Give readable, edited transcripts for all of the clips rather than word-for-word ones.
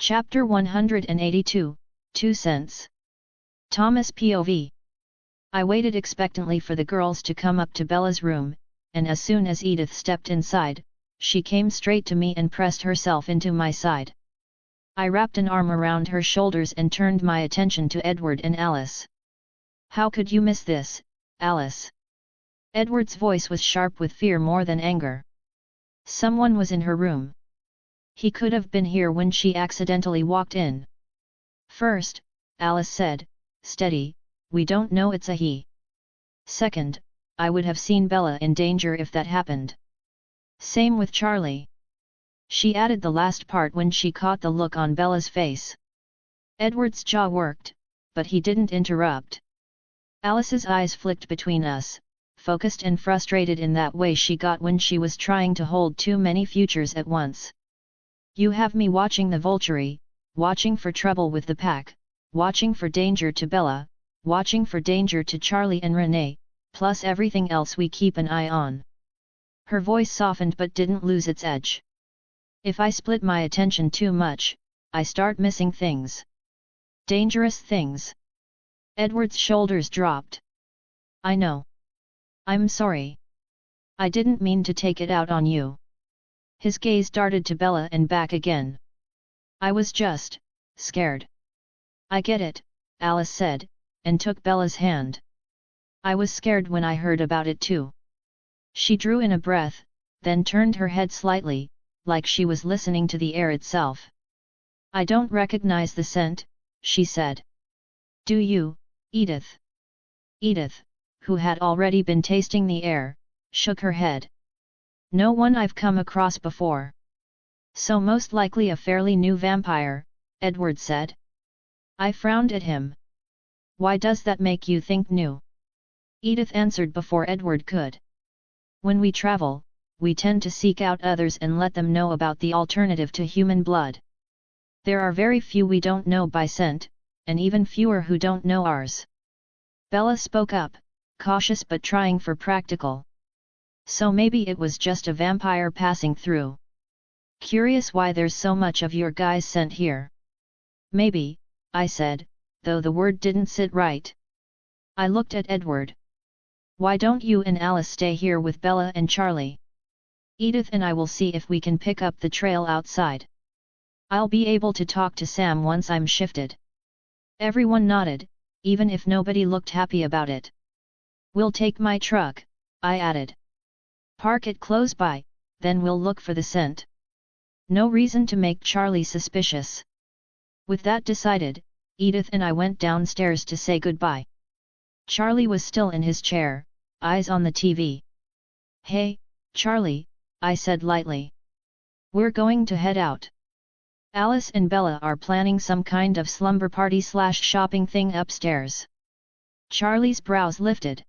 Chapter 182, 2 cents. Thomas POV. I waited expectantly for the girls to come up to Bella's room, and as soon as Edythe stepped inside, she came straight to me and pressed herself into my side. I wrapped an arm around her shoulders and turned my attention to Edward and Alice. "How could you miss this, Alice?" Edward's voice was sharp with fear more than anger. Someone was in her room. He could have been here when she accidentally walked in. "First," Alice said, "steady, we don't know it's a he. Second, I would have seen Bella in danger if that happened. Same with Charlie." She added the last part when she caught the look on Bella's face. Edward's jaw worked, but he didn't interrupt. Alice's eyes flicked between us, focused and frustrated in that way she got when she was trying to hold too many futures at once. "You have me watching the vulture, watching for trouble with the pack, watching for danger to Bella, watching for danger to Charlie and Renee, plus everything else we keep an eye on." Her voice softened but didn't lose its edge. "If I split my attention too much, I start missing things. Dangerous things." Edward's shoulders dropped. "I know. I'm sorry. I didn't mean to take it out on you." His gaze darted to Bella and back again. "I was just scared." "I get it," Alice said, and took Bella's hand. "I was scared when I heard about it too." She drew in a breath, then turned her head slightly, like she was listening to the air itself. "I don't recognize the scent," she said. "Do you, Edythe?" Edythe, who had already been tasting the air, shook her head. "No one I've come across before. So most likely a fairly new vampire," Edward said. I frowned at him. "Why does that make you think new?" Edythe answered before Edward could. "When we travel, we tend to seek out others and let them know about the alternative to human blood. There are very few we don't know by scent, and even fewer who don't know ours." Bella spoke up, cautious but trying for practical. "So maybe it was just a vampire passing through. Curious why there's so much of your guys' scent here." "Maybe," I said, though the word didn't sit right. I looked at Edward. "Why don't you and Alice stay here with Bella and Charlie? Edythe and I will see if we can pick up the trail outside. I'll be able to talk to Sam once I'm shifted." Everyone nodded, even if nobody looked happy about it. "We'll take my truck," I added. "Park it close by, then we'll look for the scent. No reason to make Charlie suspicious." With that decided, Edythe and I went downstairs to say goodbye. Charlie was still in his chair, eyes on the TV. "Hey, Charlie," I said lightly. "We're going to head out. Alice and Bella are planning some kind of slumber party/shopping thing upstairs." Charlie's brows lifted.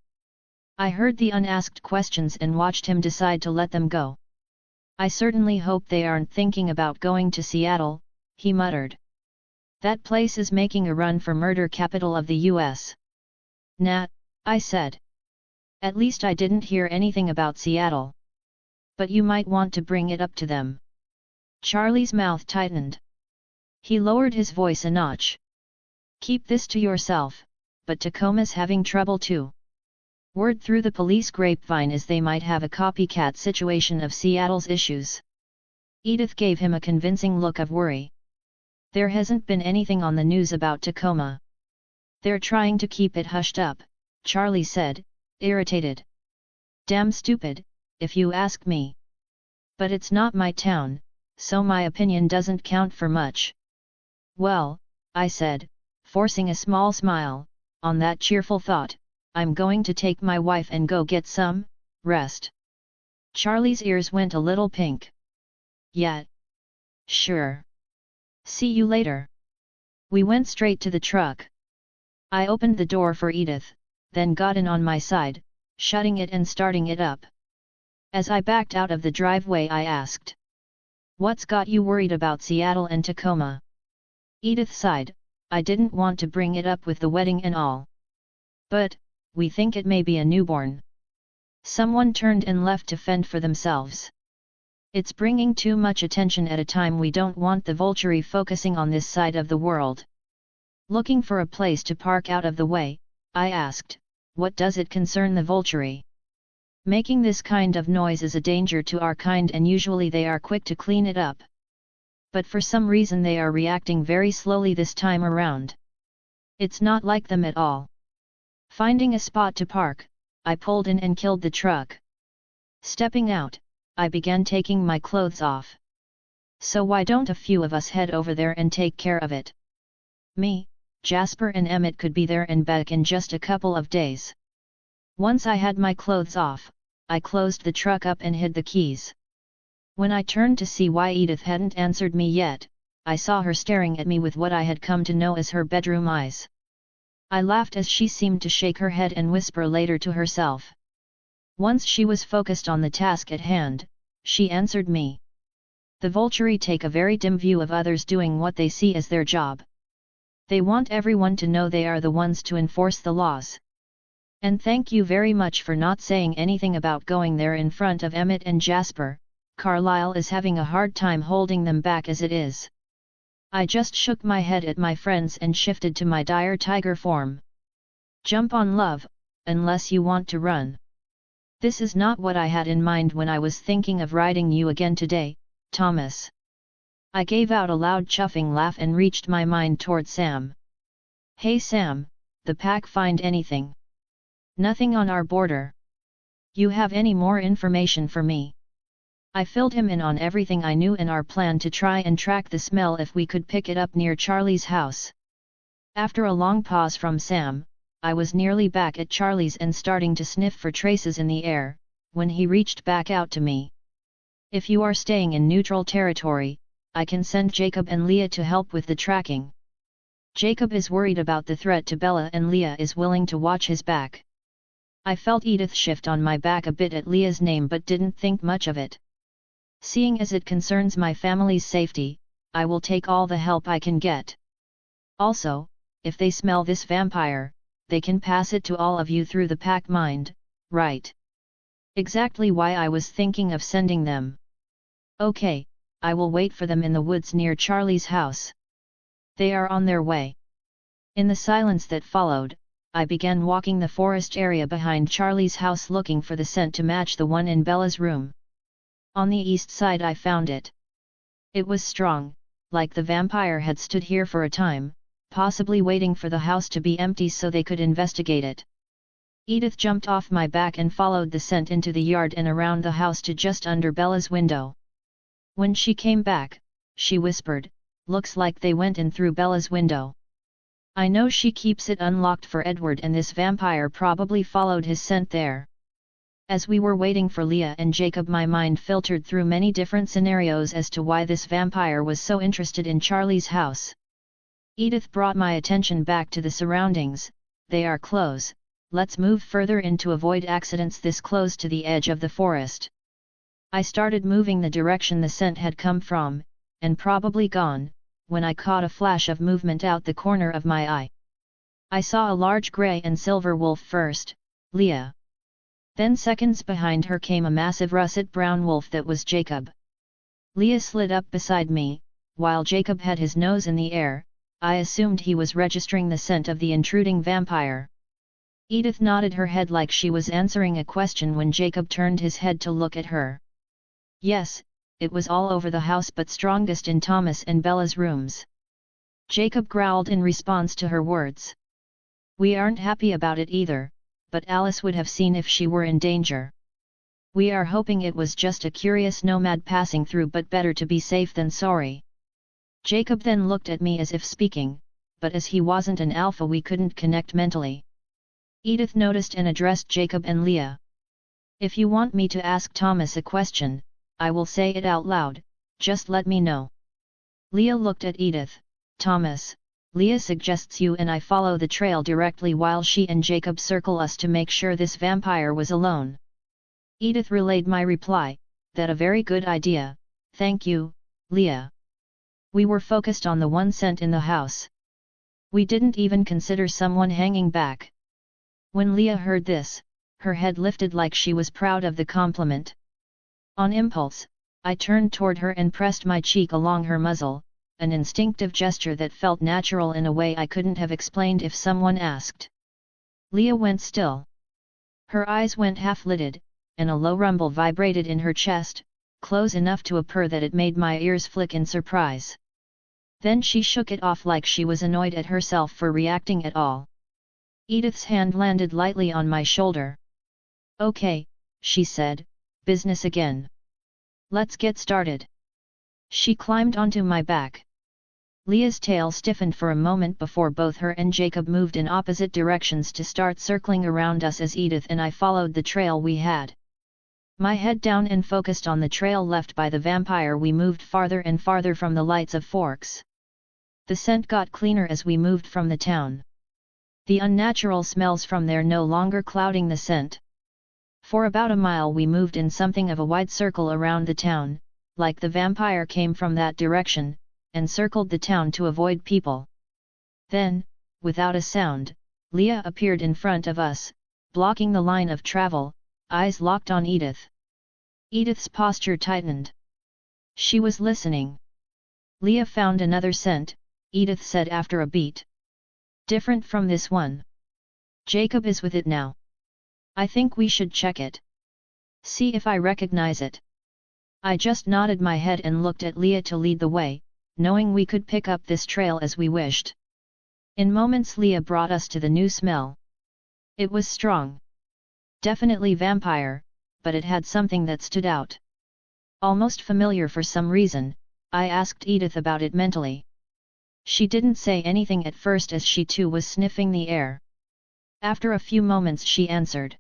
I heard the unasked questions and watched him decide to let them go. "I certainly hope they aren't thinking about going to Seattle," he muttered. "That place is making a run for murder capital of the US. "Nah," I said. "At least I didn't hear anything about Seattle. But you might want to bring it up to them." Charlie's mouth tightened. He lowered his voice a notch. "Keep this to yourself, but Tacoma's having trouble too. Word through the police grapevine is they might have a copycat situation of Seattle's issues." Edythe gave him a convincing look of worry. "There hasn't been anything on the news about Tacoma. They're trying to keep it hushed up," Charlie said, irritated. "Damn stupid, if you ask me. But it's not my town, so my opinion doesn't count for much." "Well," I said, forcing a small smile, "on that cheerful thought, I'm going to take my wife and go get some rest." Charlie's ears went a little pink. "Yeah. Sure. See you later." We went straight to the truck. I opened the door for Edythe, then got in on my side, shutting it and starting it up. As I backed out of the driveway I asked, "What's got you worried about Seattle and Tacoma?" Edythe sighed. "I didn't want to bring it up with the wedding and all. But we think it may be a newborn. Someone turned and left to fend for themselves." It's bringing too much attention at a time we don't want the vulture focusing on this side of the world. Looking for a place to park out of the way, I asked, what does it concern the vulture? Making this kind of noise is a danger to our kind and usually they are quick to clean it up. But for some reason they are reacting very slowly this time around. It's not like them at all. Finding a spot to park, I pulled in and killed the truck. Stepping out, I began taking my clothes off. So why don't a few of us head over there and take care of it? Me, Jasper and Emmett could be there and back in just a couple of days. Once I had my clothes off, I closed the truck up and hid the keys. When I turned to see why Edythe hadn't answered me yet, I saw her staring at me with what I had come to know as her bedroom eyes. I laughed as she seemed to shake her head and whisper later to herself. Once she was focused on the task at hand, she answered me. The vulture take a very dim view of others doing what they see as their job. They want everyone to know they are the ones to enforce the laws. And thank you very much for not saying anything about going there in front of Emmett and Jasper. Carlisle is having a hard time holding them back as it is. I just shook my head at my friends and shifted to my dire tiger form. Jump on, love, unless you want to run. This is not what I had in mind when I was thinking of riding you again today, Thomas. I gave out a loud chuffing laugh and reached my mind toward Sam. Hey Sam, the pack find anything? Nothing on our border. You have any more information for me? I filled him in on everything I knew and our plan to try and track the smell if we could pick it up near Charlie's house. After a long pause from Sam, I was nearly back at Charlie's and starting to sniff for traces in the air, when he reached back out to me. If you are staying in neutral territory, I can send Jacob and Leah to help with the tracking. Jacob is worried about the threat to Bella and Leah is willing to watch his back. I felt Edythe shift on my back a bit at Leah's name but didn't think much of it. Seeing as it concerns my family's safety, I will take all the help I can get. Also, if they smell this vampire, they can pass it to all of you through the pack mind, right? Exactly why I was thinking of sending them. Okay, I will wait for them in the woods near Charlie's house. They are on their way. In the silence that followed, I began walking the forest area behind Charlie's house looking for the scent to match the one in Bella's room. On the east side I found it. It was strong, like the vampire had stood here for a time, possibly waiting for the house to be empty so they could investigate it. Edythe jumped off my back and followed the scent into the yard and around the house to just under Bella's window. When she came back, she whispered, "Looks like they went in through Bella's window. I know she keeps it unlocked for Edward and this vampire probably followed his scent there." As we were waiting for Leah and Jacob, my mind filtered through many different scenarios as to why this vampire was so interested in Charlie's house. Edythe brought my attention back to the surroundings. They are close, let's move further in to avoid accidents this close to the edge of the forest. I started moving the direction the scent had come from, and probably gone, when I caught a flash of movement out the corner of my eye. I saw a large grey and silver wolf first, Leah. Then seconds behind her came a massive russet brown wolf that was Jacob. Leah slid up beside me, while Jacob had his nose in the air. I assumed he was registering the scent of the intruding vampire. Edythe nodded her head like she was answering a question when Jacob turned his head to look at her. Yes, it was all over the house but strongest in Thomas and Bella's rooms. Jacob growled in response to her words. We aren't happy about it either, but Alice would have seen if she were in danger. We are hoping it was just a curious nomad passing through, but better to be safe than sorry. Jacob then looked at me as if speaking, but as he wasn't an alpha we couldn't connect mentally. Edythe noticed and addressed Jacob and Leah. If you want me to ask Thomas a question, I will say it out loud, just let me know. Leah looked at Edythe. Thomas, Leah suggests you and I follow the trail directly while she and Jacob circle us to make sure this vampire was alone. Edythe relayed my reply, that a very good idea, thank you, Leah. We were focused on the one scent in the house. We didn't even consider someone hanging back. When Leah heard this, her head lifted like she was proud of the compliment. On impulse, I turned toward her and pressed my cheek along her muzzle, an instinctive gesture that felt natural in a way I couldn't have explained if someone asked. Leah went still. Her eyes went half-lidded, and a low rumble vibrated in her chest, close enough to a purr that it made my ears flick in surprise. Then she shook it off like she was annoyed at herself for reacting at all. Edythe's hand landed lightly on my shoulder. "Okay," she said, "business again. Let's get started." She climbed onto my back. Leah's tail stiffened for a moment before both her and Jacob moved in opposite directions to start circling around us as Edythe and I followed the trail we had. My head down and focused on the trail left by the vampire, we moved farther and farther from the lights of Forks. The scent got cleaner as we moved from the town. The unnatural smells from there no longer clouding the scent. For about a mile we moved in something of a wide circle around the town, like the vampire came from that direction, and circled the town to avoid people. Then, without a sound, Leah appeared in front of us, blocking the line of travel, eyes locked on Edythe. Edythe's posture tightened. She was listening. "Leah found another scent," Edythe said after a beat. "Different from this one. Jacob is with it now. I think we should check it. See if I recognize it." I just nodded my head and looked at Leah to lead the way, knowing we could pick up this trail as we wished. In moments Leah brought us to the new smell. It was strong. Definitely vampire, but it had something that stood out. Almost familiar for some reason. I asked Edythe about it mentally. She didn't say anything at first as she too was sniffing the air. After a few moments she answered.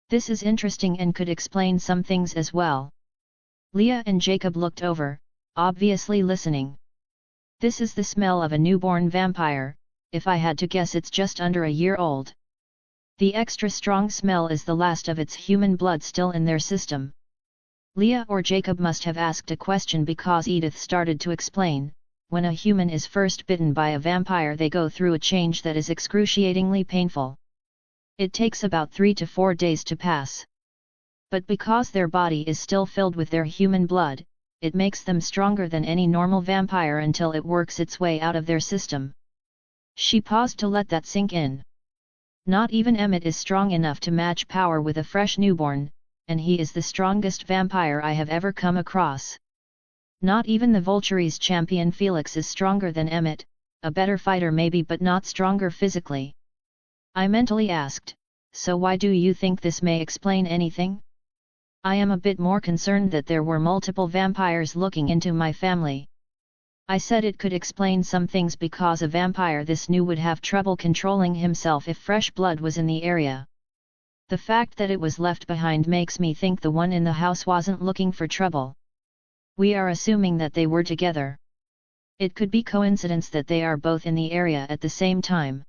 "This is interesting and could explain some things as well." Leah and Jacob looked over, obviously listening. "This is the smell of a newborn vampire. If I had to guess, it's just under a year old. The extra strong smell is the last of its human blood still in their system." Leah or Jacob must have asked a question because Edythe started to explain. When a human is first bitten by a vampire, they go through a change that is excruciatingly painful. It takes about 3 to 4 days to pass. But because their body is still filled with their human blood, it makes them stronger than any normal vampire until it works its way out of their system. She paused to let that sink in. Not even Emmett is strong enough to match power with a fresh newborn, and he is the strongest vampire I have ever come across. Not even the Vulture's champion Felix is stronger than Emmett, a better fighter maybe but not stronger physically. I mentally asked, "So why do you think this may explain anything?" "I am a bit more concerned that there were multiple vampires looking into my family." I said it could explain some things because a vampire this new would have trouble controlling himself if fresh blood was in the area. The fact that it was left behind makes me think the one in the house wasn't looking for trouble. We are assuming that they were together. It could be coincidence that they are both in the area at the same time.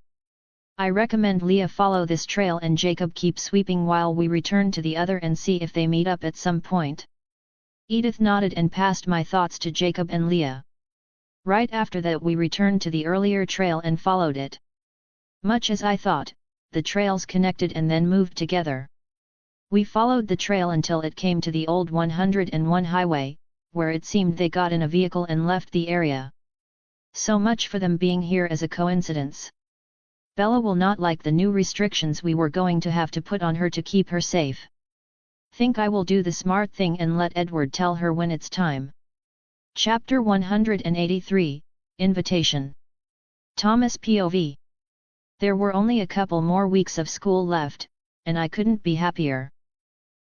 I recommend Leah follow this trail and Jacob keep sweeping while we return to the other and see if they meet up at some point. Edythe nodded and passed my thoughts to Jacob and Leah. Right after that we returned to the earlier trail and followed it. Much as I thought, the trails connected and then moved together. We followed the trail until it came to the old 101 highway, where it seemed they got in a vehicle and left the area. So much for them being here as a coincidence. Bella will not like the new restrictions we were going to have to put on her to keep her safe. Think I will do the smart thing and let Edward tell her when it's time. Chapter 183, Invitation. Thomas POV. There were only a couple more weeks of school left, and I couldn't be happier.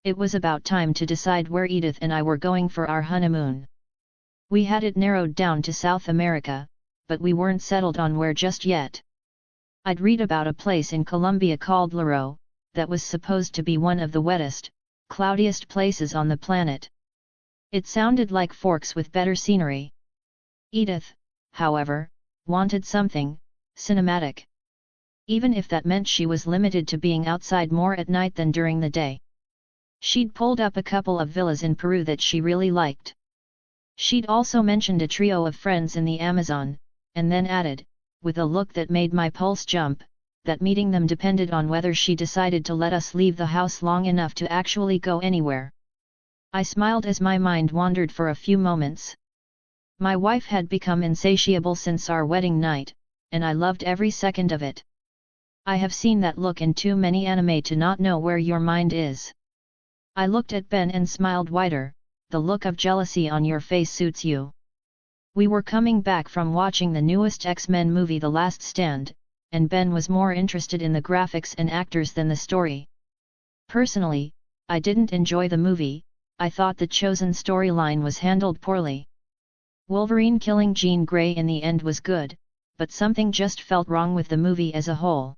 It was about time to decide where Edythe and I were going for our honeymoon. We had it narrowed down to South America, but we weren't settled on where just yet. I'd read about a place in Colombia called Laro, that was supposed to be one of the wettest, cloudiest places on the planet. It sounded like Forks with better scenery. Edythe, however, wanted something cinematic. Even if that meant she was limited to being outside more at night than during the day. She'd pulled up a couple of villas in Peru that she really liked. She'd also mentioned a trio of friends in the Amazon, and then added, with a look that made my pulse jump, that meeting them depended on whether she decided to let us leave the house long enough to actually go anywhere. I smiled as my mind wandered for a few moments. My wife had become insatiable since our wedding night, and I loved every second of it. I have seen that look in too many anime to not know where your mind is. I looked at Ben and smiled wider. The look of jealousy on your face suits you. We were coming back from watching the newest X-Men movie The Last Stand, and Ben was more interested in the graphics and actors than the story. Personally, I didn't enjoy the movie. I thought the chosen storyline was handled poorly. Wolverine killing Jean Grey in the end was good, but something just felt wrong with the movie as a whole.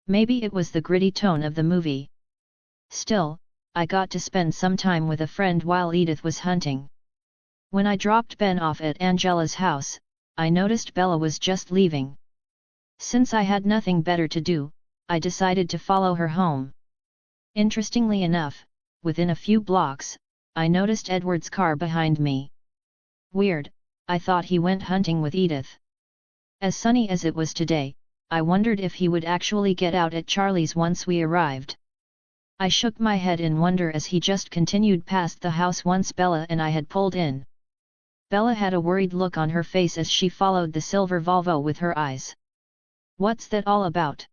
Maybe it was the gritty tone of the movie. Still, I got to spend some time with a friend while Edythe was hunting. When I dropped Ben off at Angela's house, I noticed Bella was just leaving. Since I had nothing better to do, I decided to follow her home. Interestingly enough, within a few blocks, I noticed Edward's car behind me. Weird, I thought he went hunting with Edythe. As sunny as it was today, I wondered if he would actually get out at Charlie's once we arrived. I shook my head in wonder as he just continued past the house once Bella and I had pulled in. Bella had a worried look on her face as she followed the silver Volvo with her eyes. "What's that all about?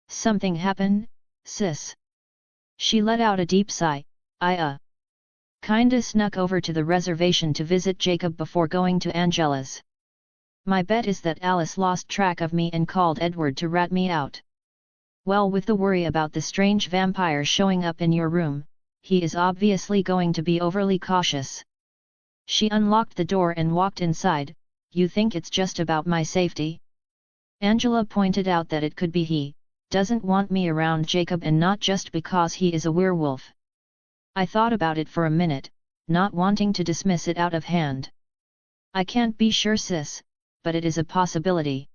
Something happen, sis?" She let out a deep sigh. I kinda snuck over to the reservation to visit Jacob before going to Angela's. My bet is that Alice lost track of me and called Edward to rat me out. Well, with the worry about the strange vampire showing up in your room, he is obviously going to be overly cautious. She unlocked the door and walked inside. "You think it's just about my safety?" Angela pointed out that it could be he doesn't want me around Jacob and not just because he is a werewolf. I thought about it for a minute, not wanting to dismiss it out of hand. "I can't be sure, sis, but it is a possibility.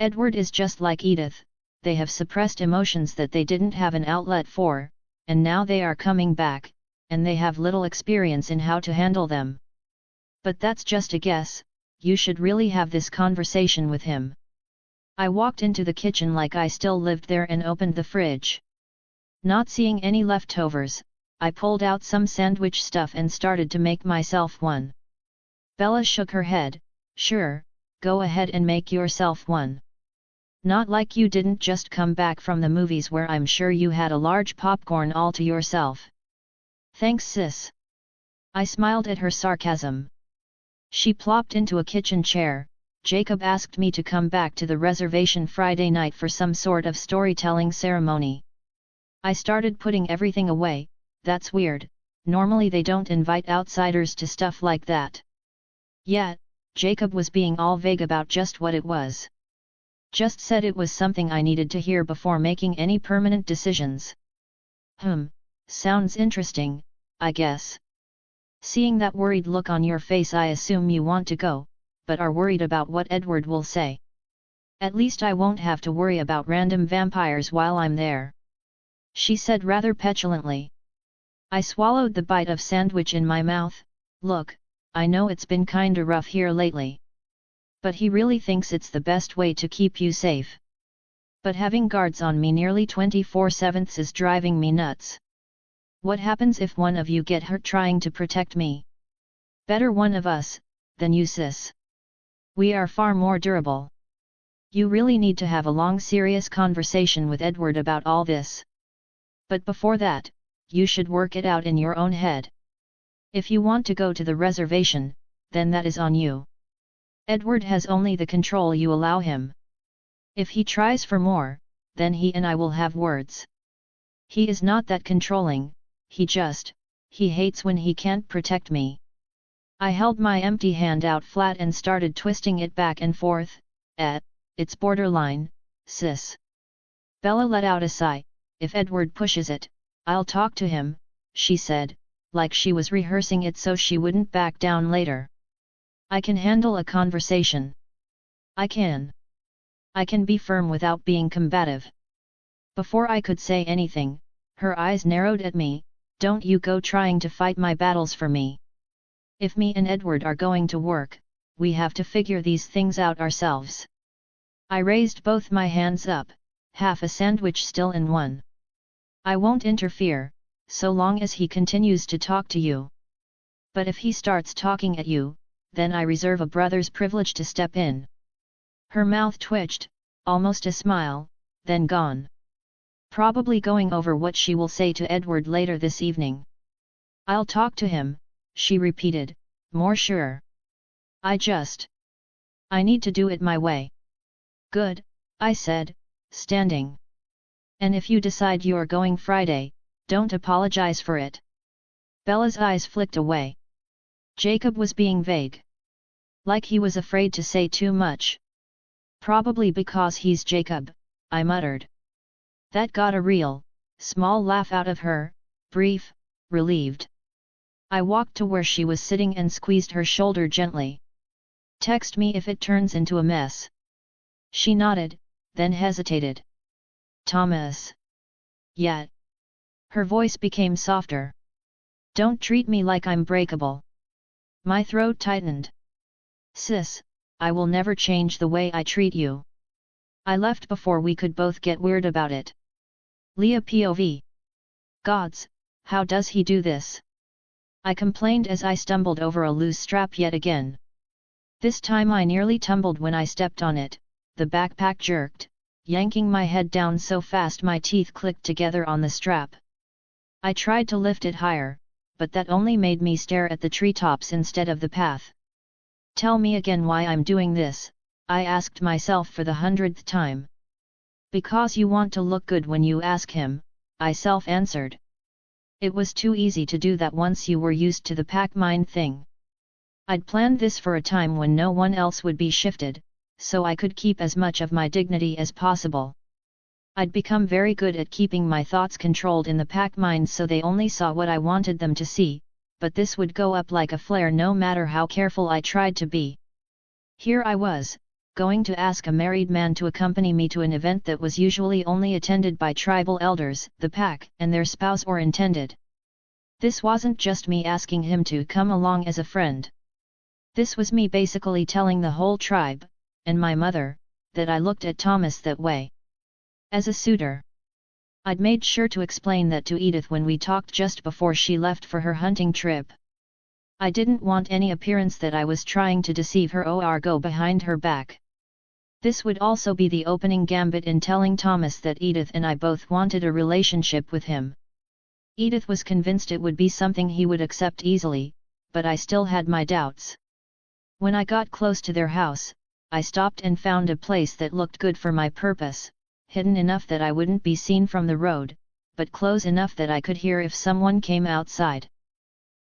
Edward is just like Edythe. They have suppressed emotions that they didn't have an outlet for, and now they are coming back, and they have little experience in how to handle them. But that's just a guess. You should really have this conversation with him." I walked into the kitchen like I still lived there and opened the fridge. Not seeing any leftovers, I pulled out some sandwich stuff and started to make myself one. Bella shook her head. "Sure, go ahead and make yourself one. Not like you didn't just come back from the movies where I'm sure you had a large popcorn all to yourself." "Thanks, sis." I smiled at her sarcasm. She plopped into a kitchen chair. "Jacob asked me to come back to the reservation Friday night for some sort of storytelling ceremony." I started putting everything away. "That's weird, normally they don't invite outsiders to stuff like that." Yet, Jacob was being all vague about just what it was. Just said it was something I needed to hear before making any permanent decisions. Sounds interesting, I guess. Seeing that worried look on your face, I assume you want to go, but are worried about what Edward will say. "At least I won't have to worry about random vampires while I'm there," she said rather petulantly. I swallowed the bite of sandwich in my mouth. "Look, I know it's been kinda rough here lately. But he really thinks it's the best way to keep you safe. But having guards on me nearly 24/7 is driving me nuts. What happens if one of you get hurt trying to protect me? Better one of us, than you, sis. We are far more durable. You really need to have a long serious conversation with Edward about all this. But before that, you should work it out in your own head. If you want to go to the reservation, then that is on you. Edward has only the control you allow him. If he tries for more, then he and I will have words. He is not that controlling, he hates when he can't protect me." I held my empty hand out flat and started twisting it back and forth. It's borderline, sis." Bella let out a sigh. "If Edward pushes it, I'll talk to him," she said, like she was rehearsing it so she wouldn't back down later. "I can handle a conversation. I can be firm without being combative." Before I could say anything, her eyes narrowed at me. "Don't you go trying to fight my battles for me. If me and Edward are going to work, we have to figure these things out ourselves." I raised both my hands up, half a sandwich still in one. "I won't interfere, so long as he continues to talk to you. But if he starts talking at you, then I reserve a brother's privilege to step in. Her mouth twitched, almost a smile, then gone. Probably going over what she will say to Edward later this evening. I'll talk to him, she repeated, more sure. I need to do it my way. Good, I said, standing. And if you decide you're going Friday, don't apologize for it. Bella's eyes flicked away. Jacob was being vague. Like he was afraid to say too much. Probably because he's Jacob, I muttered. That got a real, small laugh out of her, brief, relieved. I walked to where she was sitting and squeezed her shoulder gently. Text me if it turns into a mess. She nodded, then hesitated. Thomas. Yet. Her voice became softer. Don't treat me like I'm breakable. My throat tightened. Sis, I will never change the way I treat you. I left before we could both get weird about it. Leah POV. Gods, how does he do this? I complained as I stumbled over a loose strap yet again. This time I nearly tumbled when I stepped on it, the backpack jerked, yanking my head down so fast my teeth clicked together on the strap. I tried to lift it higher, but that only made me stare at the treetops instead of the path. Tell me again why I'm doing this, I asked myself for the 100th time. Because you want to look good when you ask him, I self-answered. It was too easy to do that once you were used to the pack mine thing. I'd planned this for a time when no one else would be shifted, so I could keep as much of my dignity as possible. I'd become very good at keeping my thoughts controlled in the pack mine so they only saw what I wanted them to see, but this would go up like a flare no matter how careful I tried to be. Here I was, going to ask a married man to accompany me to an event that was usually only attended by tribal elders, the pack, and their spouse or intended. This wasn't just me asking him to come along as a friend. This was me basically telling the whole tribe, and my mother, that I looked at Thomas that way. As a suitor. I'd made sure to explain that to Edythe when we talked just before she left for her hunting trip. I didn't want any appearance that I was trying to deceive her or go behind her back. This would also be the opening gambit in telling Thomas that Edythe and I both wanted a relationship with him. Edythe was convinced it would be something he would accept easily, but I still had my doubts. When I got close to their house, I stopped and found a place that looked good for my purpose, hidden enough that I wouldn't be seen from the road, but close enough that I could hear if someone came outside.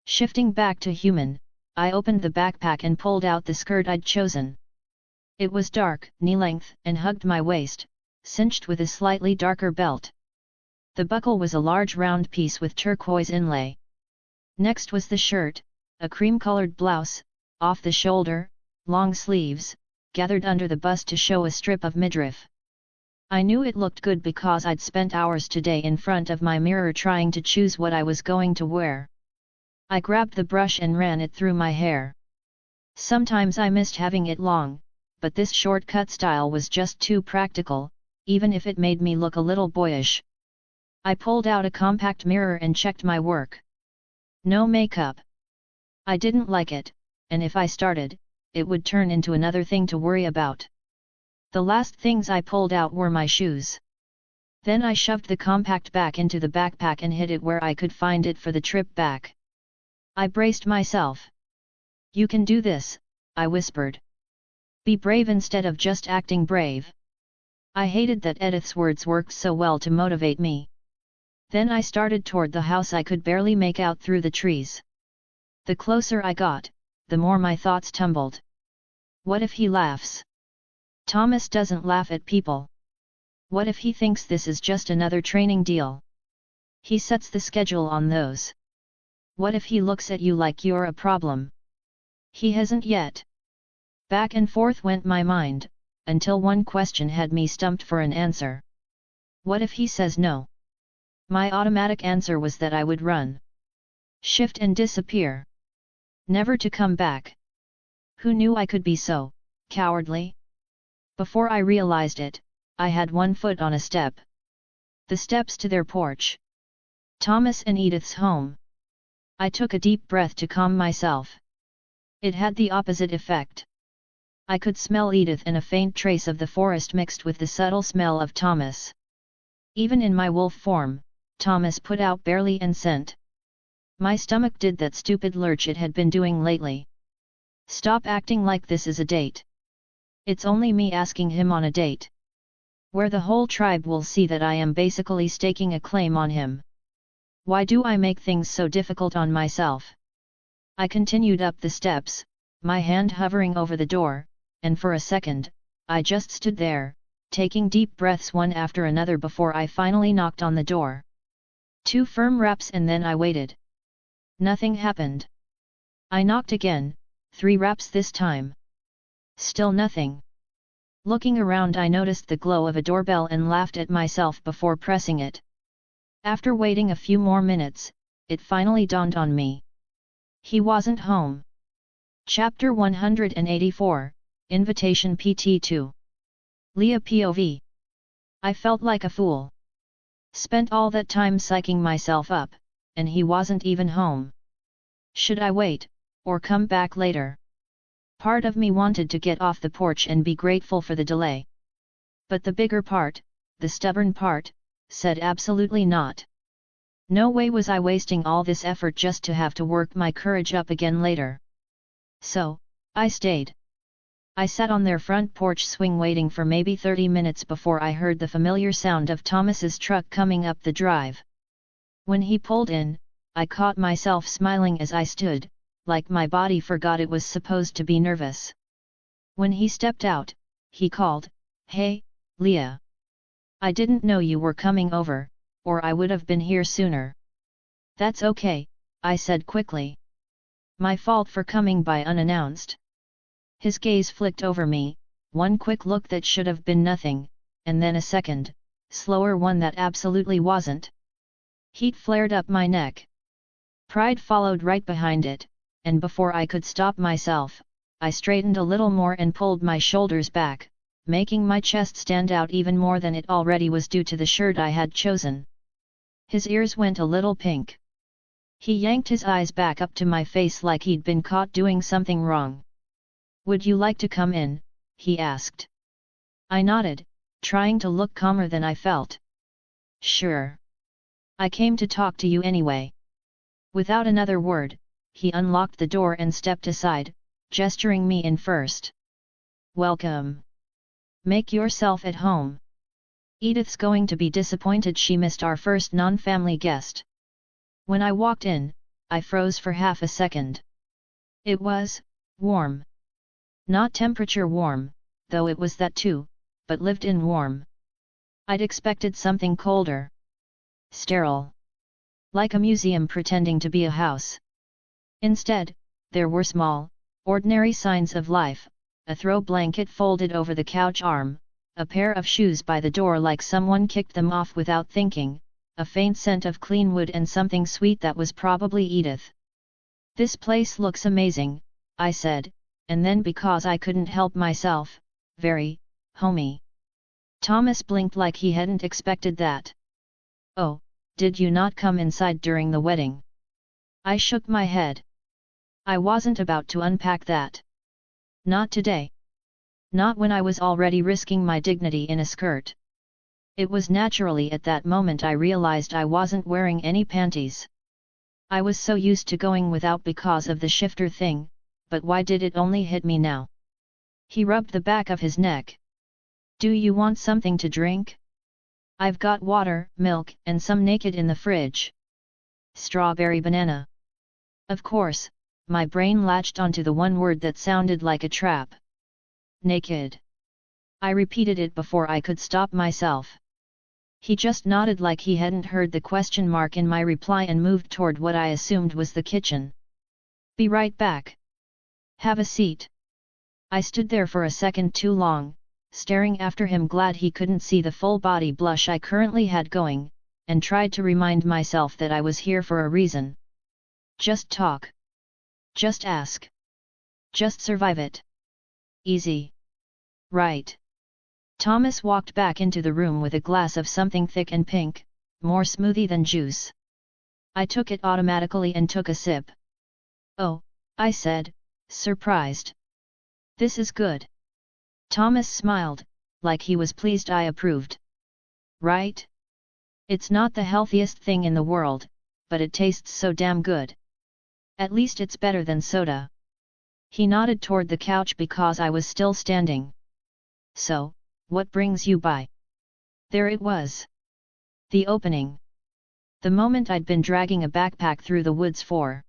Shifting back to human, I opened the backpack and pulled out the skirt I'd chosen. It was dark, knee-length, and hugged my waist, cinched with a slightly darker belt. The buckle was a large round piece with turquoise inlay. Next was the shirt, a cream-colored blouse, off the shoulder, long sleeves, gathered under the bust to show a strip of midriff. I knew it looked good because I'd spent hours today in front of my mirror trying to choose what I was going to wear. I grabbed the brush and ran it through my hair. Sometimes I missed having it long, but this shortcut style was just too practical, even if it made me look a little boyish. I pulled out a compact mirror and checked my work. No makeup. I didn't like it, and if I started, it would turn into another thing to worry about. The last things I pulled out were my shoes. Then I shoved the compact back into the backpack and hid it where I could find it for the trip back. I braced myself. You can do this, I whispered. Be brave instead of just acting brave. I hated that Edythe's words worked so well to motivate me. Then I started toward the house I could barely make out through the trees. The closer I got, the more my thoughts tumbled. What if he laughs? Thomas doesn't laugh at people. What if he thinks this is just another training deal? He sets the schedule on those. What if he looks at you like you're a problem? He hasn't yet. Back and forth went my mind, until one question had me stumped for an answer. What if he says no? My automatic answer was that I would run. Shift and disappear. Never to come back. Who knew I could be so cowardly? Before I realized it, I had one foot on a step. The steps to their porch. Thomas and Edythe's home. I took a deep breath to calm myself. It had the opposite effect. I could smell Edythe and a faint trace of the forest mixed with the subtle smell of Thomas. Even in my wolf form, Thomas put out barely an scent. My stomach did that stupid lurch it had been doing lately. Stop acting like this is a date. It's only me asking him on a date. Where the whole tribe will see that I am basically staking a claim on him. Why do I make things so difficult on myself? I continued up the steps, my hand hovering over the door, and for a second, I just stood there, taking deep breaths one after another before I finally knocked on the door. 2 firm raps and then I waited. Nothing happened. I knocked again, 3 raps this time. Still nothing. Looking around I noticed the glow of a doorbell and laughed at myself before pressing it. After waiting a few more minutes, it finally dawned on me. He wasn't home. Chapter 184, Invitation PT2. Leah POV. I felt like a fool. Spent all that time psyching myself up, and he wasn't even home. Should I wait, or come back later? Part of me wanted to get off the porch and be grateful for the delay. But the bigger part, the stubborn part, said absolutely not. No way was I wasting all this effort just to have to work my courage up again later. So, I stayed. I sat on their front porch swing waiting for maybe 30 minutes before I heard the familiar sound of Thomas's truck coming up the drive. When he pulled in, I caught myself smiling as I stood, like my body forgot it was supposed to be nervous. When he stepped out, he called, "Hey, Leah. I didn't know you were coming over, or I would have been here sooner." "That's okay," I said quickly. "My fault for coming by unannounced." His gaze flicked over me, one quick look that should have been nothing, and then a second, slower one that absolutely wasn't. Heat flared up my neck. Pride followed right behind it, and before I could stop myself, I straightened a little more and pulled my shoulders back, making my chest stand out even more than it already was due to the shirt I had chosen. His ears went a little pink. He yanked his eyes back up to my face like he'd been caught doing something wrong. "Would you like to come in?" he asked. I nodded, trying to look calmer than I felt. "Sure. I came to talk to you anyway." Without another word, he unlocked the door and stepped aside, gesturing me in first. "Welcome. Make yourself at home. Edythe's going to be disappointed she missed our first non-family guest." When I walked in, I froze for half a second. It was warm. Not temperature warm, though it was that too, but lived-in warm. I'd expected something colder. Sterile. Like a museum pretending to be a house. Instead, there were small, ordinary signs of life, a throw blanket folded over the couch arm, a pair of shoes by the door like someone kicked them off without thinking, a faint scent of clean wood and something sweet that was probably Edythe. "This place looks amazing," I said, and then because I couldn't help myself, "very homey." Thomas blinked like he hadn't expected that. "Oh, did you not come inside during the wedding?" I shook my head. I wasn't about to unpack that. Not today. Not when I was already risking my dignity in a skirt. It was naturally at that moment I realized I wasn't wearing any panties. I was so used to going without because of the shifter thing, but why did it only hit me now? He rubbed the back of his neck. "Do you want something to drink? I've got water, milk, and some naked in the fridge." "Strawberry banana." Of course, my brain latched onto the one word that sounded like a trap. Naked. I repeated it before I could stop myself. He just nodded like he hadn't heard the question mark in my reply and moved toward what I assumed was the kitchen. "Be right back. Have a seat." I stood there for a second too long, staring after him, glad he couldn't see the full body blush I currently had going, and tried to remind myself that I was here for a reason. Just talk. Just ask. Just survive it. Easy. Right. Thomas walked back into the room with a glass of something thick and pink, more smoothie than juice. I took it automatically and took a sip. "Oh," I said, surprised. "This is good." Thomas smiled, like he was pleased I approved. "Right? It's not the healthiest thing in the world, but it tastes so damn good. At least it's better than soda." He nodded toward the couch because I was still standing. "So, what brings you by?" There it was. The opening. The moment I'd been dragging a backpack through the woods for.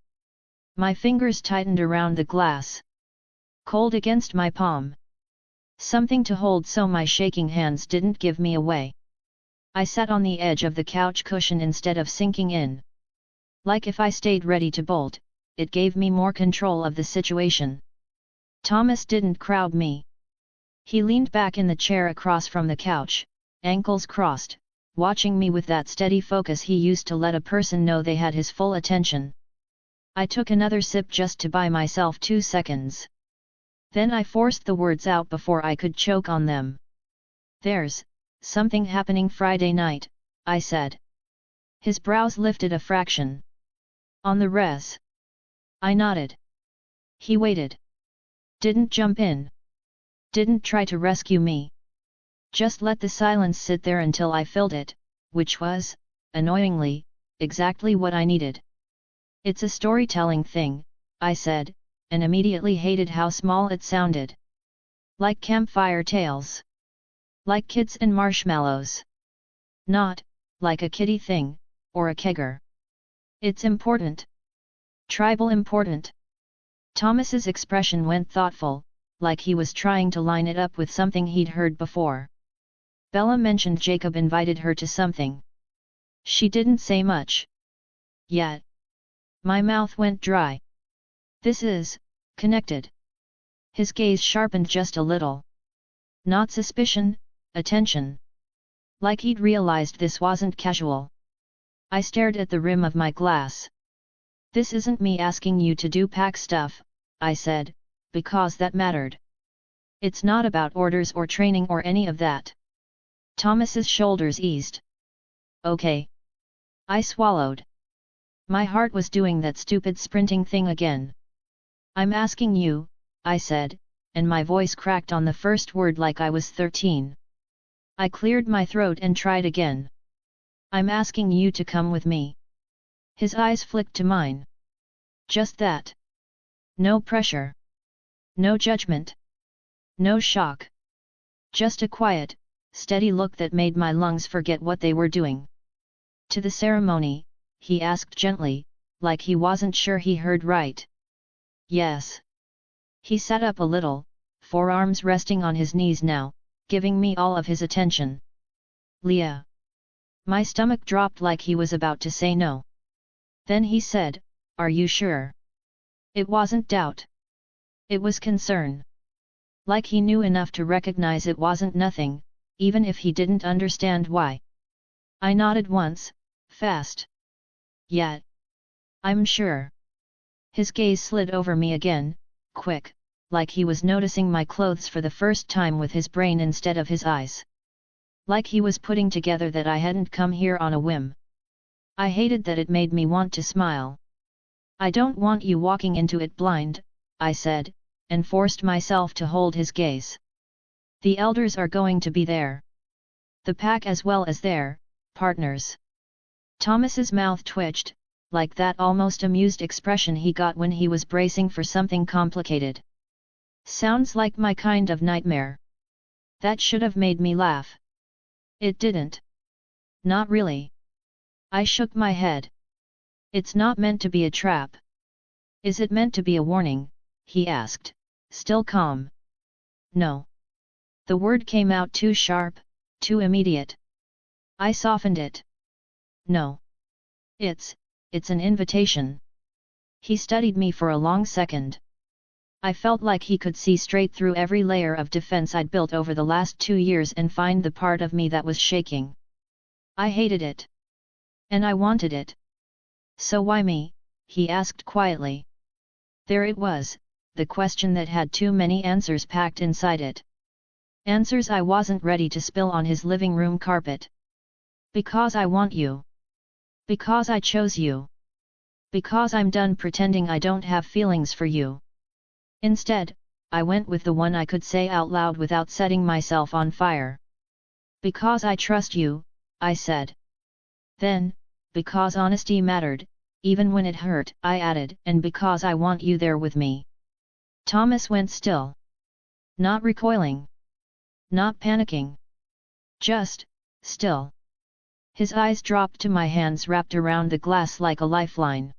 My fingers tightened around the glass. Cold against my palm. Something to hold so my shaking hands didn't give me away. I sat on the edge of the couch cushion instead of sinking in. Like if I stayed ready to bolt, it gave me more control of the situation. Thomas didn't crowd me. He leaned back in the chair across from the couch, ankles crossed, watching me with that steady focus he used to let a person know they had his full attention. I took another sip just to buy myself 2 seconds. Then I forced the words out before I could choke on them. "There's something happening Friday night," I said. His brows lifted a fraction. "On the res?" I nodded. He waited. Didn't jump in. Didn't try to rescue me. Just let the silence sit there until I filled it, which was, annoyingly, exactly what I needed. "It's a storytelling thing," I said, and immediately hated how small it sounded. Like campfire tales. Like kids and marshmallows. Not, like a kiddie thing, or a kegger. It's important. Tribal important. Thomas's expression went thoughtful, like he was trying to line it up with something he'd heard before. "Bella mentioned Jacob invited her to something. She didn't say much. Yet." My mouth went dry. "This is connected." His gaze sharpened just a little. Not suspicion, attention. Like he'd realized this wasn't casual. I stared at the rim of my glass. "This isn't me asking you to do pack stuff," I said, because that mattered. "It's not about orders or training or any of that." Thomas's shoulders eased. "Okay." I swallowed. My heart was doing that stupid sprinting thing again. "I'm asking you," I said, and my voice cracked on the first word like I was 13. I cleared my throat and tried again. "I'm asking you to come with me." His eyes flicked to mine. Just that. No pressure. No judgment. No shock. Just a quiet, steady look that made my lungs forget what they were doing. "To the ceremony?" he asked gently, like he wasn't sure he heard right. "Yes." He sat up a little, forearms resting on his knees now, giving me all of his attention. "Leah." My stomach dropped like he was about to say no. Then he said, "Are you sure?" It wasn't doubt. It was concern. Like he knew enough to recognize it wasn't nothing, even if he didn't understand why. I nodded once, fast. "Yeah. I'm sure." His gaze slid over me again, quick, like he was noticing my clothes for the first time with his brain instead of his eyes. Like he was putting together that I hadn't come here on a whim. I hated that it made me want to smile. "I don't want you walking into it blind," I said, and forced myself to hold his gaze. "The elders are going to be there. The pack as well as their partners." Thomas's mouth twitched, like that almost amused expression he got when he was bracing for something complicated. Sounds like my kind of nightmare. That should have made me laugh. It didn't. Not really. I shook my head. "It's not meant to be a trap." "Is it meant to be a warning?" he asked, still calm. "No." The word came out too sharp, too immediate. I softened it. "No. It's an invitation." He studied me for a long second. I felt like he could see straight through every layer of defense I'd built over the last 2 years and find the part of me that was shaking. I hated it. And I wanted it. "So why me?" he asked quietly. There it was, the question that had too many answers packed inside it. Answers I wasn't ready to spill on his living room carpet. "Because I want you. Because I chose you." Because I'm done pretending I don't have feelings for you. Instead, I went with the one I could say out loud without setting myself on fire. Because I trust you, I said. Then, because honesty mattered, even when it hurt, I added, and because I want you there with me. Thomas went still. Not recoiling. Not panicking. Just, still. His eyes dropped to my hands wrapped around the glass like a lifeline.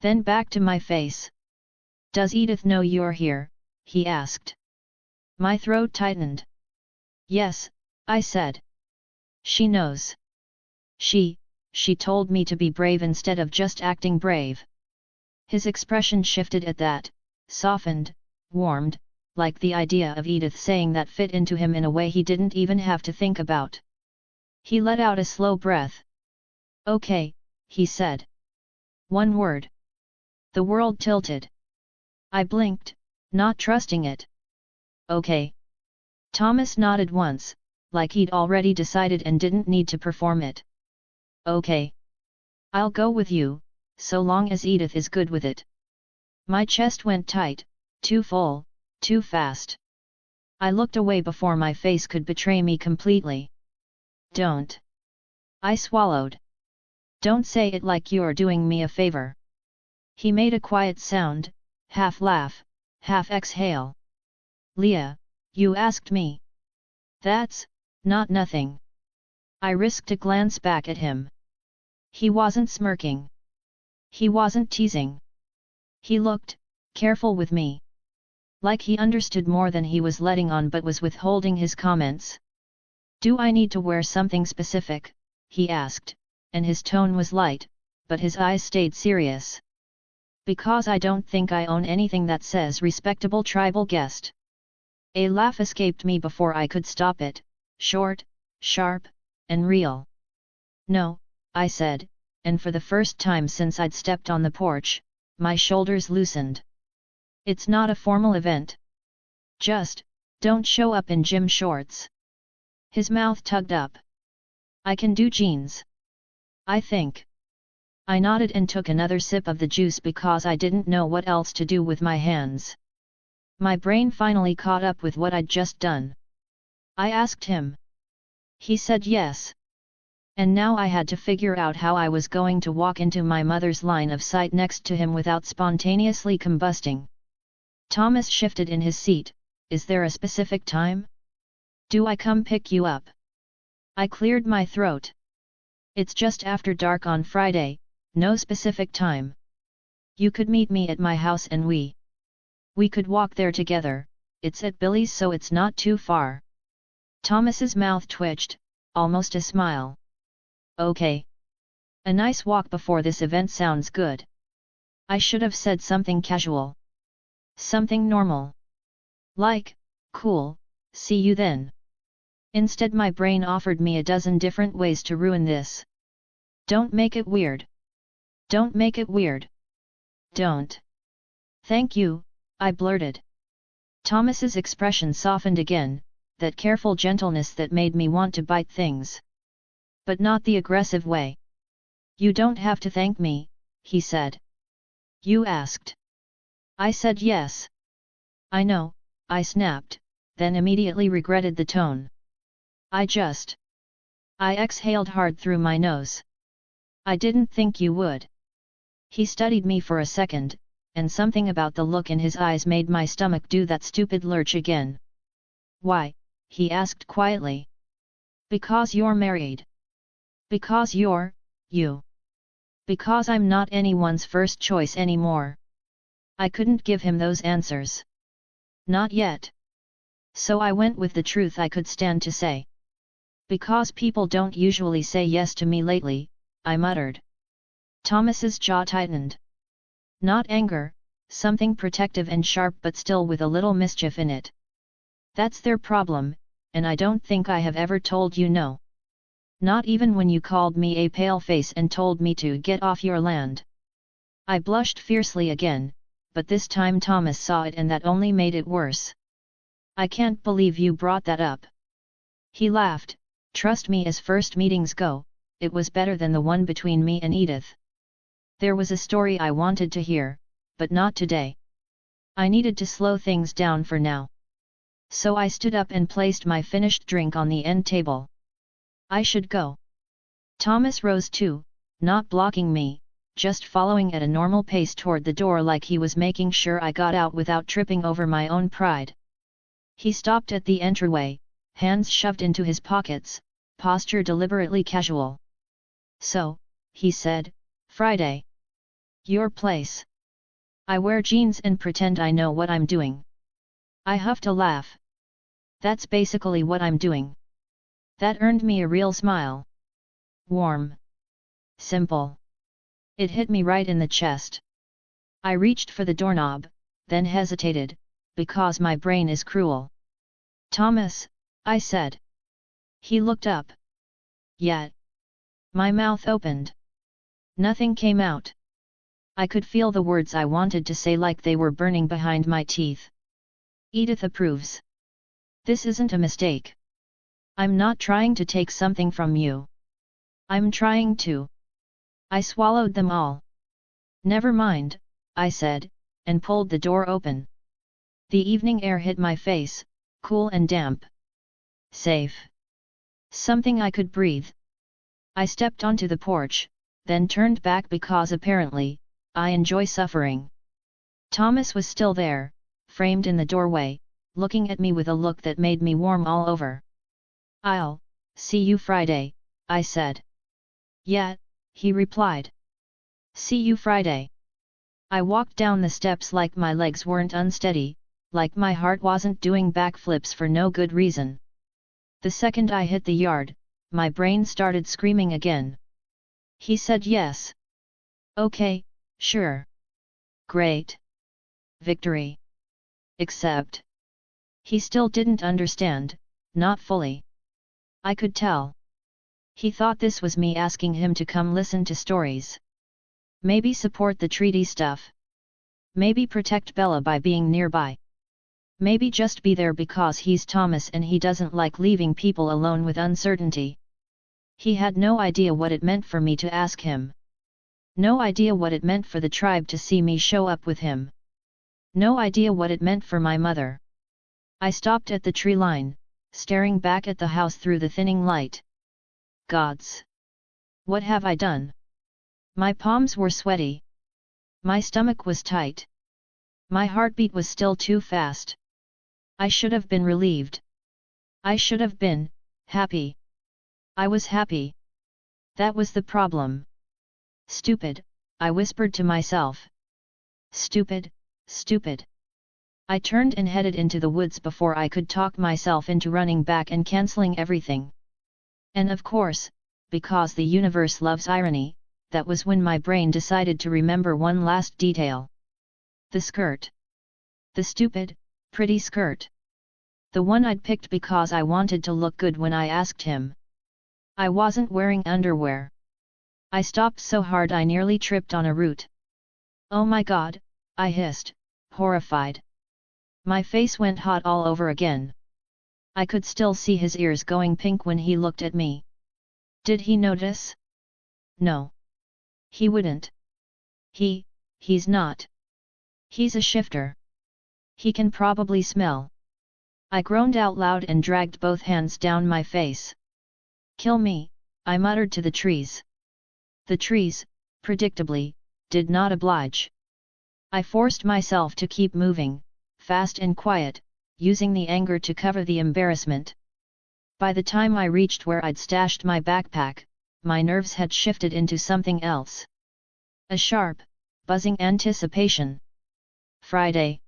Then back to my face. Does Edythe know you're here? He asked. My throat tightened. Yes, I said. She knows. She told me to be brave instead of just acting brave. His expression shifted at that, softened, warmed, like the idea of Edythe saying that fit into him in a way he didn't even have to think about. He let out a slow breath. Okay, he said. One word. The world tilted. I blinked, not trusting it. Okay. Thomas nodded once, like he'd already decided and didn't need to perform it. Okay. I'll go with you, so long as Edythe is good with it. My chest went tight, too full, too fast. I looked away before my face could betray me completely. Don't. I swallowed. Don't say it like you're doing me a favor. He made a quiet sound, half laugh, half exhale. Leah, you asked me. That's, not nothing. I risked a glance back at him. He wasn't smirking. He wasn't teasing. He looked, careful with me. Like he understood more than he was letting on but was withholding his comments. Do I need to wear something specific? He asked, and his tone was light, but his eyes stayed serious. Because I don't think I own anything that says respectable tribal guest. A laugh escaped me before I could stop it, short, sharp, and real. No, I said, and for the first time since I'd stepped on the porch, my shoulders loosened. It's not a formal event. Just, don't show up in gym shorts. His mouth tugged up. I can do jeans. I think. I nodded and took another sip of the juice because I didn't know what else to do with my hands. My brain finally caught up with what I'd just done. I asked him. He said yes. And now I had to figure out how I was going to walk into my mother's line of sight next to him without spontaneously combusting. Thomas shifted in his seat. Is there a specific time? Do I come pick you up? I cleared my throat. It's just after dark on Friday, no specific time. You could meet me at my house and we could walk there together. It's at Billy's so it's not too far. Thomas's mouth twitched, almost a smile. Okay. A nice walk before this event sounds good. I should have said something casual. Something normal. Like, cool, see you then. Instead my brain offered me a dozen different ways to ruin this. Don't make it weird. Don't make it weird. Don't. Thank you, I blurted. Thomas's expression softened again, that careful gentleness that made me want to bite things. But not the aggressive way. You don't have to thank me, he said. You asked. I said yes. I know, I snapped, then immediately regretted the tone. I exhaled hard through my nose. I didn't think you would. He studied me for a second, and something about the look in his eyes made my stomach do that stupid lurch again. Why? He asked quietly. Because you're married. Because you're, you. Because I'm not anyone's first choice anymore. I couldn't give him those answers. Not yet. So I went with the truth I could stand to say. Because people don't usually say yes to me lately, I muttered. Thomas's jaw tightened. Not anger, something protective and sharp but still with a little mischief in it. That's their problem, and I don't think I have ever told you no. Not even when you called me a paleface and told me to get off your land. I blushed fiercely again, but this time Thomas saw it and that only made it worse. I can't believe you brought that up. He laughed. Trust me, as first meetings go, it was better than the one between me and Edythe. There was a story I wanted to hear, but not today. I needed to slow things down for now. So I stood up and placed my finished drink on the end table. I should go. Thomas rose too, not blocking me, just following at a normal pace toward the door like he was making sure I got out without tripping over my own pride. He stopped at the entryway, hands shoved into his pockets, posture deliberately casual. "So," he said, "Friday. Your place." I wear jeans and pretend I know what I'm doing. I huffed a laugh. That's basically what I'm doing. That earned me a real smile. Warm. Simple. It hit me right in the chest. I reached for the doorknob, then hesitated, because my brain is cruel. "Thomas," I said. He looked up. "Yet." My mouth opened. Nothing came out. I could feel the words I wanted to say like they were burning behind my teeth. "Edythe approves. This isn't a mistake. I'm not trying to take something from you. I'm trying to." I swallowed them all. "Never mind," I said, and pulled the door open. The evening air hit my face, cool and damp. Safe. Something I could breathe. I stepped onto the porch, then turned back because apparently, I enjoy suffering. Thomas was still there, framed in the doorway, looking at me with a look that made me warm all over. "I'll see you Friday," I said. "Yeah," he replied. "See you Friday." I walked down the steps like my legs weren't unsteady, like my heart wasn't doing backflips for no good reason. The second I hit the yard, my brain started screaming again. He said yes. Okay, sure. Great. Victory. Except, he still didn't understand, not fully. I could tell. He thought this was me asking him to come listen to stories. Maybe support the treaty stuff. Maybe protect Bella by being nearby. Maybe just be there because he's Thomas and he doesn't like leaving people alone with uncertainty. He had no idea what it meant for me to ask him. No idea what it meant for the tribe to see me show up with him. No idea what it meant for my mother. I stopped at the tree line, staring back at the house through the thinning light. Gods! What have I done? My palms were sweaty. My stomach was tight. My heartbeat was still too fast. I should have been relieved. I should have been happy. I was happy. That was the problem. Stupid, I whispered to myself. Stupid, stupid. I turned and headed into the woods before I could talk myself into running back and cancelling everything. And of course, because the universe loves irony, that was when my brain decided to remember one last detail. The skirt. The stupid, pretty skirt. The one I'd picked because I wanted to look good when I asked him. I wasn't wearing underwear. I stopped so hard I nearly tripped on a root. "Oh my God," I hissed, horrified. My face went hot all over again. I could still see his ears going pink when he looked at me. Did he notice? No. He wouldn't. He's not. He's a shifter. He can probably smell. I groaned out loud and dragged both hands down my face. "Kill me," I muttered to the trees. The trees, predictably, did not oblige. I forced myself to keep moving, fast and quiet, using the anger to cover the embarrassment. By the time I reached where I'd stashed my backpack, my nerves had shifted into something else. A sharp, buzzing anticipation. Friday.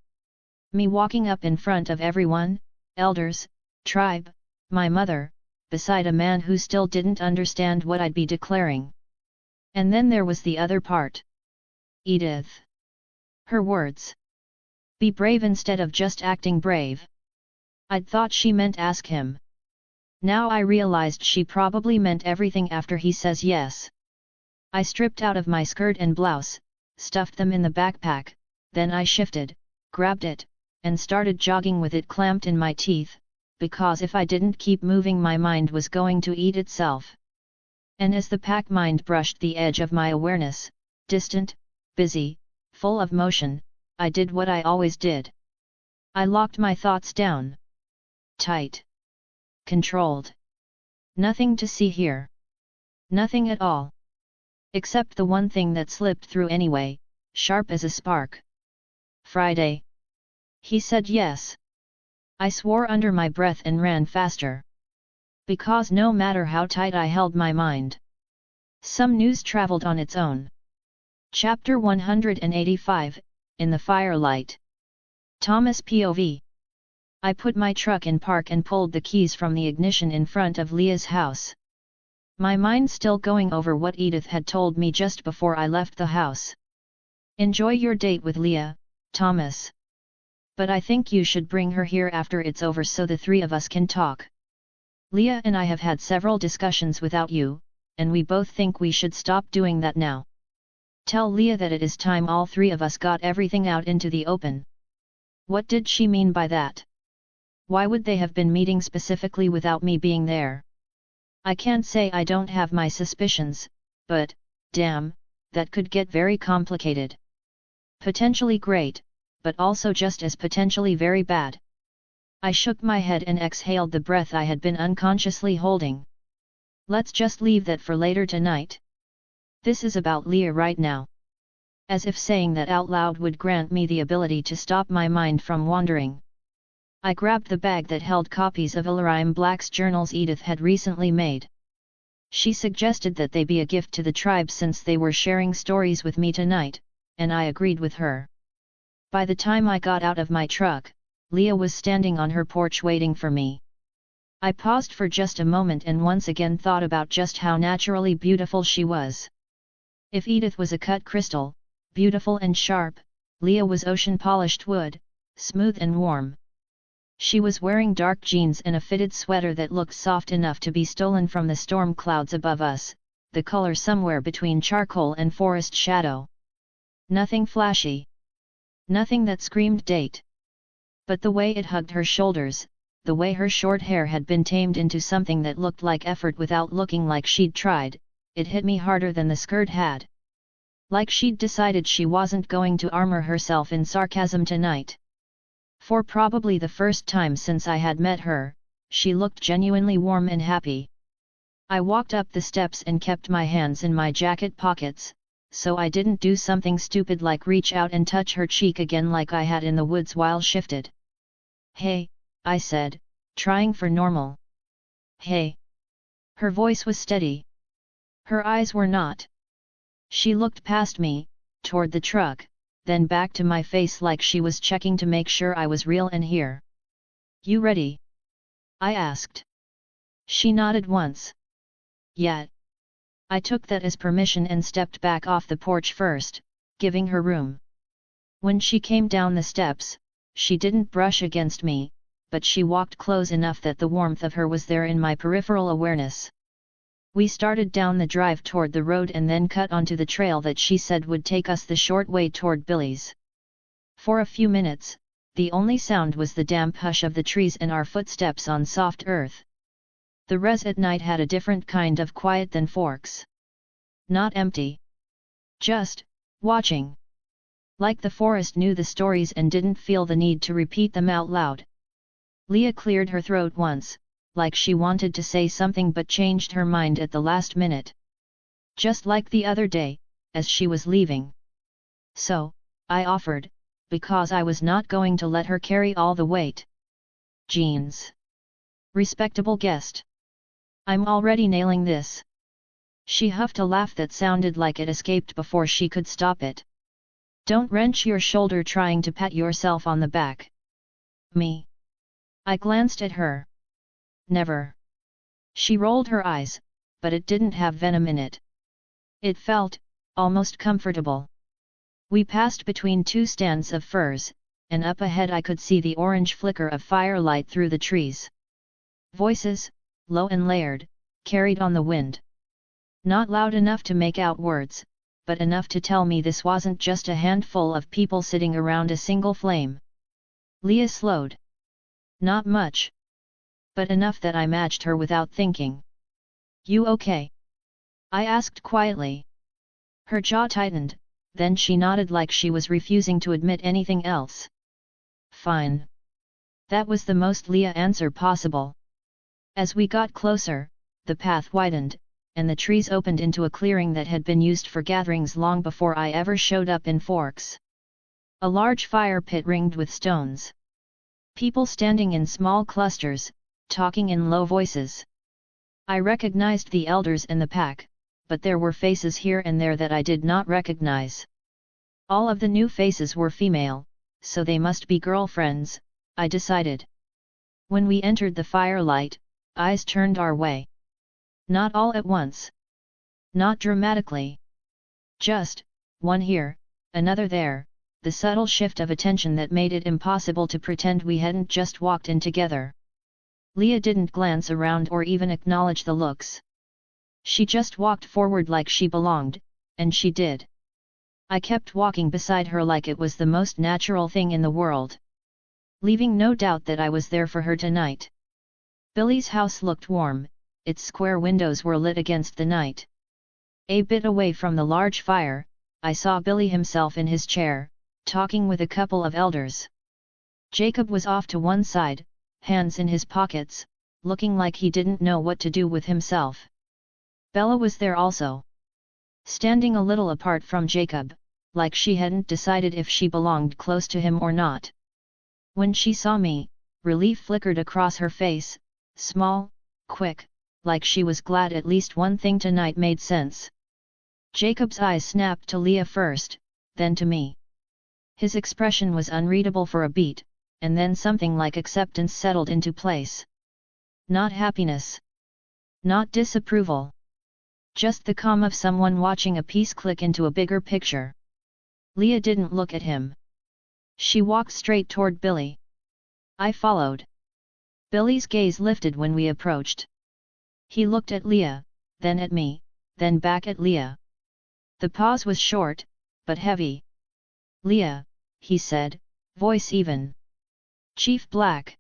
Me walking up in front of everyone, elders, tribe, my mother, beside a man who still didn't understand what I'd be declaring. And then there was the other part. Edythe. Her words. Be brave instead of just acting brave. I'd thought she meant ask him. Now I realized she probably meant everything after he says yes. I stripped out of my skirt and blouse, stuffed them in the backpack, then I shifted, grabbed it, and started jogging with it clamped in my teeth, because if I didn't keep moving my mind was going to eat itself. And as the pack mind brushed the edge of my awareness, Distant, busy, full of motion, I did what I always did. I locked my thoughts down. Tight. Controlled. Nothing to see here. Nothing at all. Except the one thing that slipped through anyway, sharp as a spark. Friday. He said yes. I swore under my breath and ran faster. Because no matter how tight I held my mind, some news traveled on its own. Chapter 185, In the Firelight. Thomas POV. I put my truck in park and pulled the keys from the ignition in front of Leah's house. My mind still going over what Edythe had told me just before I left the house. Enjoy your date with Leah, Thomas. But I think you should bring her here after it's over so the three of us can talk. Leah and I have had several discussions without you, and we both think we should stop doing that now. Tell Leah that it is time all three of us got everything out into the open. What did she mean by that? Why would they have been meeting specifically without me being there? I can't say I don't have my suspicions, but, damn, that could get very complicated. Potentially great, but also just as potentially very bad. I shook my head and exhaled the breath I had been unconsciously holding. Let's just leave that for later tonight. This is about Leah right now. As if saying that out loud would grant me the ability to stop my mind from wandering. I grabbed the bag that held copies of Illyrium Black's journals Edythe had recently made. She suggested that they be a gift to the tribe since they were sharing stories with me tonight, and I agreed with her. By the time I got out of my truck, Leah was standing on her porch waiting for me. I paused for just a moment and once again thought about just how naturally beautiful she was. If Edythe was a cut crystal, beautiful and sharp, Leah was ocean-polished wood, smooth and warm. She was wearing dark jeans and a fitted sweater that looked soft enough to be stolen from the storm clouds above us, the color somewhere between charcoal and forest shadow. Nothing flashy. Nothing that screamed date. But the way it hugged her shoulders, the way her short hair had been tamed into something that looked like effort without looking like she'd tried, it hit me harder than the skirt had. Like she'd decided she wasn't going to armor herself in sarcasm tonight. For probably the first time since I had met her, she looked genuinely warm and happy. I walked up the steps and kept my hands in my jacket pockets, so I didn't do something stupid like reach out and touch her cheek again like I had in the woods while shifted. "Hey," I said, trying for normal. "Hey." Her voice was steady. Her eyes were not. She looked past me, toward the truck, then back to my face like she was checking to make sure I was real and here. "You ready?" I asked. She nodded once. "Yeah." I took that as permission and stepped back off the porch first, giving her room. When she came down the steps, she didn't brush against me, but she walked close enough that the warmth of her was there in my peripheral awareness. We started down the drive toward the road and then cut onto the trail that she said would take us the short way toward Billy's. For a few minutes, the only sound was the damp hush of the trees and our footsteps on soft earth. The res at night had a different kind of quiet than Forks. Not empty. Just watching. Like the forest knew the stories and didn't feel the need to repeat them out loud. Leah cleared her throat once, like she wanted to say something but changed her mind at the last minute. Just like the other day, as she was leaving. So, I offered, because I was not going to let her carry all the weight. "Jeans. Respectable guest. I'm already nailing this." She huffed a laugh that sounded like it escaped before she could stop it. "Don't wrench your shoulder trying to pat yourself on the back." "Me?" I glanced at her. "Never." She rolled her eyes, but it didn't have venom in it. It felt almost comfortable. We passed between two stands of firs, and up ahead I could see the orange flicker of firelight through the trees. Voices, low and layered, carried on the wind. Not loud enough to make out words, but enough to tell me this wasn't just a handful of people sitting around a single flame. Leah slowed. Not much. But enough that I matched her without thinking. "You okay?" I asked quietly. Her jaw tightened, then she nodded like she was refusing to admit anything else. Fine. That was the most Leah answer possible. As we got closer, the path widened, and the trees opened into a clearing that had been used for gatherings long before I ever showed up in Forks. A large fire pit ringed with stones. People standing in small clusters, talking in low voices. I recognized the elders and the pack, but there were faces here and there that I did not recognize. All of the new faces were female, so they must be girlfriends, I decided. When we entered the firelight, eyes turned our way. Not all at once. Not dramatically. Just, one here, another there, the subtle shift of attention that made it impossible to pretend we hadn't just walked in together. Leah didn't glance around or even acknowledge the looks. She just walked forward like she belonged, and she did. I kept walking beside her like it was the most natural thing in the world. Leaving no doubt that I was there for her tonight. Billy's house looked warm, its square windows were lit against the night. A bit away from the large fire, I saw Billy himself in his chair, talking with a couple of elders. Jacob was off to one side, hands in his pockets, looking like he didn't know what to do with himself. Bella was there also. Standing a little apart from Jacob, like she hadn't decided if she belonged close to him or not. When she saw me, relief flickered across her face, small, quick, like she was glad at least one thing tonight made sense. Jacob's eyes snapped to Leah first, then to me. His expression was unreadable for a beat, and then something like acceptance settled into place. Not happiness. Not disapproval. Just the calm of someone watching a piece click into a bigger picture. Leah didn't look at him. She walked straight toward Billy. I followed. Billy's gaze lifted when we approached. He looked at Leah, then at me, then back at Leah. The pause was short, but heavy. Leah, he said, voice even. Chief Black.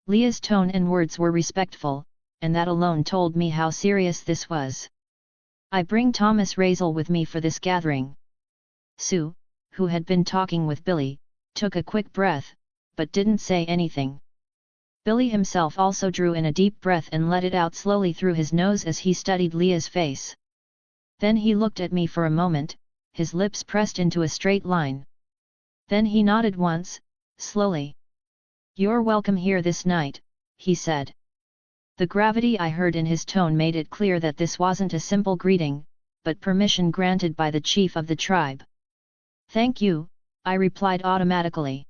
Leah's tone and words were respectful, and that alone told me how serious this was. I bring Thomas Raizel with me for this gathering. Sue, who had been talking with Billy, took a quick breath, but didn't say anything. Billy himself also drew in a deep breath and let it out slowly through his nose as he studied Leah's face. Then he looked at me for a moment, his lips pressed into a straight line. Then he nodded once, slowly. You're welcome here this night, he said. The gravity I heard in his tone made it clear that this wasn't a simple greeting, but permission granted by the chief of the tribe. Thank you, I replied automatically.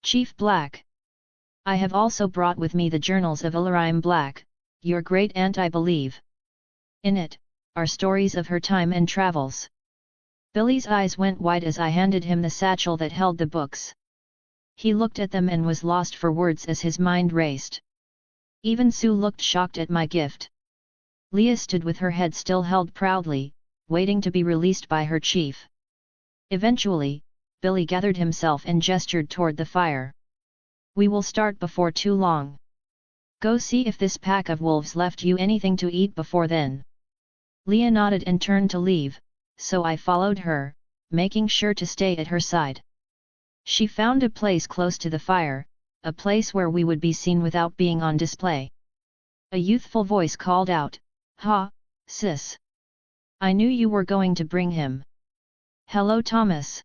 Chief Black. I have also brought with me the journals of Illyrim Black, your great-aunt I believe. In it, are stories of her time and travels. Billy's eyes went wide as I handed him the satchel that held the books. He looked at them and was lost for words as his mind raced. Even Sue looked shocked at my gift. Leah stood with her head still held proudly, waiting to be released by her chief. Eventually, Billy gathered himself and gestured toward the fire. We will start before too long. Go see if this pack of wolves left you anything to eat before then. Leah nodded and turned to leave, so I followed her, making sure to stay at her side. She found a place close to the fire, a place where we would be seen without being on display. A youthful voice called out, "Ha, sis. I knew you were going to bring him. Hello Thomas."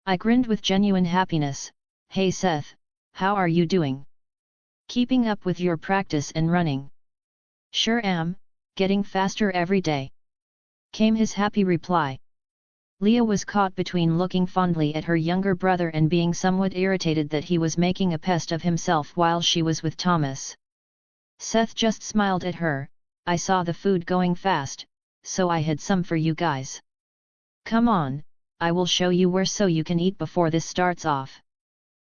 I grinned with genuine happiness. Hey Seth, how are you doing? Keeping up with your practice and running? Sure am, getting faster every day. Came his happy reply. Leah was caught between looking fondly at her younger brother and being somewhat irritated that he was making a pest of himself while she was with Thomas. Seth just smiled at her. I saw the food going fast, so I had some for you guys. Come on, I will show you where so you can eat before this starts off.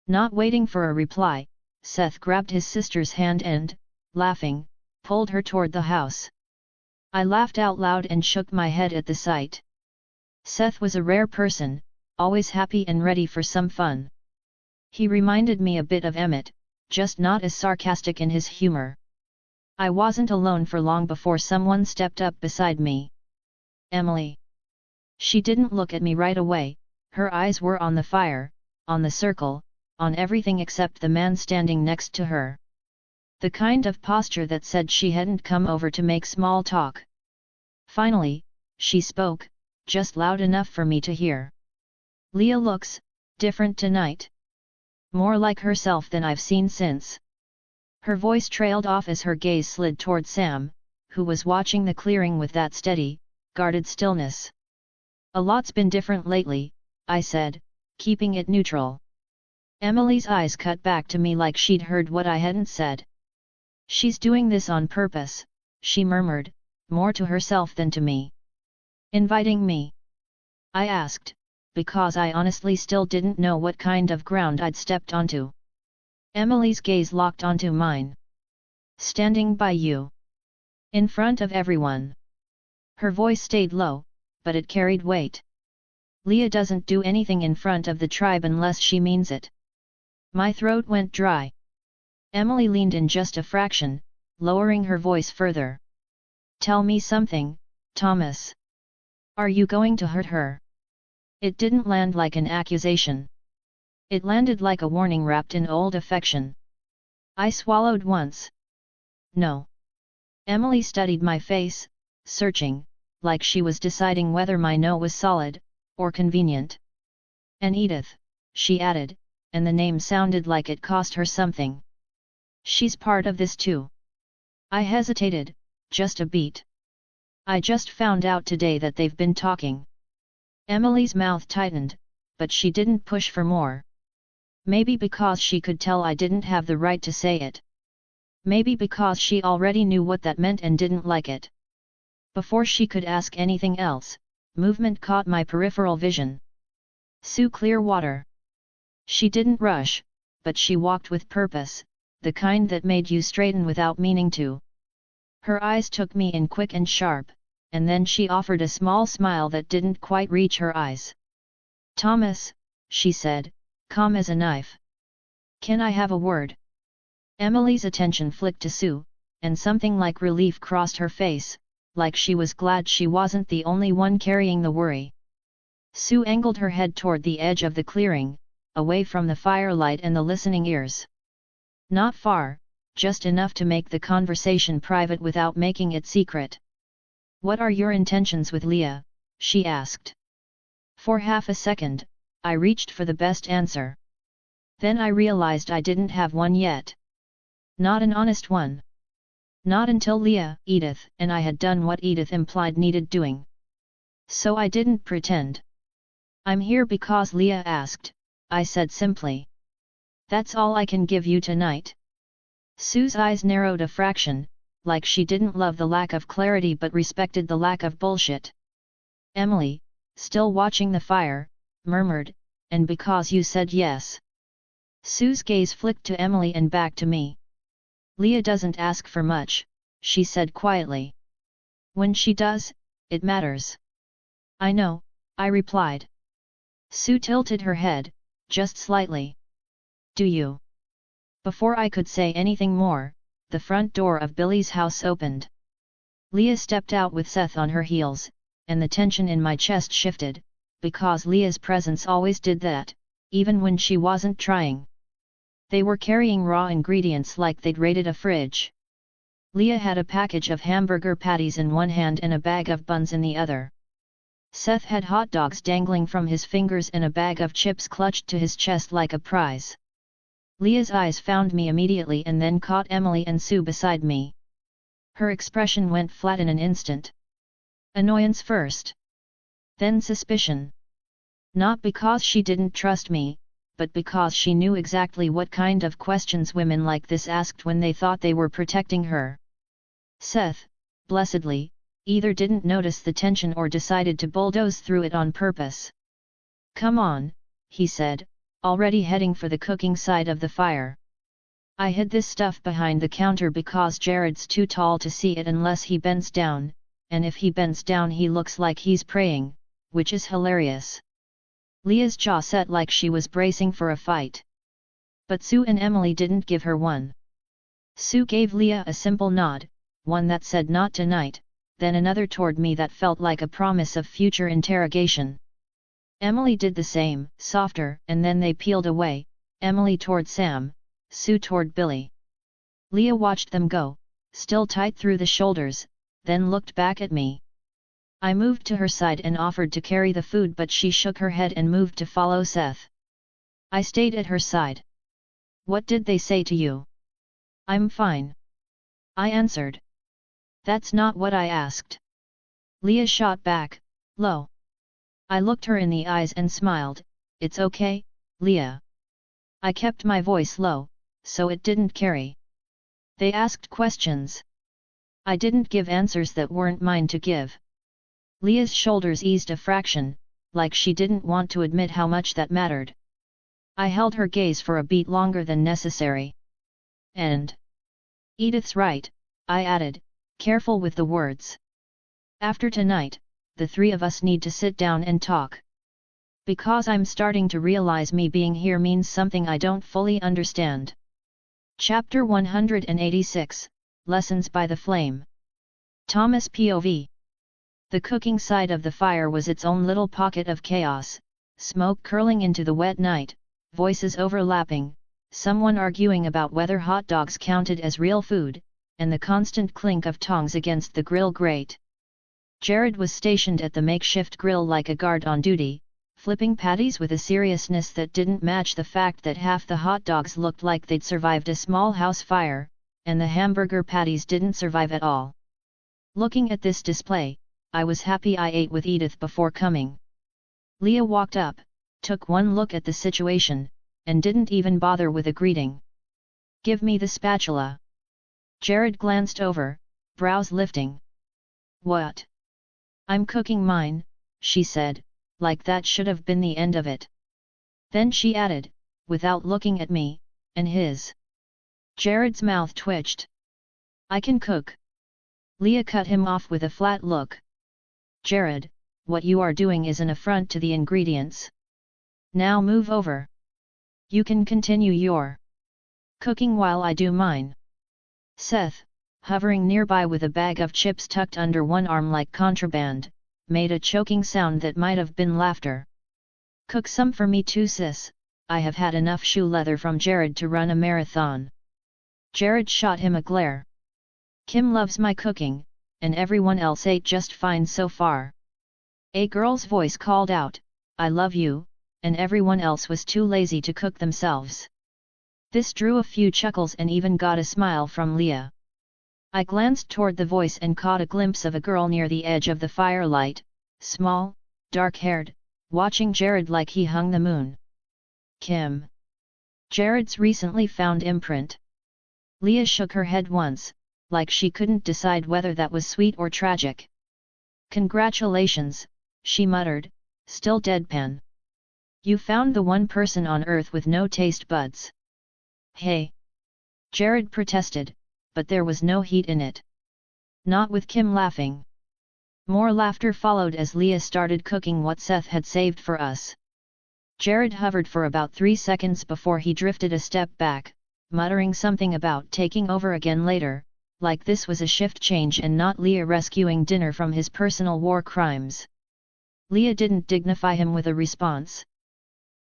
Not waiting for a reply, Seth grabbed his sister's hand and, laughing, pulled her toward the house. I laughed out loud and shook my head at the sight. Seth was a rare person, always happy and ready for some fun. He reminded me a bit of Emmett, just not as sarcastic in his humor. I wasn't alone for long before someone stepped up beside me. Emily. She didn't look at me right away, her eyes were on the fire, on the circle, on everything except the man standing next to her. The kind of posture that said she hadn't come over to make small talk. Finally, she spoke, just loud enough for me to hear. Leah looks different tonight. More like herself than I've seen since. Her voice trailed off as her gaze slid toward Sam, who was watching the clearing with that steady, guarded stillness. A lot's been different lately, I said, keeping it neutral. Emily's eyes cut back to me like she'd heard what I hadn't said. She's doing this on purpose, she murmured, more to herself than to me. Inviting me? I asked, because I honestly still didn't know what kind of ground I'd stepped onto. Emily's gaze locked onto mine. Standing by you. In front of everyone. Her voice stayed low, but it carried weight. Leah doesn't do anything in front of the tribe unless she means it. My throat went dry. Emily leaned in just a fraction, lowering her voice further. Tell me something, Thomas. Are you going to hurt her? It didn't land like an accusation. It landed like a warning wrapped in old affection. I swallowed once. No. Emily studied my face, searching, like she was deciding whether my no was solid, or convenient. And Edythe, she added, and the name sounded like it cost her something. She's part of this too. I hesitated, just a beat. I just found out today that they've been talking. Emily's mouth tightened, but she didn't push for more. Maybe because she could tell I didn't have the right to say it. Maybe because she already knew what that meant and didn't like it. Before she could ask anything else, movement caught my peripheral vision. Sue Clearwater. She didn't rush, but she walked with purpose, the kind that made you straighten without meaning to. Her eyes took me in quick and sharp, and then she offered a small smile that didn't quite reach her eyes. Thomas, she said, calm as a knife. Can I have a word? Emily's attention flicked to Sue, and something like relief crossed her face, like she was glad she wasn't the only one carrying the worry. Sue angled her head toward the edge of the clearing, away from the firelight and the listening ears. Not far, just enough to make the conversation private without making it secret. What are your intentions with Leah? She asked. For half a second, I reached for the best answer. Then I realized I didn't have one yet. Not an honest one. Not until Leah, Edythe, and I had done what Edythe implied needed doing. So I didn't pretend. I'm here because Leah asked, I said simply. That's all I can give you tonight. Sue's eyes narrowed a fraction, like she didn't love the lack of clarity but respected the lack of bullshit. Emily, still watching the fire, murmured, and because you said yes. Sue's gaze flicked to Emily and back to me. Leah doesn't ask for much, she said quietly. When she does, it matters. I know, I replied. Sue tilted her head, just slightly. Do you? Before I could say anything more, the front door of Billy's house opened. Leah stepped out with Seth on her heels, and the tension in my chest shifted, because Leah's presence always did that, even when she wasn't trying. They were carrying raw ingredients like they'd raided a fridge. Leah had a package of hamburger patties in one hand and a bag of buns in the other. Seth had hot dogs dangling from his fingers and a bag of chips clutched to his chest like a prize. Leah's eyes found me immediately and then caught Emily and Sue beside me. Her expression went flat in an instant. Annoyance first. Then suspicion. Not because she didn't trust me, but because she knew exactly what kind of questions women like this asked when they thought they were protecting her. Seth, blessedly, either didn't notice the tension or decided to bulldoze through it on purpose. Come on, he said, already heading for the cooking side of the fire. I hid this stuff behind the counter because Jared's too tall to see it unless he bends down, and if he bends down he looks like he's praying, which is hilarious. Leah's jaw set like she was bracing for a fight. But Sue and Emily didn't give her one. Sue gave Leah a simple nod, one that said not tonight, then another toward me that felt like a promise of future interrogation. Emily did the same, softer, and then they peeled away, Emily toward Sam, Sue toward Billy. Leah watched them go, still tight through the shoulders, then looked back at me. I moved to her side and offered to carry the food, but she shook her head and moved to follow Seth. I stayed at her side. "What did they say to you?" "I'm fine," I answered. "That's not what I asked." Leah shot back, "Low." I looked her in the eyes and smiled. "It's okay, Leah." I kept my voice low, so it didn't carry. They asked questions. I didn't give answers that weren't mine to give. Leah's shoulders eased a fraction, like she didn't want to admit how much that mattered. I held her gaze for a beat longer than necessary. "And Edythe's right," I added, careful with the words. "After tonight, the three of us need to sit down and talk. Because I'm starting to realize me being here means something I don't fully understand." Chapter 186, Lessons by the Flame. Thomas POV. The cooking side of the fire was its own little pocket of chaos, smoke curling into the wet night, voices overlapping, someone arguing about whether hot dogs counted as real food, and the constant clink of tongs against the grill grate. Jared was stationed at the makeshift grill like a guard on duty, flipping patties with a seriousness that didn't match the fact that half the hot dogs looked like they'd survived a small house fire, and the hamburger patties didn't survive at all. Looking at this display, I was happy I ate with Edythe before coming. Leah walked up, took one look at the situation, and didn't even bother with a greeting. "Give me the spatula." Jared glanced over, brows lifting. "What?" "I'm cooking mine," she said, like that should have been the end of it. Then she added, without looking at me, "and his." Jared's mouth twitched. "I can cook." Leah cut him off with a flat look. "Jared, what you are doing is an affront to the ingredients. Now move over. You can continue your cooking while I do mine." Seth, hovering nearby with a bag of chips tucked under one arm like contraband, made a choking sound that might have been laughter. "Cook some for me too, sis, I have had enough shoe leather from Jared to run a marathon." Jared shot him a glare. "Kim loves my cooking, and everyone else ate just fine so far." A girl's voice called out, "I love you," and everyone else was too lazy to cook themselves. This drew a few chuckles and even got a smile from Leah. I glanced toward the voice and caught a glimpse of a girl near the edge of the firelight, small, dark-haired, watching Jared like he hung the moon. Kim. Jared's recently found imprint. Leah shook her head once, like she couldn't decide whether that was sweet or tragic. "Congratulations," she muttered, still deadpan. "You found the one person on Earth with no taste buds." "Hey!" Jared protested, but there was no heat in it. Not with Kim laughing. More laughter followed as Leah started cooking what Seth had saved for us. Jared hovered for about 3 seconds before he drifted a step back, muttering something about taking over again later, like this was a shift change and not Leah rescuing dinner from his personal war crimes. Leah didn't dignify him with a response.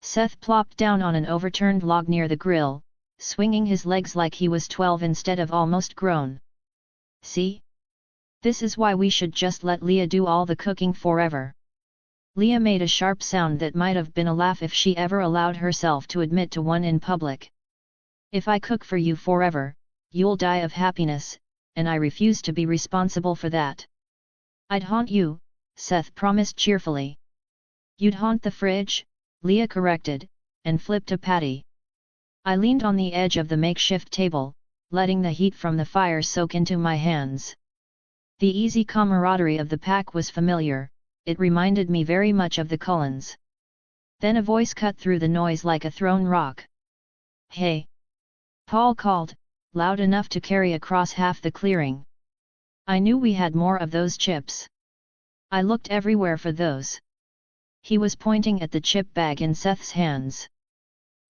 Seth plopped down on an overturned log near the grill, swinging his legs like he was 12 instead of almost grown. "See? This is why we should just let Leah do all the cooking forever." Leah made a sharp sound that might have been a laugh if she ever allowed herself to admit to one in public. "If I cook for you forever, you'll die of happiness, and I refuse to be responsible for that." "I'd haunt you," Seth promised cheerfully. "You'd haunt the fridge," Leah corrected, and flipped a patty. I leaned on the edge of the makeshift table, letting the heat from the fire soak into my hands. The easy camaraderie of the pack was familiar, it reminded me very much of the Cullens. Then a voice cut through the noise like a thrown rock. "Hey!" Paul called, loud enough to carry across half the clearing. I knew we had more of those chips. I looked everywhere for those. He was pointing at the chip bag in Seth's hands.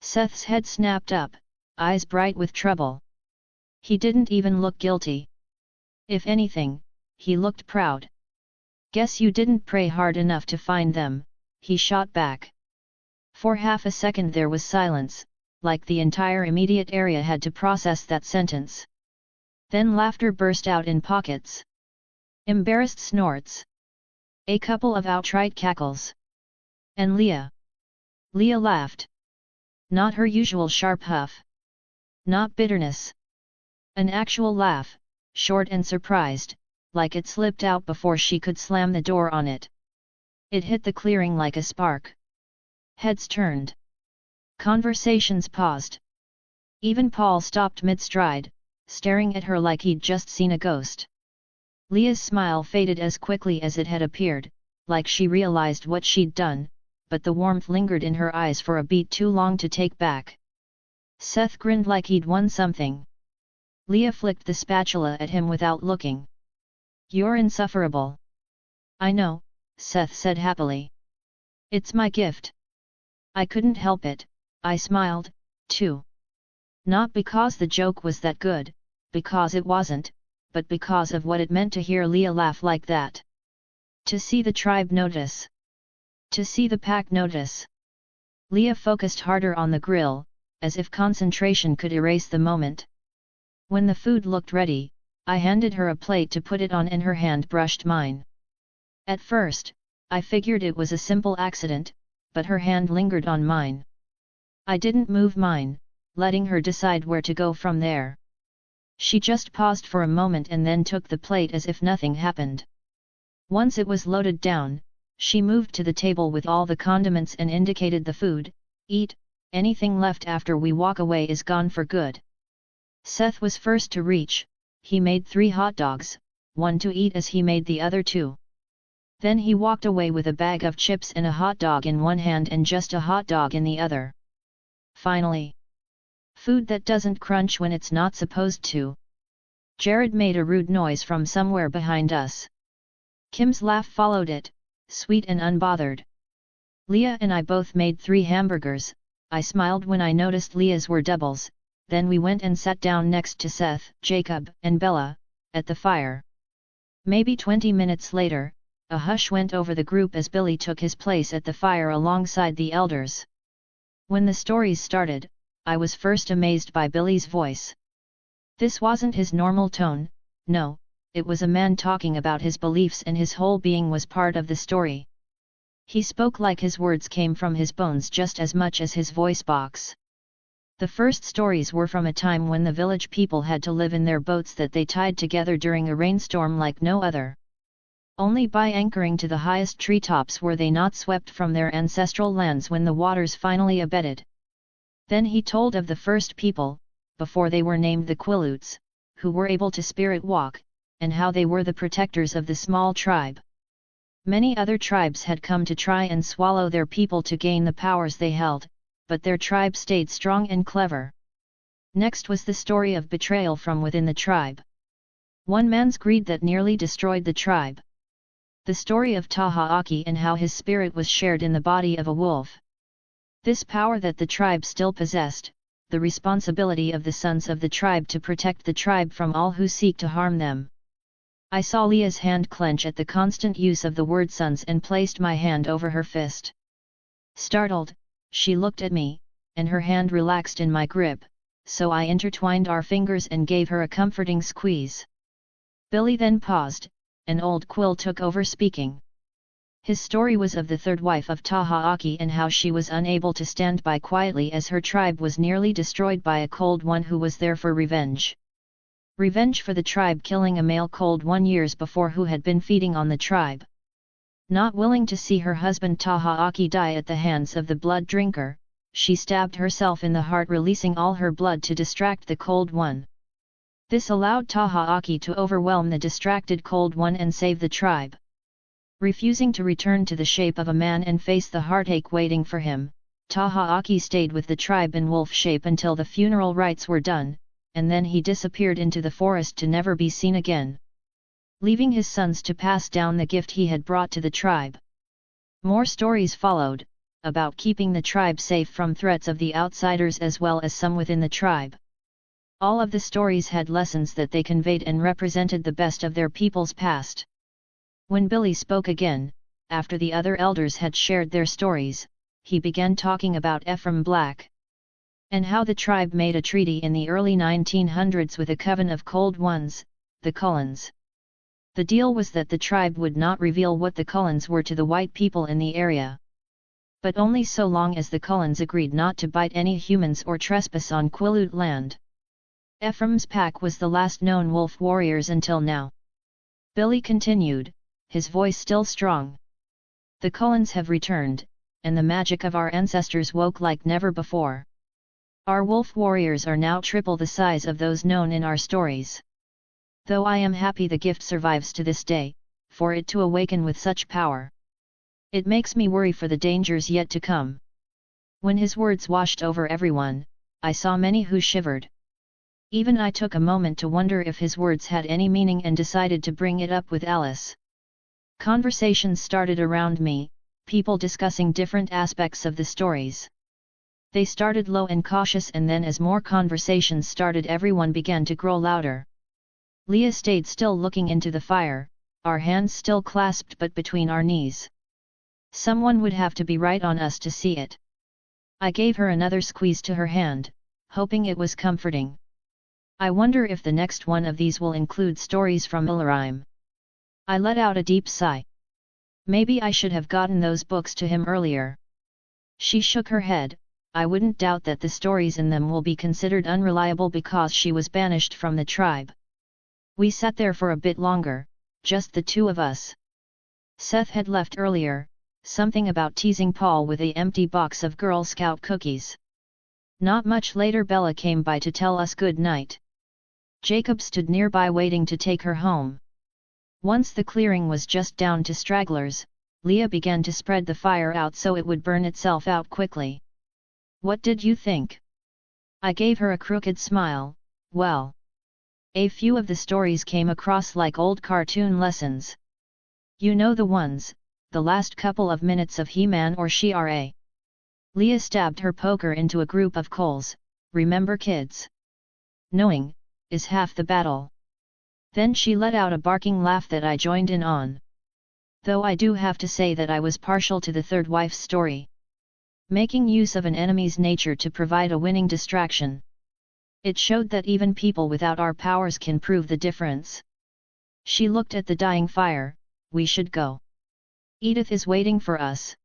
Seth's head snapped up, eyes bright with trouble. He didn't even look guilty. If anything, he looked proud. "Guess you didn't pray hard enough to find them," he shot back. For half a second there was silence, like the entire immediate area had to process that sentence. Then laughter burst out in pockets. Embarrassed snorts. A couple of outright cackles. And Leah. Leah laughed. Not her usual sharp huff. Not bitterness. An actual laugh, short and surprised, like it slipped out before she could slam the door on it. It hit the clearing like a spark. Heads turned. Conversations paused. Even Paul stopped mid-stride, staring at her like he'd just seen a ghost. Leah's smile faded as quickly as it had appeared, like she realized what she'd done, but the warmth lingered in her eyes for a beat too long to take back. Seth grinned like he'd won something. Leah flicked the spatula at him without looking. "You're insufferable." "I know," Seth said happily. "It's my gift." "I couldn't help it," I smiled, too. Not because the joke was that good, because it wasn't, but because of what it meant to hear Leah laugh like that. To see the tribe notice. To see the pack notice. Leah focused harder on the grill, as if concentration could erase the moment. When the food looked ready, I handed her a plate to put it on and her hand brushed mine. At first, I figured it was a simple accident, but her hand lingered on mine. I didn't move mine, letting her decide where to go from there. She just paused for a moment and then took the plate as if nothing happened. Once it was loaded down, she moved to the table with all the condiments and indicated the food. "Eat, anything left after we walk away is gone for good." Seth was first to reach. He made 3 hot dogs, one to eat as he made the other 2. Then he walked away with a bag of chips and a hot dog in one hand and just a hot dog in the other. Finally. Food that doesn't crunch when it's not supposed to. Jared made a rude noise from somewhere behind us. Kim's laugh followed it, sweet and unbothered. Leah and I both made 3 hamburgers. I smiled when I noticed Leah's were doubles. Then we went and sat down next to Seth, Jacob, and Bella, at the fire. Maybe 20 minutes later, a hush went over the group as Billy took his place at the fire alongside the elders. When the stories started, I was first amazed by Billy's voice. This wasn't his normal tone, no, it was a man talking about his beliefs and his whole being was part of the story. He spoke like his words came from his bones just as much as his voice box. The first stories were from a time when the village people had to live in their boats that they tied together during a rainstorm like no other. Only by anchoring to the highest treetops were they not swept from their ancestral lands when the waters finally abated. Then he told of the first people, before they were named the Quileutes, who were able to spirit walk, and how they were the protectors of the small tribe. Many other tribes had come to try and swallow their people to gain the powers they held, but their tribe stayed strong and clever. Next was the story of betrayal from within the tribe. One man's greed that nearly destroyed the tribe. The story of Tahaaki and how his spirit was shared in the body of a wolf. This power that the tribe still possessed, the responsibility of the sons of the tribe to protect the tribe from all who seek to harm them. I saw Leah's hand clench at the constant use of the word sons and placed my hand over her fist. Startled, she looked at me, and her hand relaxed in my grip, so I intertwined our fingers and gave her a comforting squeeze. Billy then paused, and old Quill took over speaking. His story was of the third wife of Tahaaki and how she was unable to stand by quietly as her tribe was nearly destroyed by a Cold One who was there for revenge. Revenge for the tribe killing a male Cold One years before who had been feeding on the tribe. Not willing to see her husband Tahaaki die at the hands of the blood drinker, she stabbed herself in the heart, releasing all her blood to distract the Cold One. This allowed Tahaaki to overwhelm the distracted Cold One and save the tribe. Refusing to return to the shape of a man and face the heartache waiting for him, Tahaaki stayed with the tribe in wolf shape until the funeral rites were done, and then he disappeared into the forest to never be seen again, leaving his sons to pass down the gift he had brought to the tribe. More stories followed, about keeping the tribe safe from threats of the outsiders as well as some within the tribe. All of the stories had lessons that they conveyed and represented the best of their people's past. When Billy spoke again, after the other elders had shared their stories, he began talking about Ephraim Black, and how the tribe made a treaty in the early 1900s with a coven of cold ones, the Cullens. The deal was that the tribe would not reveal what the Cullens were to the white people in the area. But only so long as the Cullens agreed not to bite any humans or trespass on Quileute land. Ephraim's pack was the last known wolf warriors until now. Billy continued, his voice still strong. The Cullens have returned, and the magic of our ancestors woke like never before. Our wolf warriors are now triple the size of those known in our stories. Though I am happy the gift survives to this day, for it to awaken with such power. It makes me worry for the dangers yet to come. When his words washed over everyone, I saw many who shivered. Even I took a moment to wonder if his words had any meaning and decided to bring it up with Alice. Conversations started around me, people discussing different aspects of the stories. They started low and cautious, and then as more conversations started, everyone began to grow louder. Leah stayed still looking into the fire, our hands still clasped but between our knees. Someone would have to be right on us to see it. I gave her another squeeze to her hand, hoping it was comforting. I wonder if the next one of these will include stories from Ilaraim. I let out a deep sigh. Maybe I should have gotten those books to him earlier. She shook her head. I wouldn't doubt that the stories in them will be considered unreliable because she was banished from the tribe. We sat there for a bit longer, just the two of us. Seth had left earlier, something about teasing Paul with an empty box of Girl Scout cookies. Not much later Bella came by to tell us good night. Jacob stood nearby waiting to take her home. Once the clearing was just down to stragglers, Leah began to spread the fire out so it would burn itself out quickly. What did you think? I gave her a crooked smile. Well, a few of the stories came across like old cartoon lessons. You know the ones, the last couple of minutes of He-Man or She-Ra. Leah stabbed her poker into a group of coals. Remember, kids? Knowing is half the battle. Then she let out a barking laugh that I joined in on. Though I do have to say that I was partial to the third wife's story. Making use of an enemy's nature to provide a winning distraction. It showed that even people without our powers can prove the difference. She looked at the dying fire. We should go. Edythe is waiting for us.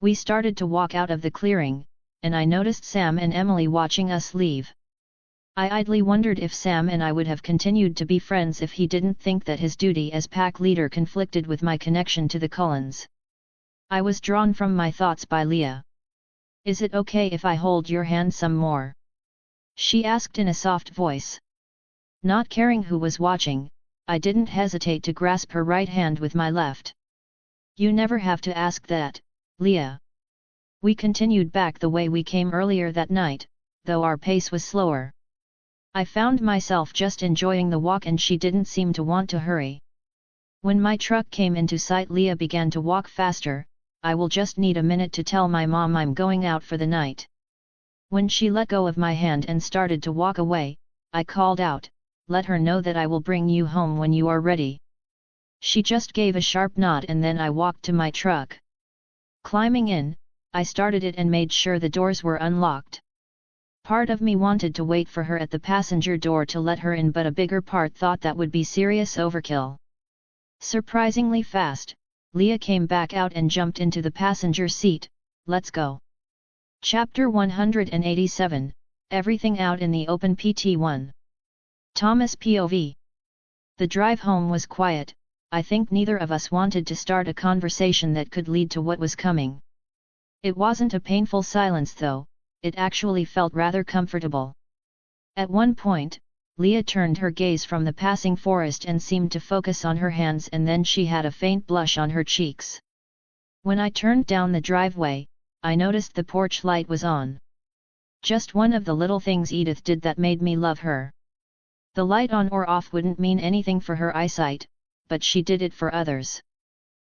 We started to walk out of the clearing, and I noticed Sam and Emily watching us leave. I idly wondered if Sam and I would have continued to be friends if he didn't think that his duty as pack leader conflicted with my connection to the Cullens. I was drawn from my thoughts by Leah. Is it okay if I hold your hand some more? She asked in a soft voice. Not caring who was watching, I didn't hesitate to grasp her right hand with my left. You never have to ask that, Leah. We continued back the way we came earlier that night, though our pace was slower. I found myself just enjoying the walk and she didn't seem to want to hurry. When my truck came into sight, Leah began to walk faster. I will just need a minute to tell my mom I'm going out for the night. When she let go of my hand and started to walk away, I called out, let her know that I will bring you home when you are ready. She just gave a sharp nod and then I walked to my truck. Climbing in, I started it and made sure the doors were unlocked. Part of me wanted to wait for her at the passenger door to let her in, but a bigger part thought that would be serious overkill. Surprisingly fast, Leah came back out and jumped into the passenger seat. Let's go. Chapter 187, Everything Out in the Open PT1. Thomas POV. The drive home was quiet. I think neither of us wanted to start a conversation that could lead to what was coming. It wasn't a painful silence though, it actually felt rather comfortable. At one point, Leah turned her gaze from the passing forest and seemed to focus on her hands, and then she had a faint blush on her cheeks. When I turned down the driveway, I noticed the porch light was on. Just one of the little things Edythe did that made me love her. The light on or off wouldn't mean anything for her eyesight, but she did it for others.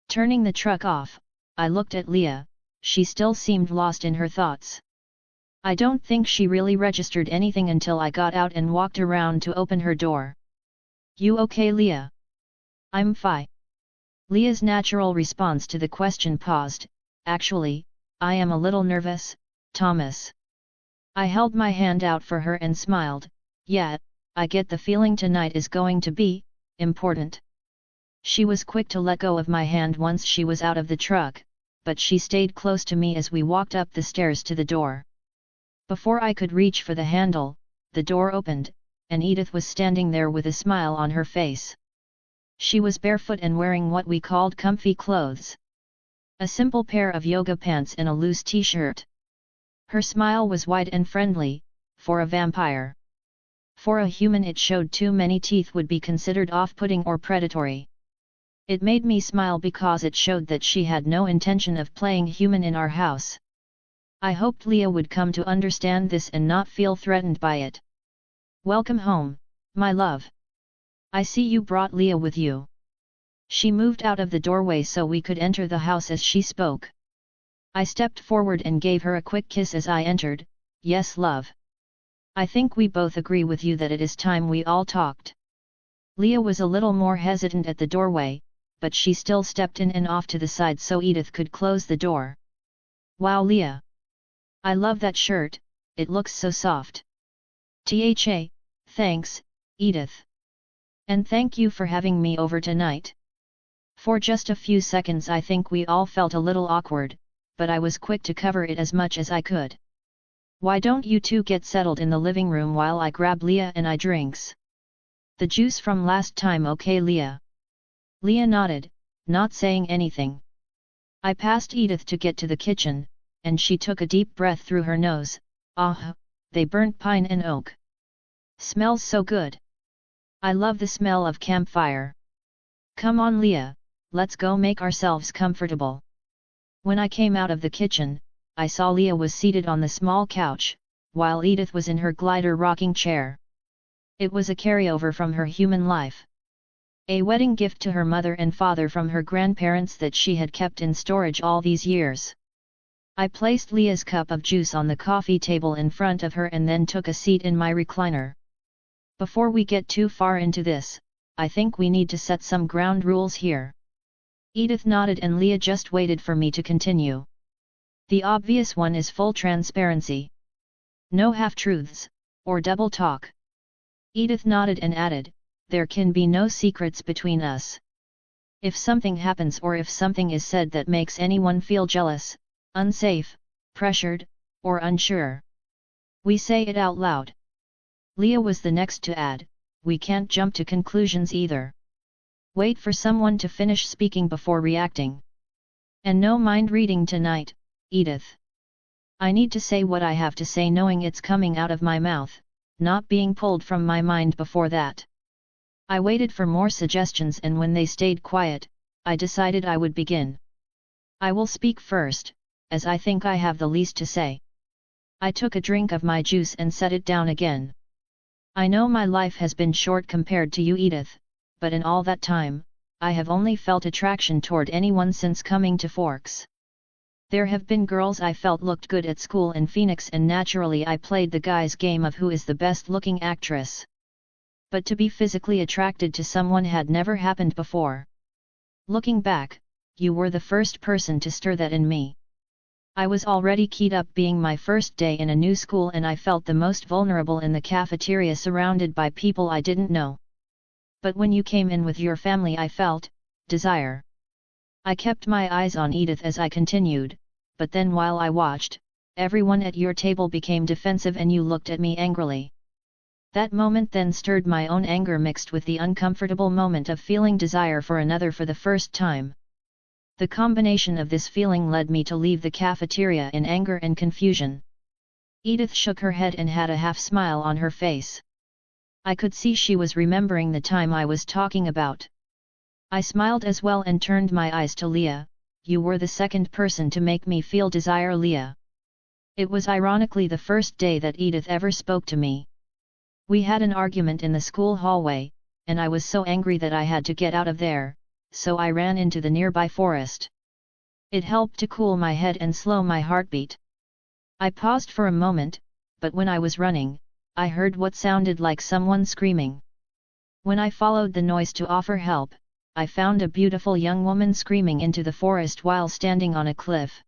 Turning the truck off, I looked at Leah. She still seemed lost in her thoughts. I don't think she really registered anything until I got out and walked around to open her door. You okay, Leah? I'm fine. Leah's natural response to the question paused. Actually, I am a little nervous, Thomas. I held my hand out for her and smiled. Yeah, I get the feeling tonight is going to be important. She was quick to let go of my hand once she was out of the truck, but she stayed close to me as we walked up the stairs to the door. Before I could reach for the handle, the door opened, and Edythe was standing there with a smile on her face. She was barefoot and wearing what we called comfy clothes. A simple pair of yoga pants and a loose t-shirt. Her smile was wide and friendly, for a vampire. For a human it showed too many teeth would be considered off-putting or predatory. It made me smile because it showed that she had no intention of playing human in our house. I hoped Leah would come to understand this and not feel threatened by it. Welcome home, my love. I see you brought Leah with you. She moved out of the doorway so we could enter the house as she spoke. I stepped forward and gave her a quick kiss as I entered. Yes, love. I think we both agree with you that it is time we all talked. Leah was a little more hesitant at the doorway, but she still stepped in and off to the side so Edythe could close the door. Wow, Leah! I love that shirt, it looks so soft. Tha, thanks, Edythe. And thank you for having me over tonight. For just a few seconds I think we all felt a little awkward, but I was quick to cover it as much as I could. Why don't you two get settled in the living room while I grab Leah and I drinks? The juice from last time, okay, Leah? Leah nodded, not saying anything. I passed Edythe to get to the kitchen, and she took a deep breath through her nose. Ah, they burnt pine and oak. Smells so good. I love the smell of campfire. Come on, Leah, let's go make ourselves comfortable. When I came out of the kitchen, I saw Leah was seated on the small couch, while Edythe was in her glider rocking chair. It was a carryover from her human life. A wedding gift to her mother and father from her grandparents that she had kept in storage all these years. I placed Leah's cup of juice on the coffee table in front of her and then took a seat in my recliner. Before we get too far into this, I think we need to set some ground rules here. Edythe nodded and Leah just waited for me to continue. The obvious one is full transparency. No half-truths, or double talk. Edythe nodded and added, there can be no secrets between us. If something happens or if something is said that makes anyone feel jealous, unsafe, pressured, or unsure, we say it out loud. Leah was the next to add, we can't jump to conclusions either. Wait for someone to finish speaking before reacting. And no mind reading tonight, Edythe. I need to say what I have to say knowing it's coming out of my mouth, not being pulled from my mind before that. I waited for more suggestions and when they stayed quiet, I decided I would begin. I will speak first, as I think I have the least to say. I took a drink of my juice and set it down again. I know my life has been short compared to you, Edythe, but in all that time, I have only felt attraction toward anyone since coming to Forks. There have been girls I felt looked good at school in Phoenix and naturally I played the guy's game of who is the best looking actress. But to be physically attracted to someone had never happened before. Looking back, you were the first person to stir that in me. I was already keyed up being my first day in a new school and I felt the most vulnerable in the cafeteria surrounded by people I didn't know. But when you came in with your family I felt desire. I kept my eyes on Edythe as I continued, but then while I watched, everyone at your table became defensive and you looked at me angrily. That moment then stirred my own anger mixed with the uncomfortable moment of feeling desire for another for the first time. The combination of this feeling led me to leave the cafeteria in anger and confusion. Edythe shook her head and had a half smile on her face. I could see she was remembering the time I was talking about. I smiled as well and turned my eyes to Leah. You were the second person to make me feel desire, Leah. It was ironically the first day that Edythe ever spoke to me. We had an argument in the school hallway, and I was so angry that I had to get out of there, so I ran into the nearby forest. It helped to cool my head and slow my heartbeat. I paused for a moment, but when I was running, I heard what sounded like someone screaming. When I followed the noise to offer help, I found a beautiful young woman screaming into the forest while standing on a cliff.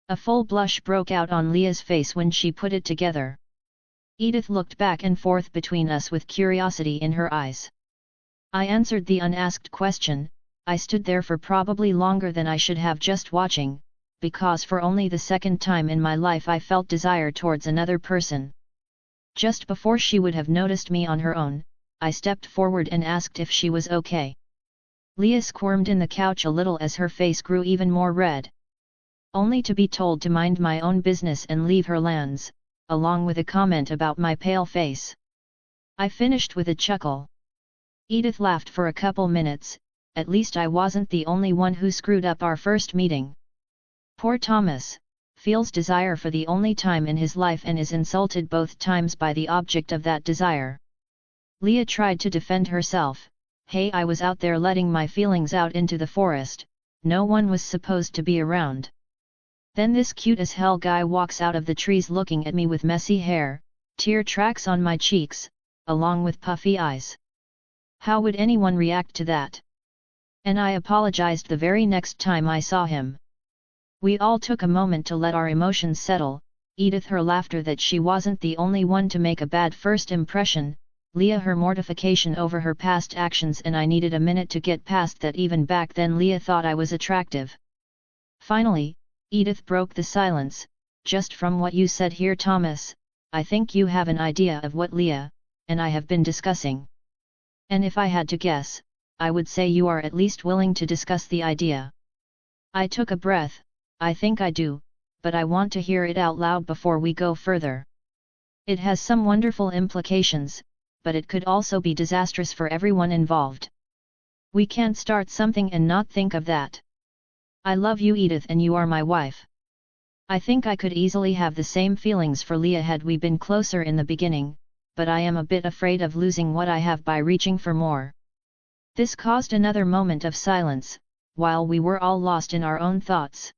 A full blush broke out on Leah's face when she put it together. Edythe looked back and forth between us with curiosity in her eyes. I answered the unasked question. I stood there for probably longer than I should have, just watching, because for only the second time in my life I felt desire towards another person. Just before she would have noticed me on her own, I stepped forward and asked if she was okay. Leah squirmed in the couch a little as her face grew even more red. Only to be told to mind my own business and leave her lands, along with a comment about my pale face. I finished with a chuckle. Edythe laughed for a couple minutes. At least I wasn't the only one who screwed up our first meeting. Poor Thomas feels desire for the only time in his life and is insulted both times by the object of that desire. Leah tried to defend herself. Hey, I was out there letting my feelings out into the forest, no one was supposed to be around. Then this cute as hell guy walks out of the trees looking at me with messy hair, tear tracks on my cheeks, along with puffy eyes. How would anyone react to that? And I apologized the very next time I saw him. We all took a moment to let our emotions settle. Edythe her laughter that she wasn't the only one to make a bad first impression, Leah her mortification over her past actions, and I needed a minute to get past that even back then Leah thought I was attractive. Finally, Edythe broke the silence. Just from what you said here, Thomas, I think you have an idea of what Leah and I have been discussing. And if I had to guess, I would say you are at least willing to discuss the idea. I took a breath. I think I do, but I want to hear it out loud before we go further. It has some wonderful implications, but it could also be disastrous for everyone involved. We can't start something and not think of that. I love you, Edythe, and you are my wife. I think I could easily have the same feelings for Leah had we been closer in the beginning, but I am a bit afraid of losing what I have by reaching for more. This caused another moment of silence, while we were all lost in our own thoughts.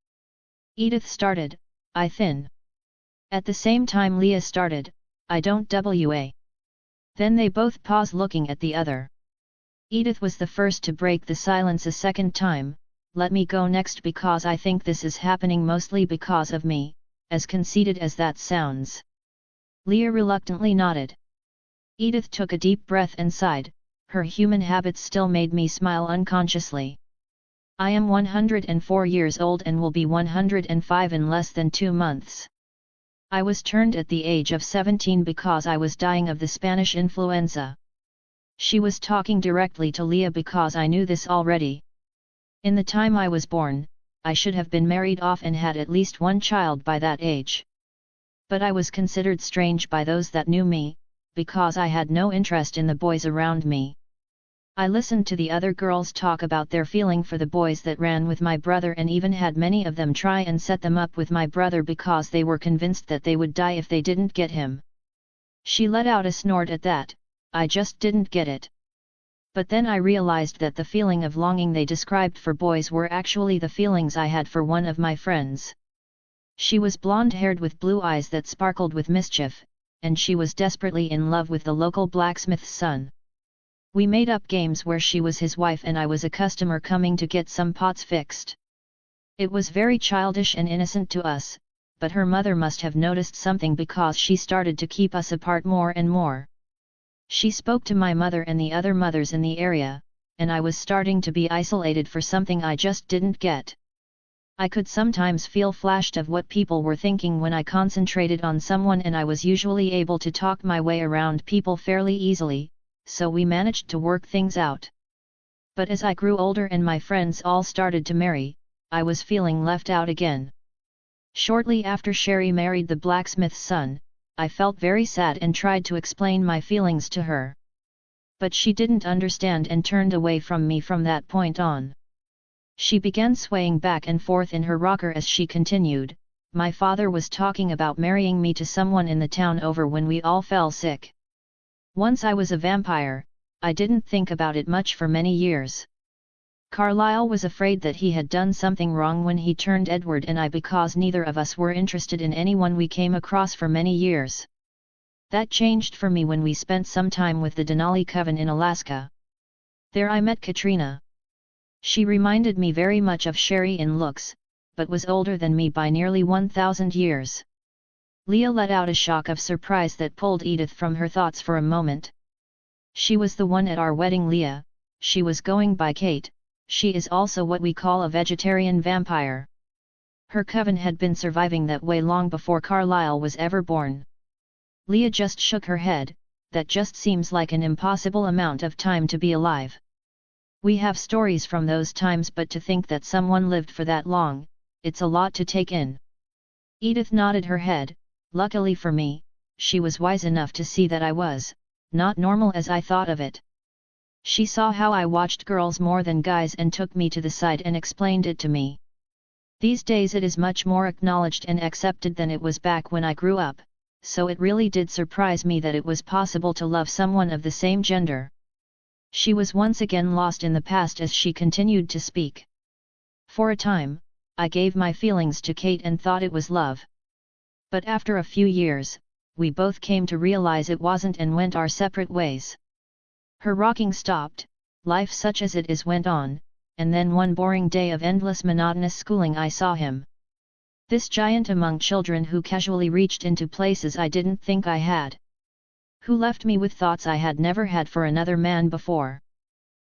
Edythe started, I thin. At the same time Leah started, I don't wa. Then they both paused looking at the other. Edythe was the first to break the silence a second time. Let me go next because I think this is happening mostly because of me, as conceited as that sounds. Leah reluctantly nodded. Edythe took a deep breath and sighed. Her human habits still made me smile unconsciously. I am 104 years old and will be 105 in less than 2 months. I was turned at the age of 17 because I was dying of the Spanish influenza. She was talking directly to Leah because I knew this already. In the time I was born, I should have been married off and had at least one child by that age. But I was considered strange by those that knew me, because I had no interest in the boys around me. I listened to the other girls talk about their feeling for the boys that ran with my brother, and even had many of them try and set them up with my brother because they were convinced that they would die if they didn't get him. She let out a snort at that. I just didn't get it. But then I realized that the feeling of longing they described for boys were actually the feelings I had for one of my friends. She was blonde-haired with blue eyes that sparkled with mischief, and she was desperately in love with the local blacksmith's son. We made up games where she was his wife and I was a customer coming to get some pots fixed. It was very childish and innocent to us, but her mother must have noticed something because she started to keep us apart more and more. She spoke to my mother and the other mothers in the area, and I was starting to be isolated for something I just didn't get. I could sometimes feel flashed of what people were thinking when I concentrated on someone, and I was usually able to talk my way around people fairly easily, so we managed to work things out. But as I grew older and my friends all started to marry, I was feeling left out again. Shortly after Sherry married the blacksmith's son, I felt very sad and tried to explain my feelings to her. But she didn't understand and turned away from me from that point on. She began swaying back and forth in her rocker as she continued, "My father was talking about marrying me to someone in the town over when we all fell sick. Once I was a vampire, I didn't think about it much for many years. Carlyle was afraid that he had done something wrong when he turned Edward and I because neither of us were interested in anyone we came across for many years. That changed for me when we spent some time with the Denali Coven in Alaska. There I met Katrina. She reminded me very much of Sherry in looks, but was older than me by nearly 1,000 years. Leah let out a shock of surprise that pulled Edythe from her thoughts for a moment. She was the one at our wedding, Leah. She was going by Kate. She is also what we call a vegetarian vampire. Her coven had been surviving that way long before Carlyle was ever born. Leah just shook her head. That just seems like an impossible amount of time to be alive. We have stories from those times, but to think that someone lived for that long, it's a lot to take in. Edythe nodded her head. Luckily for me, she was wise enough to see that I was not normal as I thought of it. She saw how I watched girls more than guys and took me to the side and explained it to me. These days it is much more acknowledged and accepted than it was back when I grew up, so it really did surprise me that it was possible to love someone of the same gender. She was once again lost in the past as she continued to speak. For a time, I gave my feelings to Kate and thought it was love. But after a few years, we both came to realize it wasn't and went our separate ways. Her rocking stopped, life such as it is went on, and then one boring day of endless monotonous schooling I saw him. This giant among children who casually reached into places I didn't think I had. Who left me with thoughts I had never had for another man before.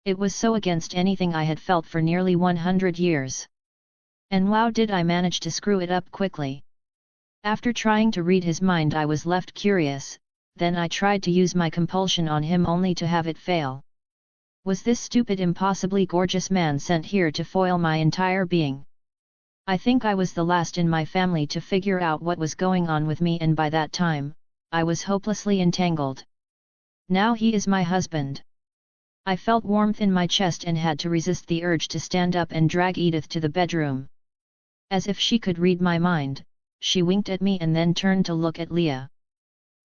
It was so against anything I had felt for nearly 100 years. And wow, did I manage to screw it up quickly. After trying to read his mind, I was left curious, then I tried to use my compulsion on him only to have it fail. Was this stupid, impossibly gorgeous man sent here to foil my entire being? I think I was the last in my family to figure out what was going on with me, and by that time, I was hopelessly entangled. Now he is my husband. I felt warmth in my chest and had to resist the urge to stand up and drag Edythe to the bedroom. As if she could read my mind, she winked at me and then turned to look at Leah.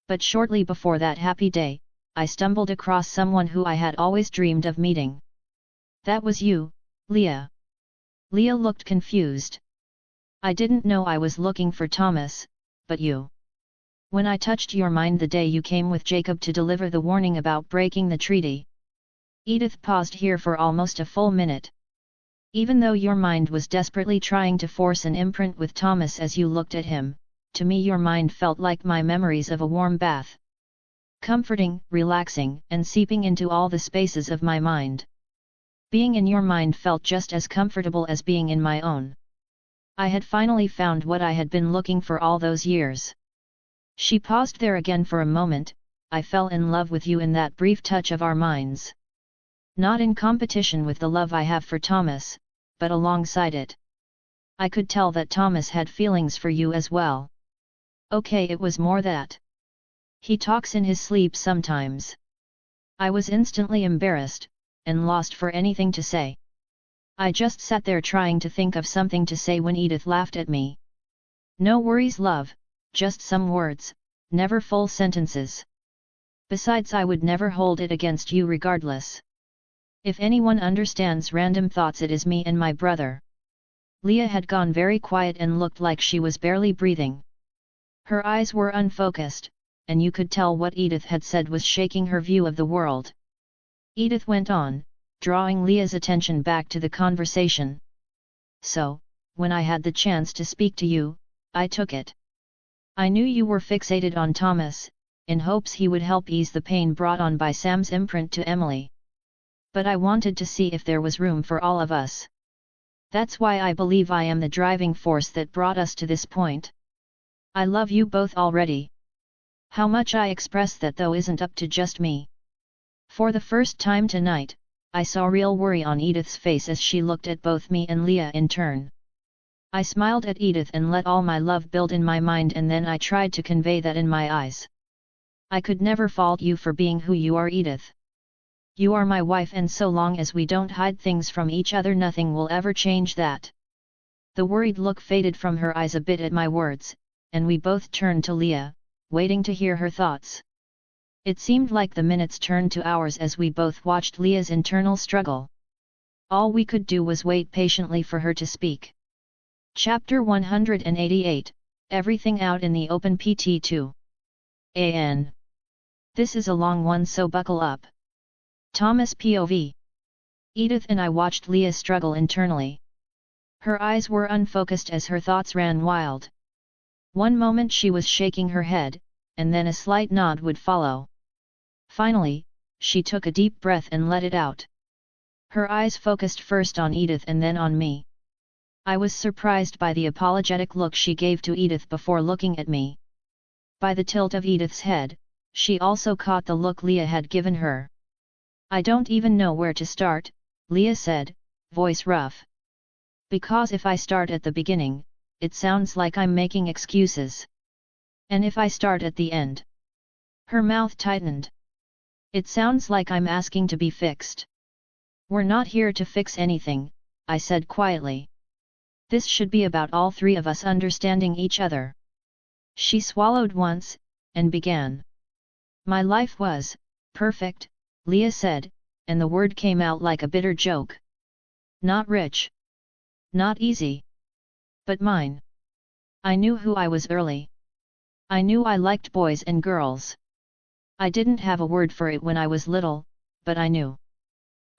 But shortly before that happy day, I stumbled across someone who I had always dreamed of meeting. That was you, Leah. Leah looked confused. I didn't know I was looking for Thomas, but you. When I touched your mind the day you came with Jacob to deliver the warning about breaking the treaty. Edythe paused here for almost a full minute. Even though your mind was desperately trying to force an imprint with Thomas as you looked at him, to me your mind felt like my memories of a warm bath. Comforting, relaxing, and seeping into all the spaces of my mind. Being in your mind felt just as comfortable as being in my own. I had finally found what I had been looking for all those years. She paused there again for a moment. I fell in love with you in that brief touch of our minds. Not in competition with the love I have for Thomas, but alongside it. I could tell that Thomas had feelings for you as well. Okay, it was more that. He talks in his sleep sometimes. I was instantly embarrassed, and lost for anything to say. I just sat there trying to think of something to say when Edythe laughed at me. No worries, love, just some words, never full sentences. Besides, I would never hold it against you regardless. If anyone understands random thoughts, it is me and my brother. Leah had gone very quiet and looked like she was barely breathing. Her eyes were unfocused, and you could tell what Edythe had said was shaking her view of the world. Edythe went on, drawing Leah's attention back to the conversation. So, when I had the chance to speak to you, I took it. I knew you were fixated on Thomas, in hopes he would help ease the pain brought on by Sam's imprint to Emily. But I wanted to see if there was room for all of us. That's why I believe I am the driving force that brought us to this point. I love you both already. How much I express that though isn't up to just me. For the first time tonight, I saw real worry on Edythe's face as she looked at both me and Leah in turn. I smiled at Edythe and let all my love build in my mind, and then I tried to convey that in my eyes. I could never fault you for being who you are, Edythe. You are my wife, and so long as we don't hide things from each other, nothing will ever change that. The worried look faded from her eyes a bit at my words, and we both turned to Leah, waiting to hear her thoughts. It seemed like the minutes turned to hours as we both watched Leah's internal struggle. All we could do was wait patiently for her to speak. Chapter 188, Everything Out in the Open PT2. AN. This is a long one, so buckle up. Thomas POV. Edythe and I watched Leah struggle internally. Her eyes were unfocused as her thoughts ran wild. One moment she was shaking her head, and then a slight nod would follow. Finally, she took a deep breath and let it out. Her eyes focused first on Edythe and then on me. I was surprised by the apologetic look she gave to Edythe before looking at me. By the tilt of Edythe's head, she also caught the look Leah had given her. I don't even know where to start, Leah said, voice rough. Because if I start at the beginning, it sounds like I'm making excuses. And if I start at the end? Her mouth tightened. It sounds like I'm asking to be fixed. We're not here to fix anything, I said quietly. This should be about all three of us understanding each other. She swallowed once, and began. My life was perfect, Leah said, and the word came out like a bitter joke. Not rich. Not easy. But mine. I knew who I was early. I knew I liked boys and girls. I didn't have a word for it when I was little, but I knew.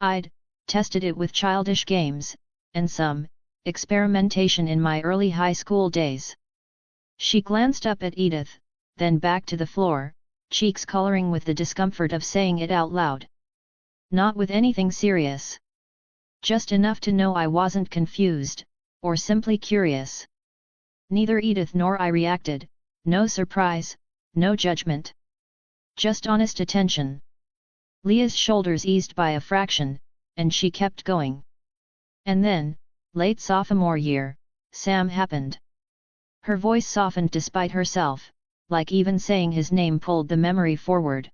I'd tested it with childish games, and some experimentation in my early high school days. She glanced up at Edythe, then back to the floor, cheeks coloring with the discomfort of saying it out loud. Not with anything serious. Just enough to know I wasn't confused, or simply curious. Neither Edythe nor I reacted, no surprise, no judgment. Just honest attention. Leah's shoulders eased by a fraction, and she kept going. And then, late sophomore year, Sam happened. Her voice softened despite herself, like even saying his name pulled the memory forward.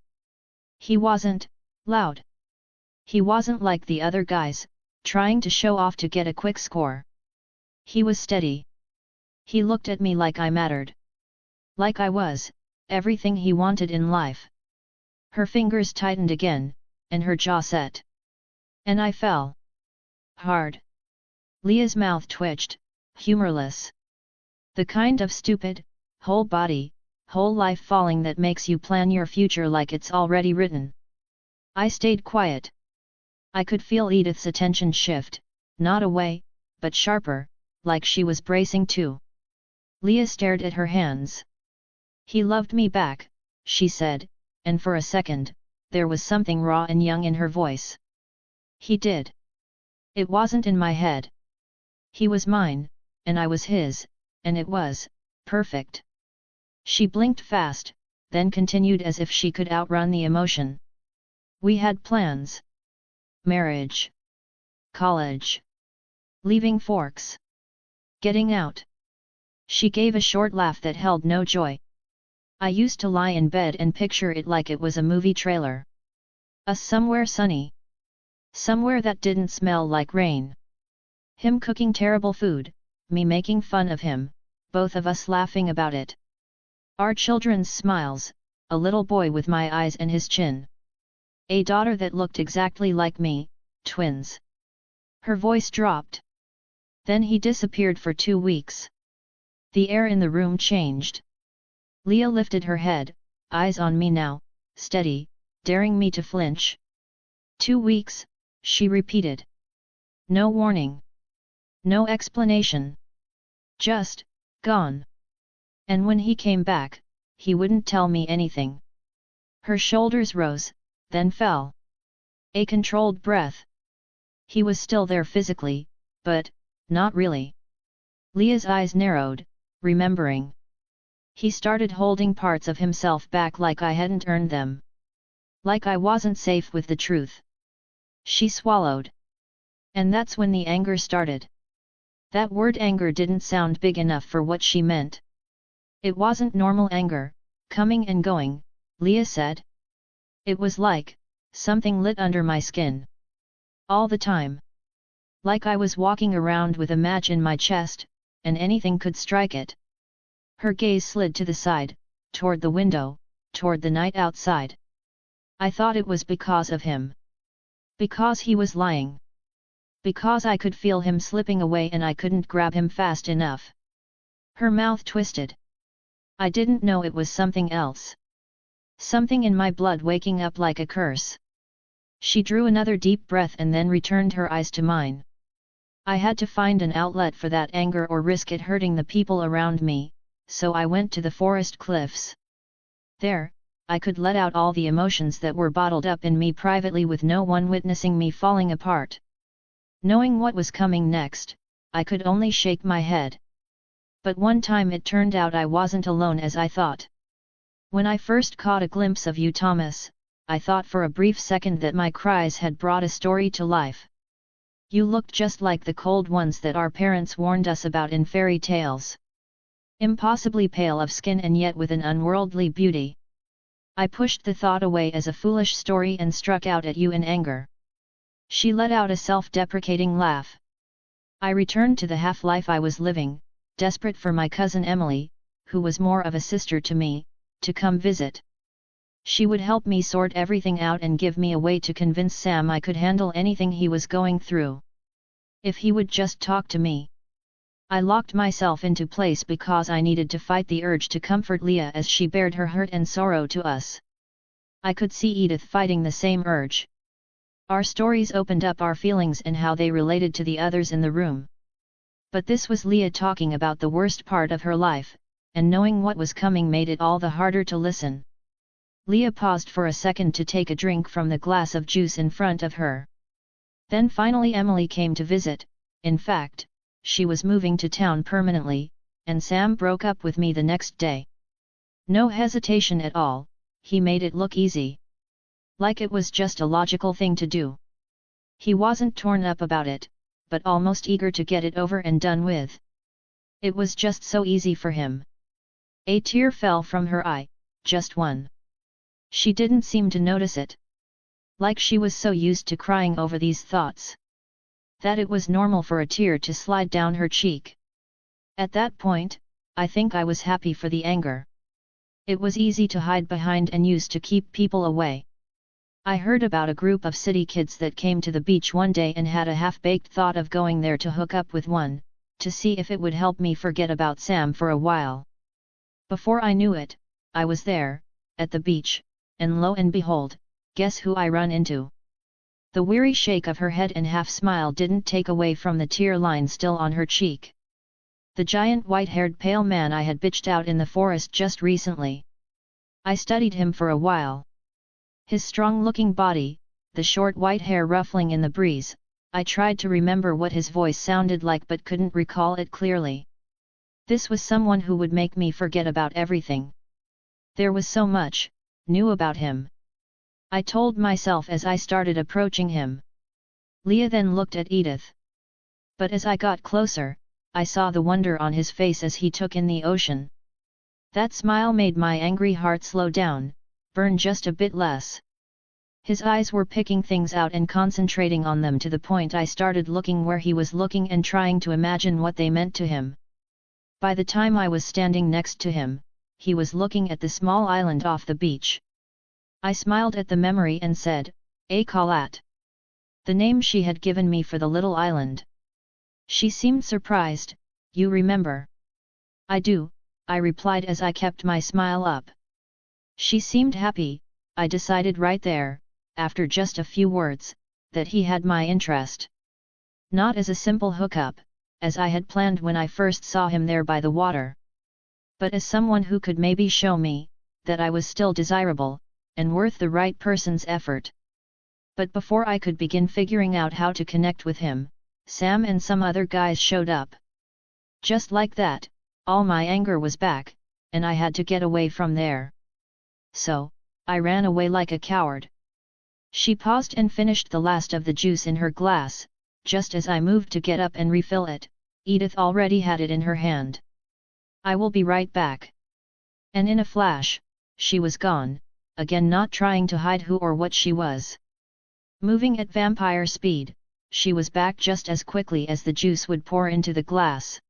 He wasn't loud. He wasn't like the other guys, trying to show off to get a quick score. He was steady. He looked at me like I mattered. Like I was everything he wanted in life. Her fingers tightened again, and her jaw set. And I fell. Hard. Leah's mouth twitched, humorless. The kind of stupid, whole body, whole life falling that makes you plan your future like it's already written. I stayed quiet. I could feel Edythe's attention shift, not away, but sharper, like she was bracing too. Leah stared at her hands. He loved me back, she said, and for a second, there was something raw and young in her voice. He did. It wasn't in my head. He was mine, and I was his, and it was perfect. She blinked fast, then continued as if she could outrun the emotion. We had plans. Marriage. College. Leaving Forks. Getting out. She gave a short laugh that held no joy. I used to lie in bed and picture it like it was a movie trailer. Us somewhere sunny. Somewhere that didn't smell like rain. Him cooking terrible food, me making fun of him, both of us laughing about it. Our children's smiles, a little boy with my eyes and his chin. A daughter that looked exactly like me, twins. Her voice dropped. Then he disappeared for 2 weeks. The air in the room changed. Leah lifted her head, eyes on me now, steady, daring me to flinch. 2 weeks, she repeated. No warning. No explanation. Just, gone. And when he came back, he wouldn't tell me anything. Her shoulders rose, then fell. A controlled breath. He was still there physically, but not really. Leah's eyes narrowed, remembering. He started holding parts of himself back like I hadn't earned them. Like I wasn't safe with the truth. She swallowed. And that's when the anger started. That word anger didn't sound big enough for what she meant. It wasn't normal anger, coming and going, Leah said. It was like something lit under my skin. All the time. Like I was walking around with a match in my chest, and anything could strike it. Her gaze slid to the side, toward the window, toward the night outside. I thought it was because of him. Because he was lying. Because I could feel him slipping away and I couldn't grab him fast enough. Her mouth twisted. I didn't know it was something else. Something in my blood waking up like a curse. She drew another deep breath and then returned her eyes to mine. I had to find an outlet for that anger or risk it hurting the people around me, so I went to the forest cliffs. There, I could let out all the emotions that were bottled up in me privately with no one witnessing me falling apart. Knowing what was coming next, I could only shake my head. But one time it turned out I wasn't alone as I thought. When I first caught a glimpse of you, Thomas, I thought for a brief second that my cries had brought a story to life. You looked just like the cold ones that our parents warned us about in fairy tales. Impossibly pale of skin and yet with an unworldly beauty. I pushed the thought away as a foolish story and struck out at you in anger. She let out a self-deprecating laugh. I returned to the half-life I was living, desperate for my cousin Emily, who was more of a sister to me, to come visit. She would help me sort everything out and give me a way to convince Sam I could handle anything he was going through. If he would just talk to me. I locked myself into place because I needed to fight the urge to comfort Leah as she bared her hurt and sorrow to us. I could see Edythe fighting the same urge. Our stories opened up our feelings and how they related to the others in the room. But this was Leah talking about the worst part of her life, and knowing what was coming made it all the harder to listen. Leah paused for a second to take a drink from the glass of juice in front of her. Then finally Emily came to visit. In fact, she was moving to town permanently, and Sam broke up with me the next day. No hesitation at all, he made it look easy. Like it was just a logical thing to do. He wasn't torn up about it, but almost eager to get it over and done with. It was just so easy for him. A tear fell from her eye, just one. She didn't seem to notice it. Like she was so used to crying over these thoughts, that it was normal for a tear to slide down her cheek. At that point, I think I was happy for the anger. It was easy to hide behind and used to keep people away. I heard about a group of city kids that came to the beach one day and had a half-baked thought of going there to hook up with one, to see if it would help me forget about Sam for a while. Before I knew it, I was there, at the beach, and lo and behold, guess who I run into? The weary shake of her head and half-smile didn't take away from the tear line still on her cheek. The giant white-haired pale man I had bitched out in the forest just recently. I studied him for a while. His strong-looking body, the short white hair ruffling in the breeze, I tried to remember what his voice sounded like but couldn't recall it clearly. This was someone who would make me forget about everything. There was so much new about him. I told myself as I started approaching him. Leah then looked at Edythe. But as I got closer, I saw the wonder on his face as he took in the ocean. That smile made my angry heart slow down, burn just a bit less. His eyes were picking things out and concentrating on them to the point I started looking where he was looking and trying to imagine what they meant to him. By the time I was standing next to him, he was looking at the small island off the beach. I smiled at the memory and said, Kalat. The name she had given me for the little island. She seemed surprised. You remember? I do, I replied as I kept my smile up. She seemed happy. I decided right there, after just a few words, that he had my interest. Not as a simple hookup, as I had planned when I first saw him there by the water. But as someone who could maybe show me that I was still desirable, and worth the right person's effort. But before I could begin figuring out how to connect with him, Sam and some other guys showed up. Just like that, all my anger was back, and I had to get away from there. So, I ran away like a coward. She paused and finished the last of the juice in her glass. Just as I moved to get up and refill it, Edythe already had it in her hand. I will be right back. And in a flash, she was gone, again not trying to hide who or what she was. Moving at vampire speed, she was back just as quickly as the juice would pour into the glass.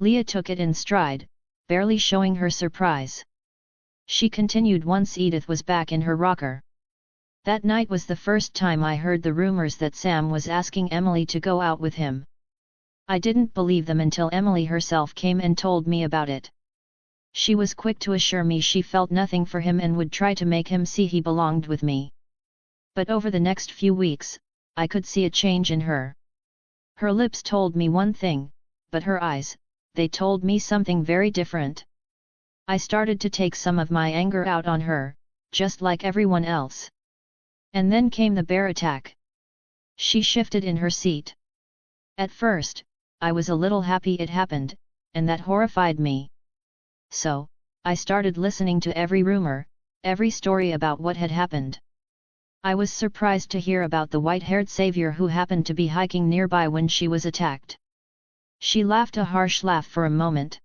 Leah took it in stride, barely showing her surprise. She continued once Edythe was back in her rocker. That night was the first time I heard the rumors that Sam was asking Emily to go out with him. I didn't believe them until Emily herself came and told me about it. She was quick to assure me she felt nothing for him and would try to make him see he belonged with me. But over the next few weeks, I could see a change in her. Her lips told me one thing, but her eyes, they told me something very different. I started to take some of my anger out on her, just like everyone else. And then came the bear attack. She shifted in her seat. At first, I was a little happy it happened, and that horrified me. So, I started listening to every rumor, every story about what had happened. I was surprised to hear about the white-haired savior who happened to be hiking nearby when she was attacked. She laughed a harsh laugh for a moment.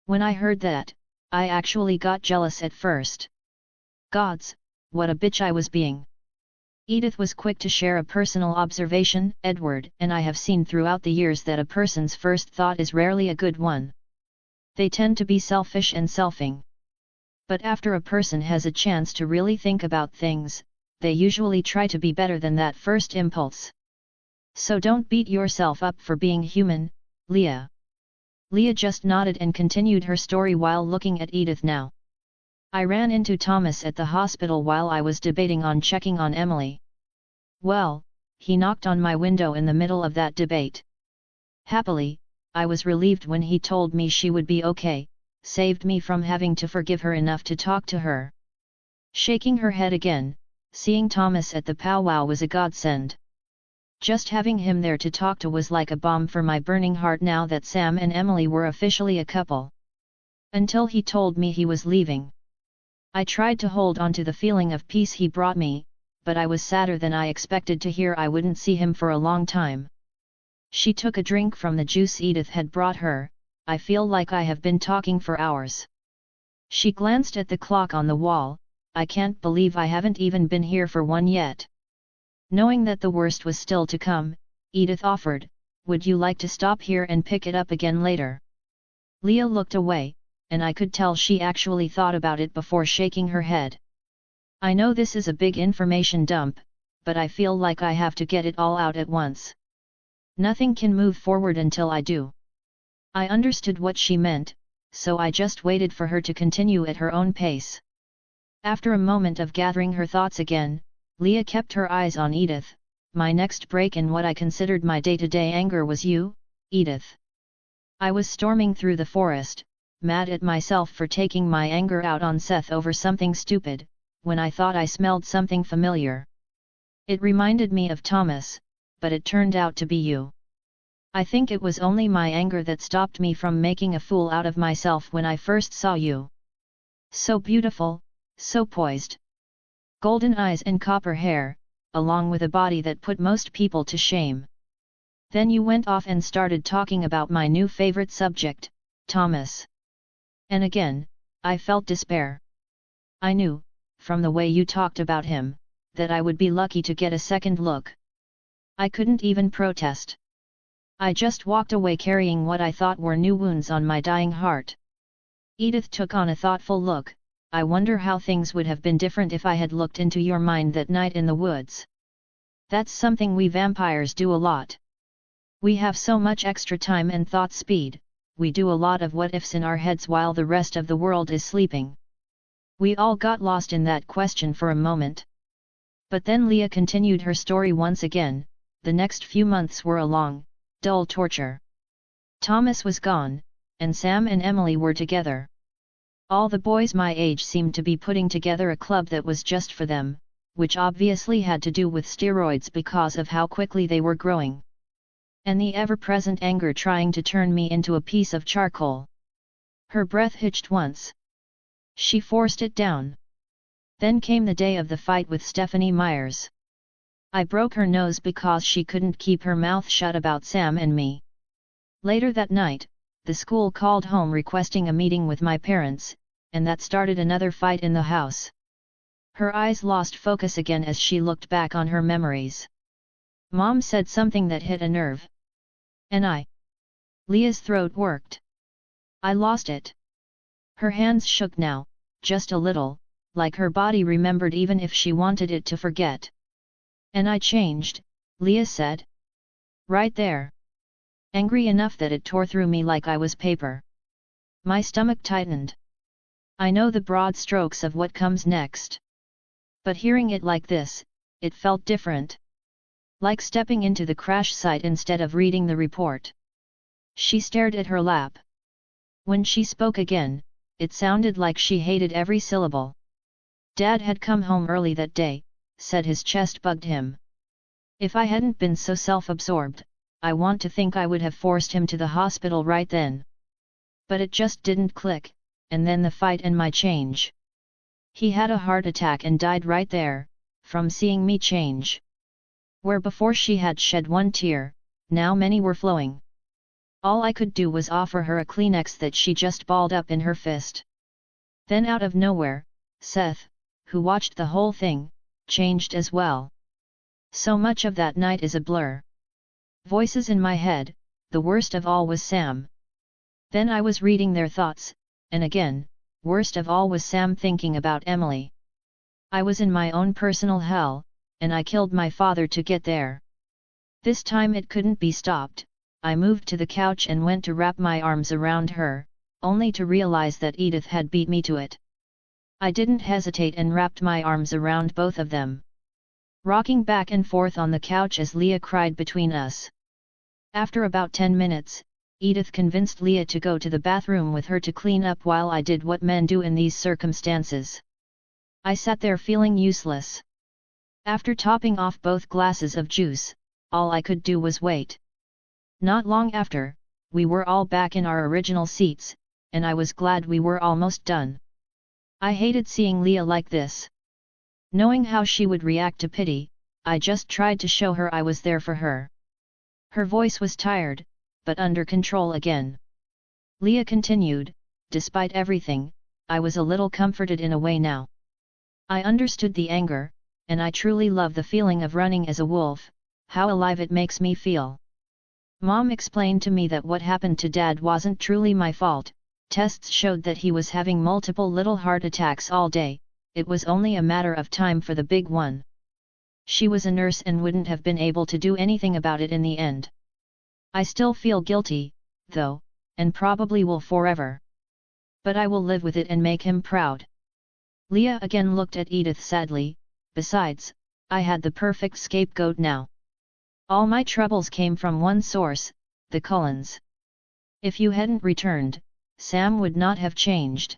When I heard that, I actually got jealous at first. Gods, what a bitch I was being. Edythe was quick to share a personal observation. Edward and I have seen throughout the years that a person's first thought is rarely a good one. They tend to be selfish and selfing. But after a person has a chance to really think about things, they usually try to be better than that first impulse. So don't beat yourself up for being human, Leah. Leah just nodded and continued her story while looking at Edythe now. I ran into Thomas at the hospital while I was debating on checking on Emily. Well, he knocked on my window in the middle of that debate. Happily, I was relieved when he told me she would be okay, saved me from having to forgive her enough to talk to her. Shaking her head again, seeing Thomas at the powwow was a godsend. Just having him there to talk to was like a balm for my burning heart now that Sam and Emily were officially a couple. Until he told me he was leaving. I tried to hold on to the feeling of peace he brought me, but I was sadder than I expected to hear I wouldn't see him for a long time. She took a drink from the juice Edythe had brought her. I feel like I have been talking for hours. She glanced at the clock on the wall. I can't believe I haven't even been here for one yet. Knowing that the worst was still to come, Edythe offered, would you like to stop here and pick it up again later? Leah looked away, and I could tell she actually thought about it before shaking her head. I know this is a big information dump, but I feel like I have to get it all out at once. Nothing can move forward until I do. I understood what she meant, so I just waited for her to continue at her own pace. After a moment of gathering her thoughts again, Leah kept her eyes on Edythe. My next break in what I considered my day-to-day anger was you, Edythe. I was storming through the forest, mad at myself for taking my anger out on Seth over something stupid, when I thought I smelled something familiar. It reminded me of Thomas, but it turned out to be you. I think it was only my anger that stopped me from making a fool out of myself when I first saw you. So beautiful, so poised. Golden eyes and copper hair, along with a body that put most people to shame. Then you went off and started talking about my new favorite subject, Thomas. And again, I felt despair. I knew, from the way you talked about him, that I would be lucky to get a second look. I couldn't even protest. I just walked away carrying what I thought were new wounds on my dying heart. Edythe took on a thoughtful look. I wonder how things would have been different if I had looked into your mind that night in the woods. That's something we vampires do a lot. We have so much extra time and thought speed, we do a lot of what-ifs in our heads while the rest of the world is sleeping. We all got lost in that question for a moment. But then Leah continued her story once again. The next few months were a long, dull torture. Thomas was gone, and Sam and Emily were together. All the boys my age seemed to be putting together a club that was just for them, which obviously had to do with steroids because of how quickly they were growing. And the ever-present anger trying to turn me into a piece of charcoal. Her breath hitched once. She forced it down. Then came the day of the fight with Stephanie Myers. I broke her nose because she couldn't keep her mouth shut about Sam and me. Later that night, the school called home requesting a meeting with my parents, and that started another fight in the house. Her eyes lost focus again as she looked back on her memories. Mom said something that hit a nerve. And Leah's throat worked. I lost it. Her hands shook now, just a little, like her body remembered even if she wanted it to forget. And I changed, Leah said. Right there. Angry enough that it tore through me like I was paper. My stomach tightened. I know the broad strokes of what comes next. But hearing it like this, it felt different. Like stepping into the crash site instead of reading the report. She stared at her lap. When she spoke again, it sounded like she hated every syllable. Dad had come home early that day, said his chest bugged him. If I hadn't been so self-absorbed, I want to think I would have forced him to the hospital right then. But it just didn't click, and then the fight and my change. He had a heart attack and died right there, from seeing me change. Where before she had shed one tear, now many were flowing. All I could do was offer her a Kleenex that she just balled up in her fist. Then out of nowhere, Seth, who watched the whole thing, changed as well. So much of that night is a blur. Voices in my head, the worst of all was Sam. Then I was reading their thoughts, and again, worst of all was Sam thinking about Emily. I was in my own personal hell, and I killed my father to get there. This time it couldn't be stopped. I moved to the couch and went to wrap my arms around her, only to realize that Edythe had beat me to it. I didn't hesitate and wrapped my arms around both of them. Rocking back and forth on the couch as Leah cried between us. After about 10 minutes, Edythe convinced Leah to go to the bathroom with her to clean up while I did what men do in these circumstances. I sat there feeling useless. After topping off both glasses of juice, all I could do was wait. Not long after, we were all back in our original seats, and I was glad we were almost done. I hated seeing Leah like this. Knowing how she would react to pity, I just tried to show her I was there for her. Her voice was tired, but under control again. Leah continued, despite everything, I was a little comforted in a way now. I understood the anger, and I truly love the feeling of running as a wolf, how alive it makes me feel. Mom explained to me that what happened to Dad wasn't truly my fault. Tests showed that he was having multiple little heart attacks all day, it was only a matter of time for the big one. She was a nurse and wouldn't have been able to do anything about it in the end. I still feel guilty, though, and probably will forever. But I will live with it and make him proud. Leah again looked at Edythe sadly, besides, I had the perfect scapegoat now. All my troubles came from one source, the Cullens. If you hadn't returned, Sam would not have changed.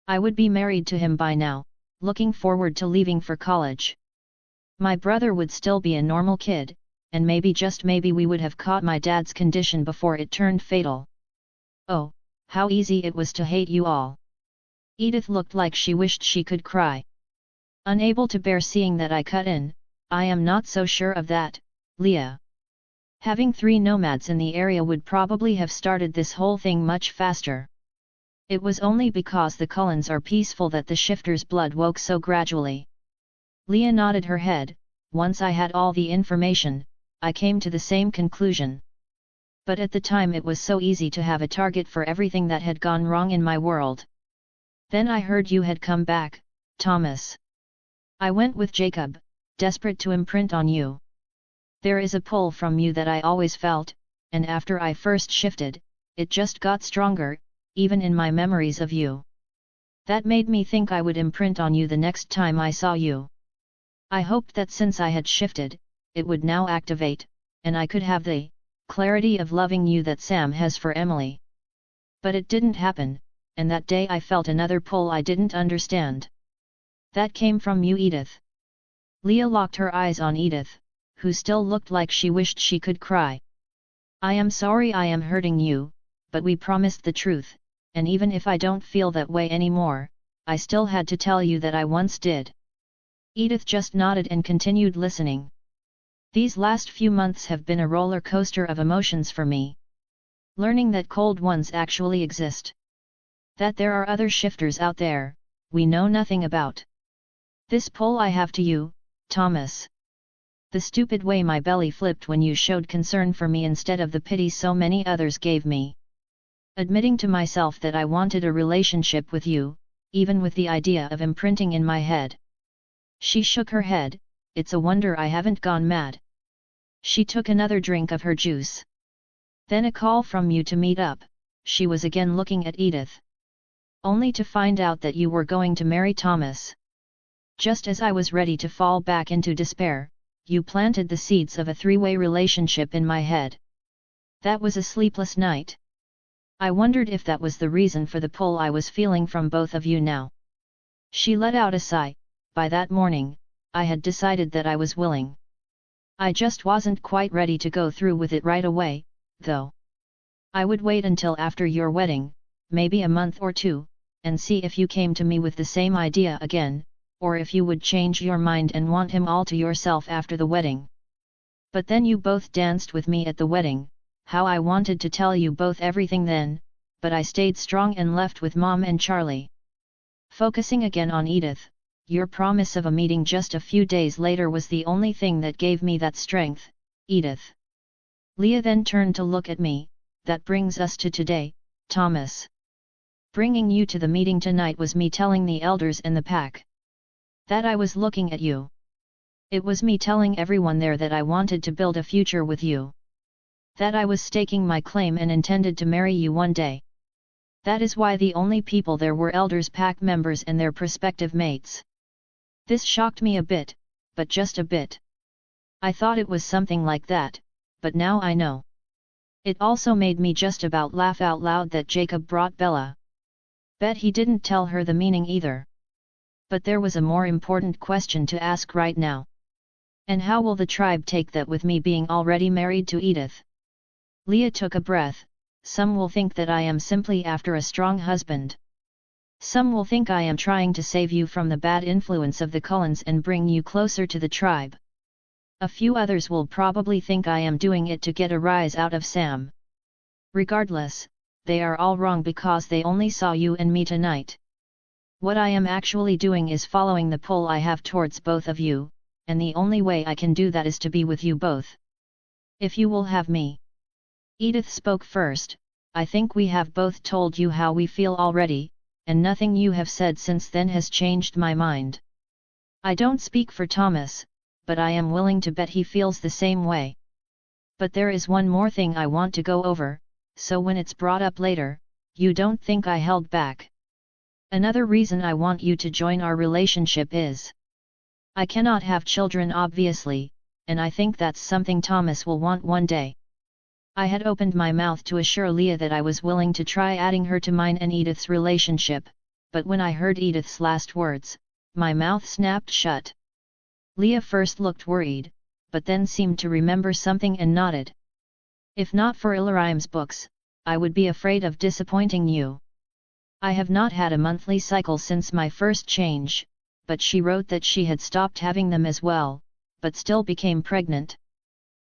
I would be married to him by now, looking forward to leaving for college. My brother would still be a normal kid, and maybe just maybe we would have caught my dad's condition before it turned fatal. Oh, how easy it was to hate you all. Edythe looked like she wished she could cry. Unable to bear seeing that I cut in, I am not so sure of that, Leah. Having 3 nomads in the area would probably have started this whole thing much faster. It was only because the Cullens are peaceful that the shifter's blood woke so gradually. Leah nodded her head. Once I had all the information, I came to the same conclusion. But at the time it was so easy to have a target for everything that had gone wrong in my world. Then I heard you had come back, Thomas. I went with Jacob, desperate to imprint on you. There is a pull from you that I always felt, and after I first shifted, it just got stronger, even in my memories of you. That made me think I would imprint on you the next time I saw you. I hoped that since I had shifted, it would now activate, and I could have the clarity of loving you that Sam has for Emily. But it didn't happen, and that day I felt another pull I didn't understand. That came from you, Edythe. Leah locked her eyes on Edythe, who still looked like she wished she could cry. I am sorry I am hurting you, but we promised the truth, and even if I don't feel that way anymore, I still had to tell you that I once did. Edythe just nodded and continued listening. These last few months have been a roller coaster of emotions for me. Learning that cold ones actually exist. That there are other shifters out there, we know nothing about. This pull I have to you, Thomas. The stupid way my belly flipped when you showed concern for me instead of the pity so many others gave me. Admitting to myself that I wanted a relationship with you, even with the idea of imprinting in my head. She shook her head, it's a wonder I haven't gone mad. She took another drink of her juice. Then a call from you to meet up, she was again looking at Edythe. Only to find out that you were going to marry Thomas. Just as I was ready to fall back into despair, you planted the seeds of a three-way relationship in my head. That was a sleepless night. I wondered if that was the reason for the pull I was feeling from both of you now. She let out a sigh. By that morning, I had decided that I was willing. I just wasn't quite ready to go through with it right away, though. I would wait until after your wedding, maybe a month or two, and see if you came to me with the same idea again, or if you would change your mind and want him all to yourself after the wedding. But then you both danced with me at the wedding. How I wanted to tell you both everything then, but I stayed strong and left with Mom and Charlie. Focusing again on Edythe, your promise of a meeting just a few days later was the only thing that gave me that strength, Edythe. Leah then turned to look at me. That brings us to today, Thomas. Bringing you to the meeting tonight was me telling the elders in the pack that I was looking at you. It was me telling everyone there that I wanted to build a future with you. That I was staking my claim and intended to marry you one day. That is why the only people there were elders pack members and their prospective mates. This shocked me a bit, but just a bit. I thought it was something like that, but now I know. It also made me just about laugh out loud that Jacob brought Bella. Bet he didn't tell her the meaning either. But there was a more important question to ask right now. And how will the tribe take that with me being already married to Edythe? Leah took a breath. Some will think that I am simply after a strong husband. Some will think I am trying to save you from the bad influence of the Cullens and bring you closer to the tribe. A few others will probably think I am doing it to get a rise out of Sam. Regardless, they are all wrong because they only saw you and me tonight. What I am actually doing is following the pull I have towards both of you, and the only way I can do that is to be with you both. If you will have me. Edythe spoke first. I think we have both told you how we feel already, and nothing you have said since then has changed my mind. I don't speak for Thomas, but I am willing to bet he feels the same way. But there is one more thing I want to go over, so when it's brought up later, you don't think I held back. Another reason I want you to join our relationship is I cannot have children obviously, and I think that's something Thomas will want one day. I had opened my mouth to assure Leah that I was willing to try adding her to mine and Edythe's relationship, but when I heard Edythe's last words, my mouth snapped shut. Leah first looked worried, but then seemed to remember something and nodded. If not for Ilarime's books, I would be afraid of disappointing you. I have not had a monthly cycle since my first change, but she wrote that she had stopped having them as well, but still became pregnant.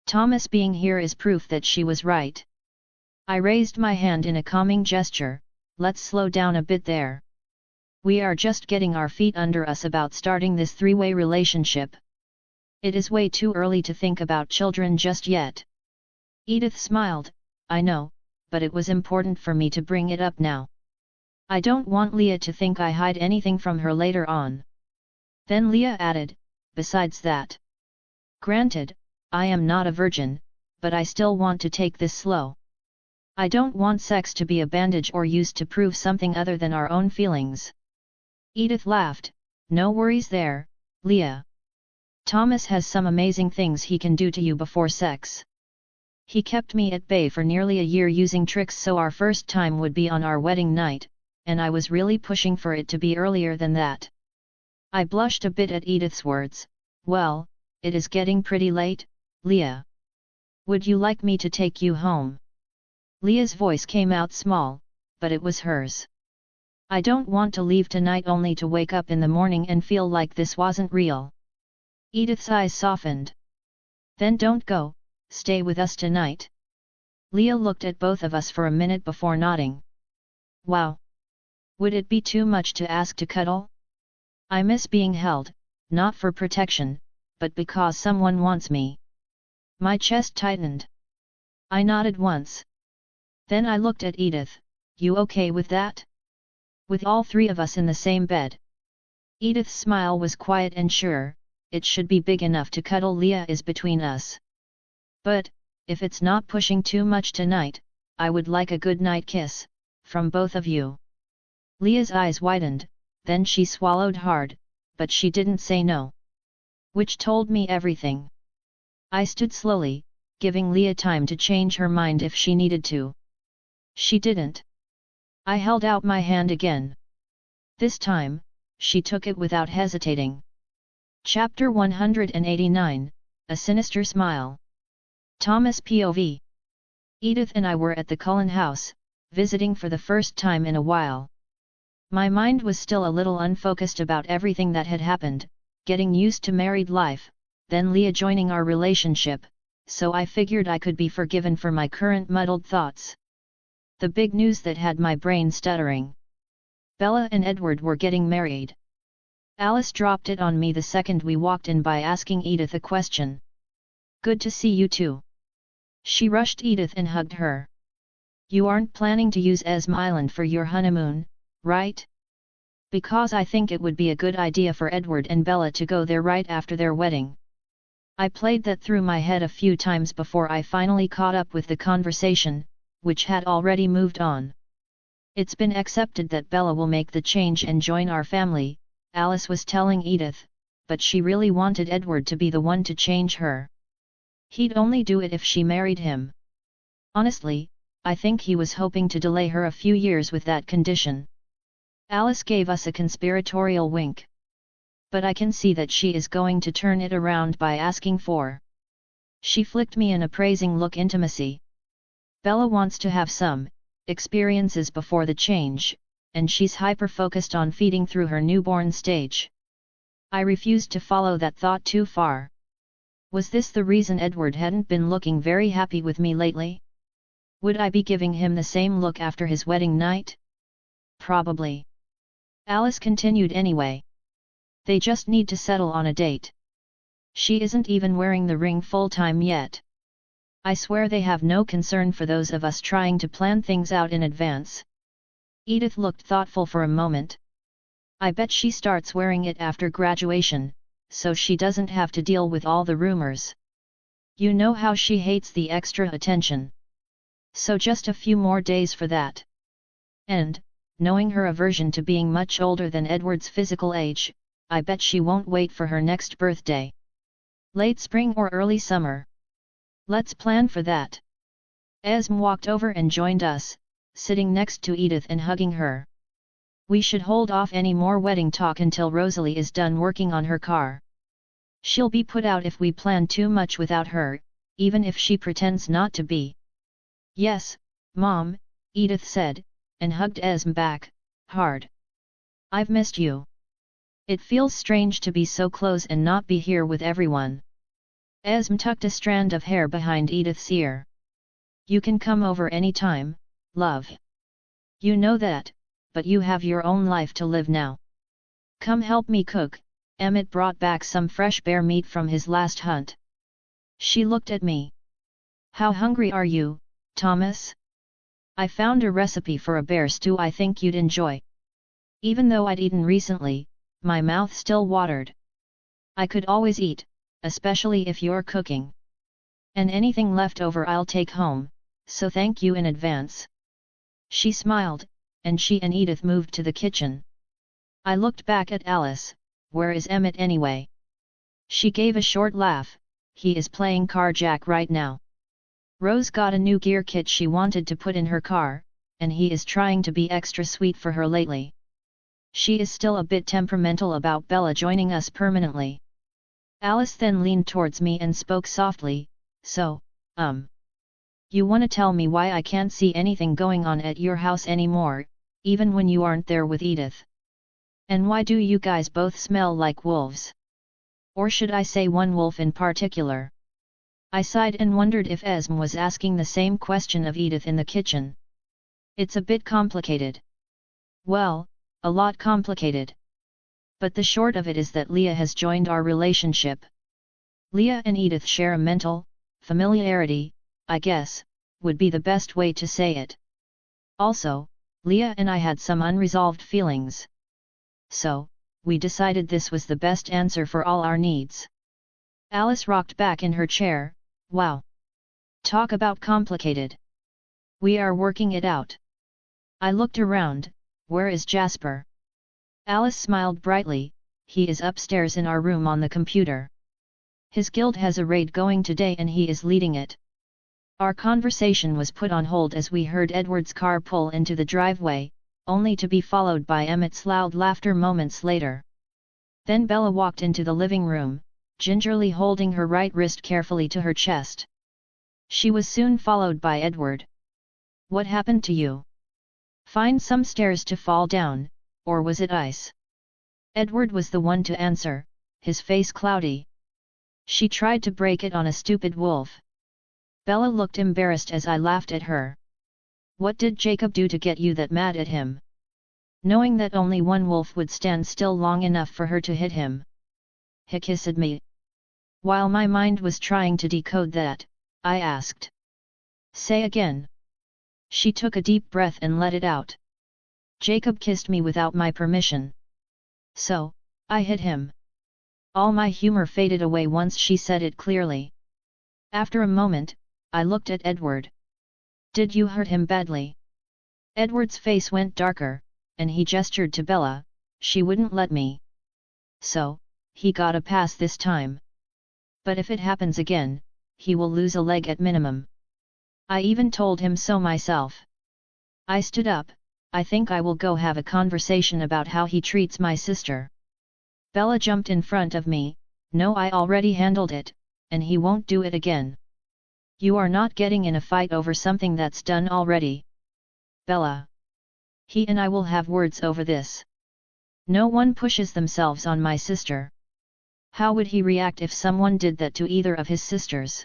Thomas being here is proof that she was right. I raised my hand in a calming gesture. Let's slow down a bit there. We are just getting our feet under us about starting this three-way relationship. It is way too early to think about children just yet. Edythe smiled. I know, but it was important for me to bring it up now. I don't want Leah to think I hide anything from her later on. Then Leah added, besides that. Granted, I am not a virgin, but I still want to take this slow. I don't want sex to be a bandage or used to prove something other than our own feelings. Edythe laughed. No worries there, Leah. Thomas has some amazing things he can do to you before sex. He kept me at bay for nearly a year using tricks so our first time would be on our wedding night, and I was really pushing for it to be earlier than that. I blushed a bit at Edythe's words. Well, it is getting pretty late, Leah. Would you like me to take you home? Leah's voice came out small, but it was hers. I don't want to leave tonight only to wake up in the morning and feel like this wasn't real. Edythe's eyes softened. Then don't go, stay with us tonight. Leah looked at both of us for a minute before nodding. Wow! Would it be too much to ask to cuddle? I miss being held, not for protection, but because someone wants me. My chest tightened. I nodded once. Then I looked at Edythe. You okay with that? With all three of us in the same bed. Edythe's smile was quiet and sure, it should be big enough to cuddle. Leah is between us. But, if it's not pushing too much tonight, I would like a good night kiss, from both of you. Leah's eyes widened, then she swallowed hard, but she didn't say no. Which told me everything. I stood slowly, giving Leah time to change her mind if she needed to. She didn't. I held out my hand again. This time, she took it without hesitating. Chapter 189, A Sinister Smile. Thomas POV. Edythe and I were at the Cullen house, visiting for the first time in a while. My mind was still a little unfocused about everything that had happened, getting used to married life, then Leah joining our relationship, so I figured I could be forgiven for my current muddled thoughts. The big news that had my brain stuttering. Bella and Edward were getting married. Alice dropped it on me the second we walked in by asking Edythe a question. Good to see you too. She rushed Edythe and hugged her. You aren't planning to use Esme Island for your honeymoon, right? Because I think it would be a good idea for Edward and Bella to go there right after their wedding. I played that through my head a few times before I finally caught up with the conversation, which had already moved on. It's been accepted that Bella will make the change and join our family, Alice was telling Edythe, but she really wanted Edward to be the one to change her. He'd only do it if she married him. Honestly, I think he was hoping to delay her a few years with that condition. Alice gave us a conspiratorial wink. But I can see that she is going to turn it around by asking for. She flicked me an appraising look. Intimacy. Bella wants to have some experiences before the change, and she's hyper-focused on feeding through her newborn stage. I refused to follow that thought too far. Was this the reason Edward hadn't been looking very happy with me lately? Would I be giving him the same look after his wedding night? Probably. Alice continued anyway. They just need to settle on a date. She isn't even wearing the ring full-time yet. I swear they have no concern for those of us trying to plan things out in advance. Edythe looked thoughtful for a moment. I bet she starts wearing it after graduation, so she doesn't have to deal with all the rumors. You know how she hates the extra attention. So just a few more days for that. And, knowing her aversion to being much older than Edward's physical age, I bet she won't wait for her next birthday. Late spring or early summer. Let's plan for that. Esme walked over and joined us, sitting next to Edythe and hugging her. We should hold off any more wedding talk until Rosalie is done working on her car. She'll be put out if we plan too much without her, even if she pretends not to be. Yes, Mom, Edythe said, and hugged Esme back, hard. I've missed you. It feels strange to be so close and not be here with everyone. Esme tucked a strand of hair behind Edythe's ear. You can come over any time, love. You know that, but you have your own life to live now. Come help me cook. Emmett brought back some fresh bear meat from his last hunt. She looked at me. How hungry are you, Thomas? I found a recipe for a bear stew I think you'd enjoy. Even though I'd eaten recently, my mouth still watered. I could always eat, especially if you're cooking. And anything left over I'll take home, so thank you in advance. She smiled, and she and Edythe moved to the kitchen. I looked back at Alice. Where is Emmett anyway? She gave a short laugh. He is playing carjack right now. Rose got a new gear kit she wanted to put in her car, and he is trying to be extra sweet for her lately. She is still a bit temperamental about Bella joining us permanently. Alice then leaned towards me and spoke softly, so, you wanna tell me why I can't see anything going on at your house anymore, even when you aren't there with Edythe? And why do you guys both smell like wolves? Or should I say one wolf in particular? I sighed and wondered if Esme was asking the same question of Edythe in the kitchen. It's a bit complicated. Well, a lot complicated. But the short of it is that Leah has joined our relationship. Leah and Edythe share a mental familiarity, I guess, would be the best way to say it. Also, Leah and I had some unresolved feelings. So, we decided this was the best answer for all our needs. Alice rocked back in her chair. Wow! Talk about complicated. We are working it out. I looked around. Where is Jasper? Alice smiled brightly. He is upstairs in our room on the computer. His guild has a raid going today and he is leading it. Our conversation was put on hold as we heard Edward's car pull into the driveway, only to be followed by Emmett's loud laughter moments later. Then Bella walked into the living room, gingerly holding her right wrist carefully to her chest. She was soon followed by Edward. What happened to you? Find some stairs to fall down, or was it ice? Edward was the one to answer, his face cloudy. She tried to break it on a stupid wolf. Bella looked embarrassed as I laughed at her. What did Jacob do to get you that mad at him? Knowing that only one wolf would stand still long enough for her to hit him. He kissed me. While my mind was trying to decode that, I asked. Say again. She took a deep breath and let it out. Jacob kissed me without my permission. So, I hit him. All my humor faded away once she said it clearly. After a moment, I looked at Edward. Did you hurt him badly? Edward's face went darker, and he gestured to Bella. She wouldn't let me. So, he got a pass this time. But if it happens again, he will lose a leg at minimum. I even told him so myself. I stood up. I think I will go have a conversation about how he treats my sister. Bella jumped in front of me. No, I already handled it, and he won't do it again. You are not getting in a fight over something that's done already. Bella. He and I will have words over this. No one pushes themselves on my sister. How would he react if someone did that to either of his sisters?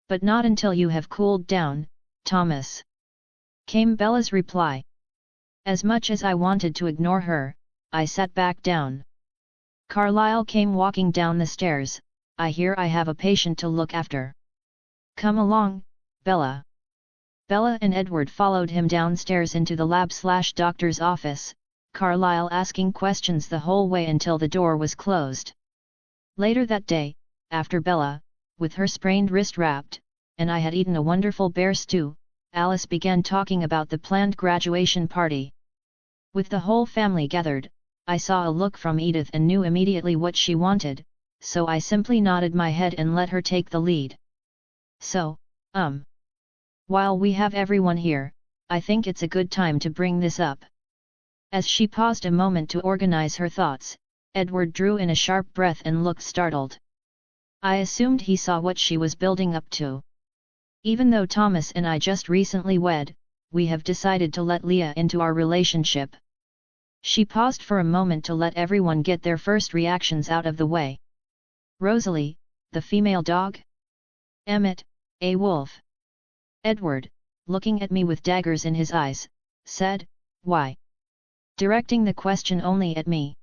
But not until you have cooled down, Thomas. Came Bella's reply. As much as I wanted to ignore her, I sat back down. Carlyle came walking down the stairs. I hear I have a patient to look after. Come along, Bella. Bella and Edward followed him downstairs into the lab/doctor's office, Carlyle asking questions the whole way until the door was closed. Later that day, after Bella, with her sprained wrist wrapped, and I had eaten a wonderful bear stew, Alice began talking about the planned graduation party. With the whole family gathered, I saw a look from Edythe and knew immediately what she wanted, so I simply nodded my head and let her take the lead. So, while we have everyone here, I think it's a good time to bring this up. As she paused a moment to organize her thoughts, Edward drew in a sharp breath and looked startled. I assumed he saw what she was building up to. Even though Thomas and I just recently wed, we have decided to let Leah into our relationship. She paused for a moment to let everyone get their first reactions out of the way. Rosalie, the female dog? Emmett, a wolf. Edward, looking at me with daggers in his eyes, said, why? Directing the question only at me.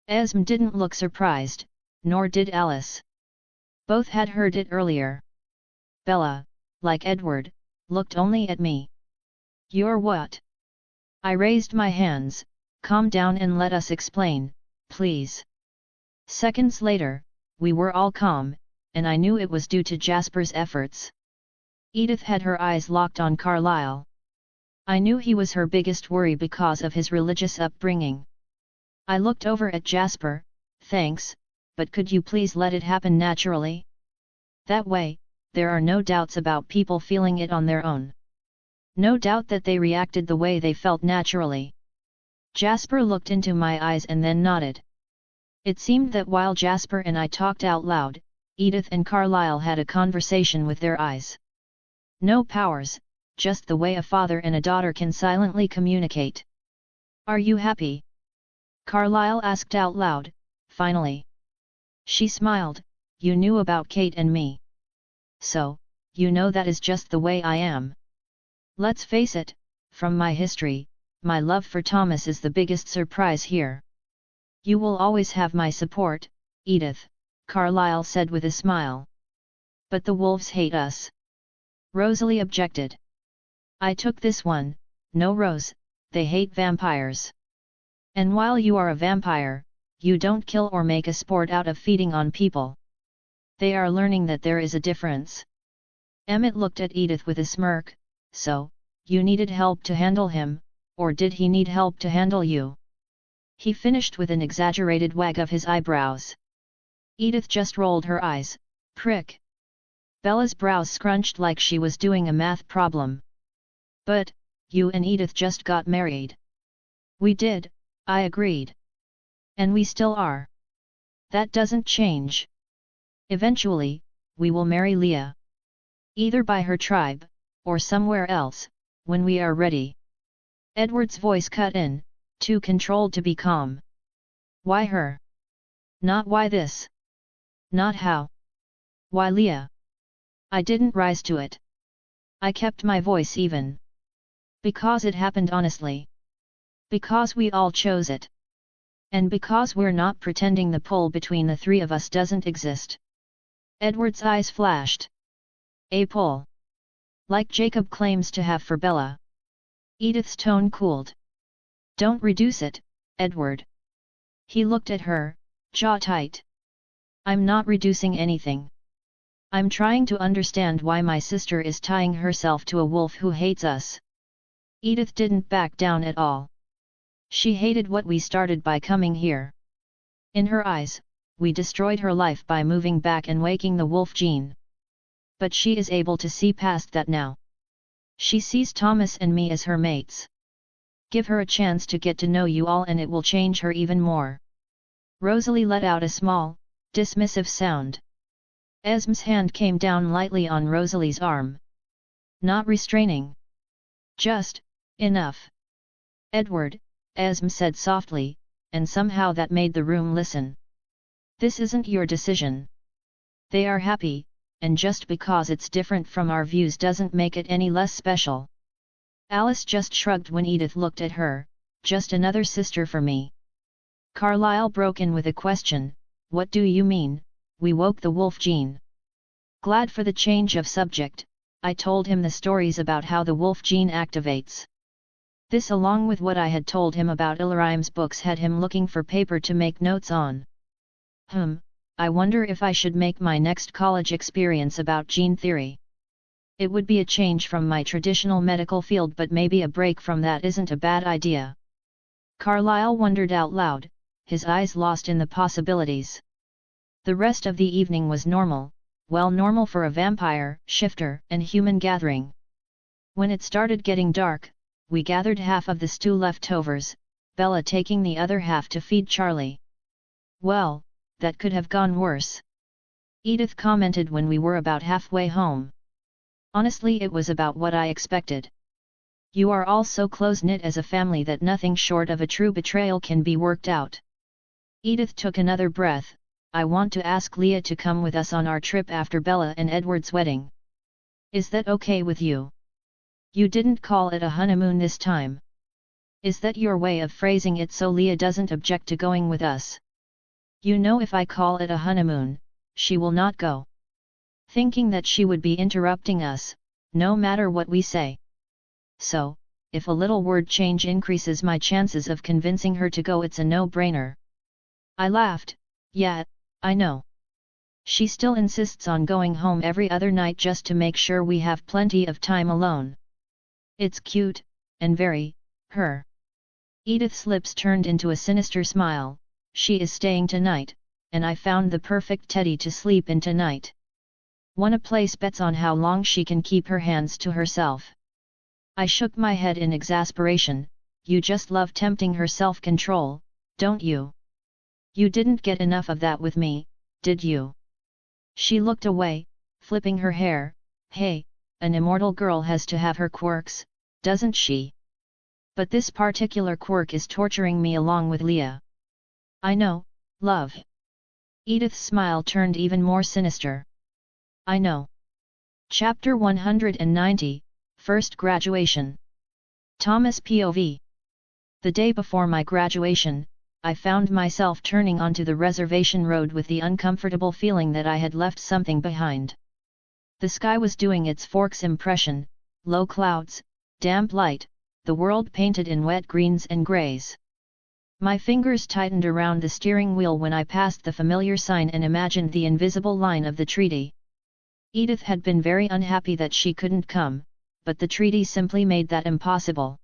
Esme didn't look surprised, nor did Alice. Both had heard it earlier. Bella, like Edward, looked only at me. You're what? I raised my hands. Calm down and let us explain, please. Seconds later, we were all calm, and I knew it was due to Jasper's efforts. Edythe had her eyes locked on Carlyle. I knew he was her biggest worry because of his religious upbringing. I looked over at Jasper. Thanks, but could you please let it happen naturally? That way, there are no doubts about people feeling it on their own. No doubt that they reacted the way they felt naturally. Jasper looked into my eyes and then nodded. It seemed that while Jasper and I talked out loud, Edythe and Carlyle had a conversation with their eyes. No powers, just the way a father and a daughter can silently communicate. Are you happy? Carlyle asked out loud, finally. She smiled. You knew about Kate and me. So, you know that is just the way I am. Let's face it, from my history, my love for Thomas is the biggest surprise here. You will always have my support, Edythe, Carlyle said with a smile. But the wolves hate us. Rosalie objected. I took this one. No, Rose, they hate vampires. And while you are a vampire, you don't kill or make a sport out of feeding on people. They are learning that there is a difference. Emmett looked at Edythe with a smirk. So, you needed help to handle him, or did he need help to handle you? He finished with an exaggerated wag of his eyebrows. Edythe just rolled her eyes. Prick. Bella's brows scrunched like she was doing a math problem. But, you and Edythe just got married. We did, I agreed. And we still are. That doesn't change. Eventually, we will marry Leah. Either by her tribe, or somewhere else, when we are ready. Edward's voice cut in, too controlled to be calm. Why her? Not why this. Not how. Why Leah? I didn't rise to it. I kept my voice even. Because it happened honestly. Because we all chose it. And because we're not pretending the pull between the three of us doesn't exist. Edward's eyes flashed. A pull. Like Jacob claims to have for Bella. Edythe's tone cooled. Don't reduce it, Edward. He looked at her, jaw tight. I'm not reducing anything. I'm trying to understand why my sister is tying herself to a wolf who hates us. Edythe didn't back down at all. She hated what we started by coming here. In her eyes, we destroyed her life by moving back and waking the wolf gene. But she is able to see past that now. She sees Thomas and me as her mates. Give her a chance to get to know you all and it will change her even more. Rosalie let out a small, dismissive sound. Esme's hand came down lightly on Rosalie's arm. Not restraining. Just, enough. Edward, Esme said softly, and somehow that made the room listen. This isn't your decision. They are happy, and just because it's different from our views doesn't make it any less special. Alice just shrugged when Edythe looked at her, just another sister for me. Carlyle broke in with a question, what do you mean, we woke the wolf gene? Glad for the change of subject, I told him the stories about how the wolf gene activates. This along with what I had told him about Ilarime's books had him looking for paper to make notes on. I wonder if I should make my next college experience about gene theory. It would be a change from my traditional medical field, but maybe a break from that isn't a bad idea. Carlyle wondered out loud, his eyes lost in the possibilities. The rest of the evening was normal, well normal for a vampire, shifter, and human gathering. When it started getting dark, we gathered half of the stew leftovers, Bella taking the other half to feed Charlie. Well, that could have gone worse. Edythe commented when we were about halfway home. Honestly, it was about what I expected. You are all so close-knit as a family that nothing short of a true betrayal can be worked out. Edythe took another breath. I want to ask Leah to come with us on our trip after Bella and Edward's wedding. Is that okay with you? You didn't call it a honeymoon this time. Is that your way of phrasing it so Leah doesn't object to going with us? You know, if I call it a honeymoon, she will not go. Thinking that she would be interrupting us, no matter what we say. So, if a little word change increases my chances of convincing her to go, it's a no-brainer. I laughed. Yeah, I know. She still insists on going home every other night just to make sure we have plenty of time alone. It's cute, and very, her. Edythe's lips turned into a sinister smile. She is staying tonight, and I found the perfect teddy to sleep in tonight. Wanna place bets on how long she can keep her hands to herself? I shook my head in exasperation. You just love tempting her self-control, don't you? You didn't get enough of that with me, did you? She looked away, flipping her hair. Hey, an immortal girl has to have her quirks, doesn't she? But this particular quirk is torturing me along with Leah. I know, love. Edythe's smile turned even more sinister. I know. Chapter 190, First Graduation. Thomas POV. The day before my graduation, I found myself turning onto the reservation road with the uncomfortable feeling that I had left something behind. The sky was doing its Forks impression, low clouds, damp light, the world painted in wet greens and greys. My fingers tightened around the steering wheel when I passed the familiar sign and imagined the invisible line of the treaty. Edythe had been very unhappy that she couldn't come, but the treaty simply made that impossible.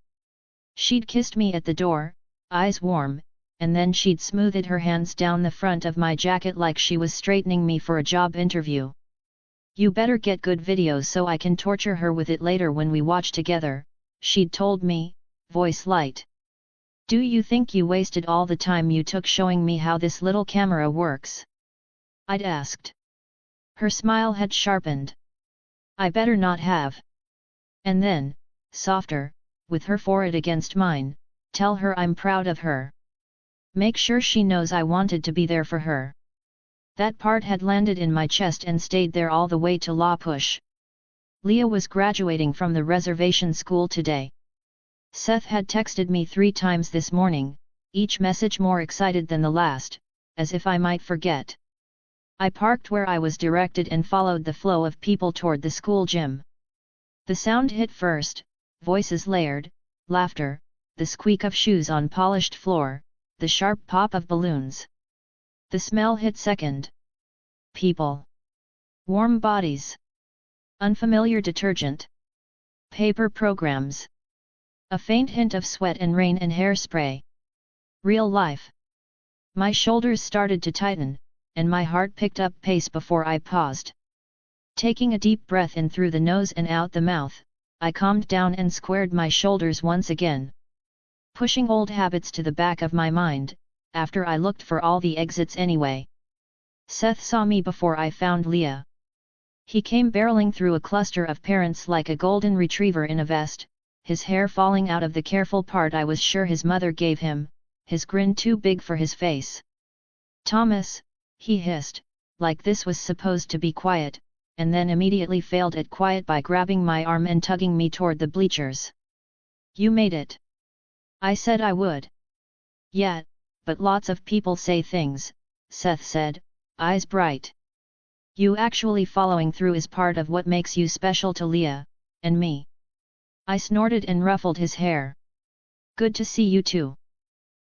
She'd kissed me at the door, eyes warm, and then she'd smoothed her hands down the front of my jacket like she was straightening me for a job interview. "You better get good videos so I can torture her with it later when we watch together," she'd told me, voice light. "Do you think you wasted all the time you took showing me how this little camera works?" I'd asked. Her smile had sharpened. "I better not have." And then, softer, with her forehead against mine, "Tell her I'm proud of her. Make sure she knows I wanted to be there for her." That part had landed in my chest and stayed there all the way to La Push. Leah was graduating from the reservation school today. Seth had texted me 3 times this morning, each message more excited than the last, as if I might forget. I parked where I was directed and followed the flow of people toward the school gym. The sound hit first, voices layered, laughter, the squeak of shoes on polished floor, the sharp pop of balloons. The smell hit second. People. Warm bodies. Unfamiliar detergent. Paper programs. A faint hint of sweat and rain and hairspray. Real life. My shoulders started to tighten, and my heart picked up pace before I paused. Taking a deep breath in through the nose and out the mouth, I calmed down and squared my shoulders once again. Pushing old habits to the back of my mind, after I looked for all the exits anyway. Seth saw me before I found Leah. He came barreling through a cluster of parents like a golden retriever in a vest, his hair falling out of the careful part I was sure his mother gave him, his grin too big for his face. "Thomas," he hissed, like this was supposed to be quiet, and then immediately failed at quiet by grabbing my arm and tugging me toward the bleachers. "You made it." I said I would. "Yeah, but lots of people say things," Seth said, eyes bright. "You actually following through is part of what makes you special to Leah, and me." I snorted and ruffled his hair. "Good to see you too."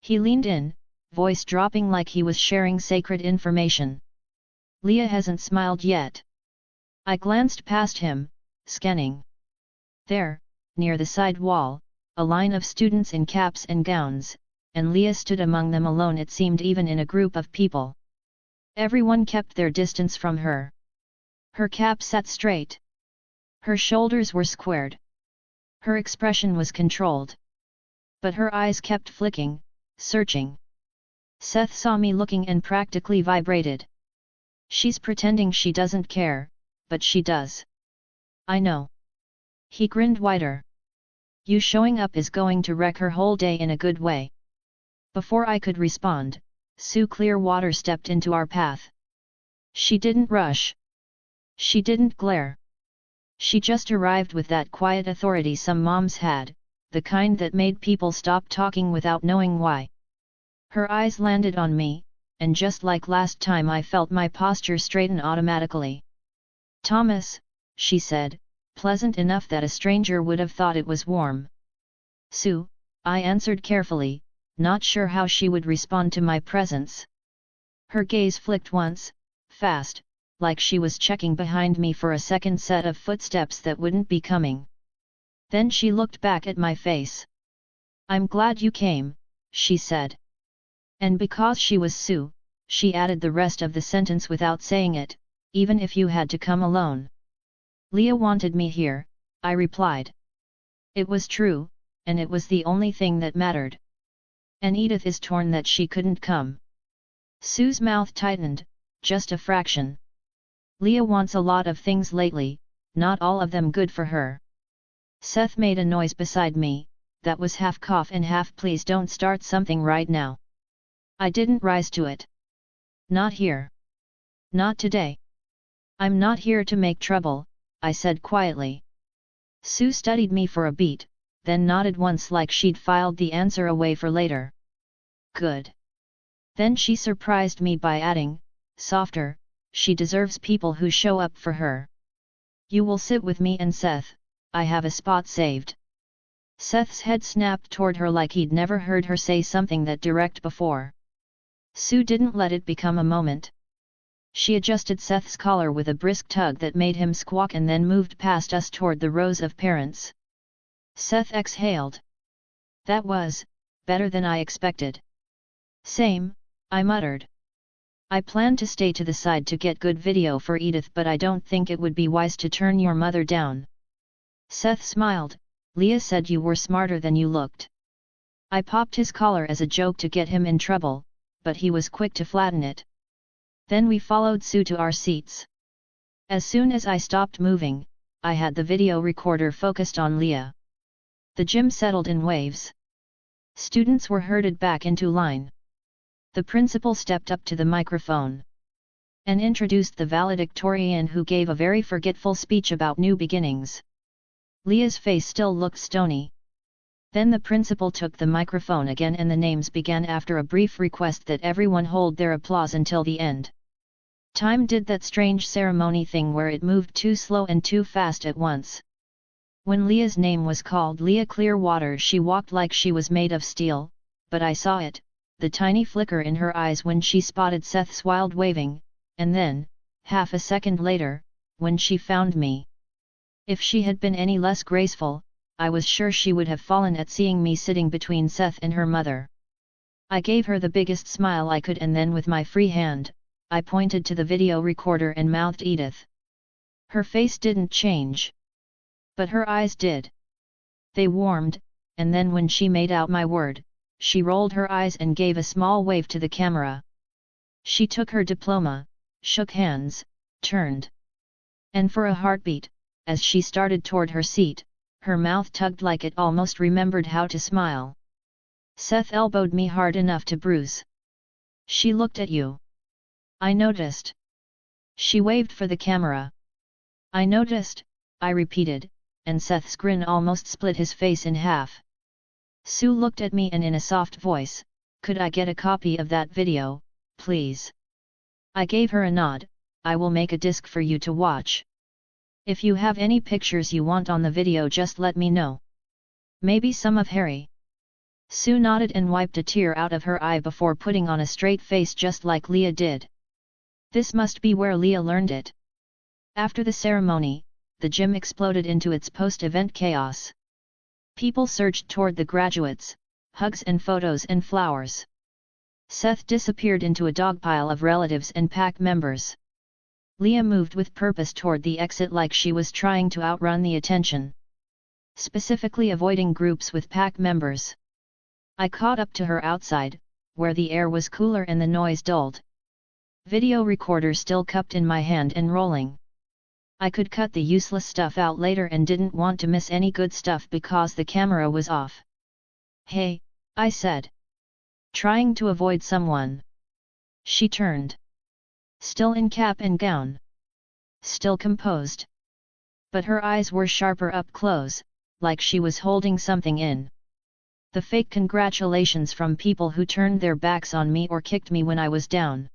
He leaned in, voice dropping like he was sharing sacred information. "Leah hasn't smiled yet." I glanced past him, scanning. There, near the side wall, a line of students in caps and gowns, and Leah stood among them alone, it seemed, even in a group of people. Everyone kept their distance from her. Her cap sat straight. Her shoulders were squared. Her expression was controlled. But her eyes kept flicking, searching. Seth saw me looking and practically vibrated. "She's pretending she doesn't care, but she does." "I know." He grinned wider. "You showing up is going to wreck her whole day in a good way." Before I could respond, Sue Clearwater stepped into our path. She didn't rush. She didn't glare. She just arrived with that quiet authority some moms had, the kind that made people stop talking without knowing why. Her eyes landed on me, and just like last time I felt my posture straighten automatically. "Thomas," she said, pleasant enough that a stranger would have thought it was warm. "Sue," I answered carefully, not sure how she would respond to my presence. Her gaze flicked once, fast, like she was checking behind me for a second set of footsteps that wouldn't be coming. Then she looked back at my face. "I'm glad you came," she said. And because she was Sue, she added the rest of the sentence without saying it, "even if you had to come alone." "Leah wanted me here," I replied. It was true, and it was the only thing that mattered. "And Edythe is torn that she couldn't come." Sue's mouth tightened, just a fraction. "Leah wants a lot of things lately, not all of them good for her." Seth made a noise beside me, that was half cough and half "please don't start something right now." I didn't rise to it. "Not here. Not today. I'm not here to make trouble," I said quietly. Sue studied me for a beat, then nodded once like she'd filed the answer away for later. "Good." Then she surprised me by adding, softer, "She deserves people who show up for her. You will sit with me and Seth, I have a spot saved." Seth's head snapped toward her like he'd never heard her say something that direct before. Sue didn't let it become a moment. She adjusted Seth's collar with a brisk tug that made him squawk and then moved past us toward the rows of parents. Seth exhaled. That was better than I expected. Same, I muttered. I plan to stay to the side to get good video for Edythe, but I don't think it would be wise to turn your mother down. Seth smiled. Leah said you were smarter than you looked. I popped his collar as a joke to get him in trouble, but he was quick to flatten it. Then we followed Sue to our seats. As soon as I stopped moving, I had the video recorder focused on Leah. The gym settled in waves. Students were herded back into line. The principal stepped up to the microphone and introduced the valedictorian, who gave a very forgetful speech about new beginnings. Leah's face still looked stony. Then the principal took the microphone again and the names began after a brief request that everyone hold their applause until the end. Time did that strange ceremony thing where it moved too slow and too fast at once. When Leah's name was called, Leah Clearwater, she walked like she was made of steel, but I saw it, the tiny flicker in her eyes when she spotted Seth's wild waving, and then, half a second later, when she found me. If she had been any less graceful, I was sure she would have fallen at seeing me sitting between Seth and her mother. I gave her the biggest smile I could, and then with my free hand, I pointed to the video recorder and mouthed Edythe. Her face didn't change. But her eyes did. They warmed, and then when she made out my word, she rolled her eyes and gave a small wave to the camera. She took her diploma, shook hands, turned. And for a heartbeat, as she started toward her seat, her mouth tugged like it almost remembered how to smile. Seth elbowed me hard enough to bruise. She looked at you. I noticed. She waved for the camera. I noticed, I repeated, and Seth's grin almost split his face in half. Sue looked at me and in a soft voice, could I get a copy of that video, please? I gave her a nod. I will make a disc for you to watch. If you have any pictures you want on the video, just let me know. Maybe some of Harry. Sue nodded and wiped a tear out of her eye before putting on a straight face just like Leah did. This must be where Leah learned it. After the ceremony, the gym exploded into its post-event chaos. People surged toward the graduates, hugs and photos and flowers. Seth disappeared into a dogpile of relatives and pack members. Leah moved with purpose toward the exit like she was trying to outrun the attention. Specifically avoiding groups with pack members. I caught up to her outside, where the air was cooler and the noise dulled. Video recorder still cupped in my hand and rolling. I could cut the useless stuff out later and didn't want to miss any good stuff because the camera was off. Hey, I said. Trying to avoid someone. She turned. Still in cap and gown. Still composed. But her eyes were sharper up close, like she was holding something in. The fake congratulations from people who turned their backs on me or kicked me when I was down.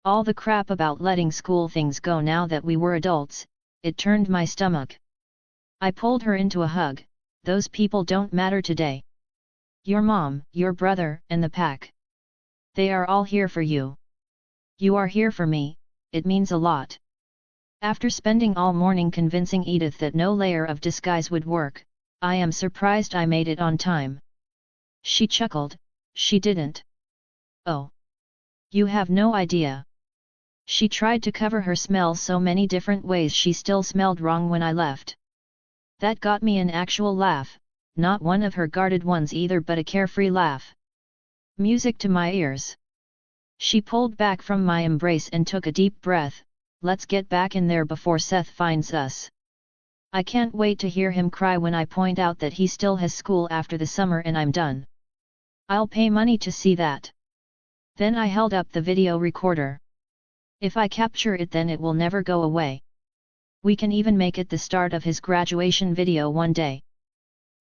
All the crap about letting school things go now that we were adults, it turned my stomach. I pulled her into a hug. Those people don't matter today. Your mom, your brother, and the pack. They are all here for you. You are here for me, it means a lot. After spending all morning convincing Edythe that no layer of disguise would work, I am surprised I made it on time. She chuckled. She didn't. Oh. You have no idea. She tried to cover her smell so many different ways she still smelled wrong when I left. That got me an actual laugh, not one of her guarded ones either, but a carefree laugh. Music to my ears. She pulled back from my embrace and took a deep breath. Let's get back in there before Seth finds us. I can't wait to hear him cry when I point out that he still has school after the summer and I'm done. I'll pay money to see that. Then I held up the video recorder. If I capture it, then it will never go away. We can even make it the start of his graduation video one day.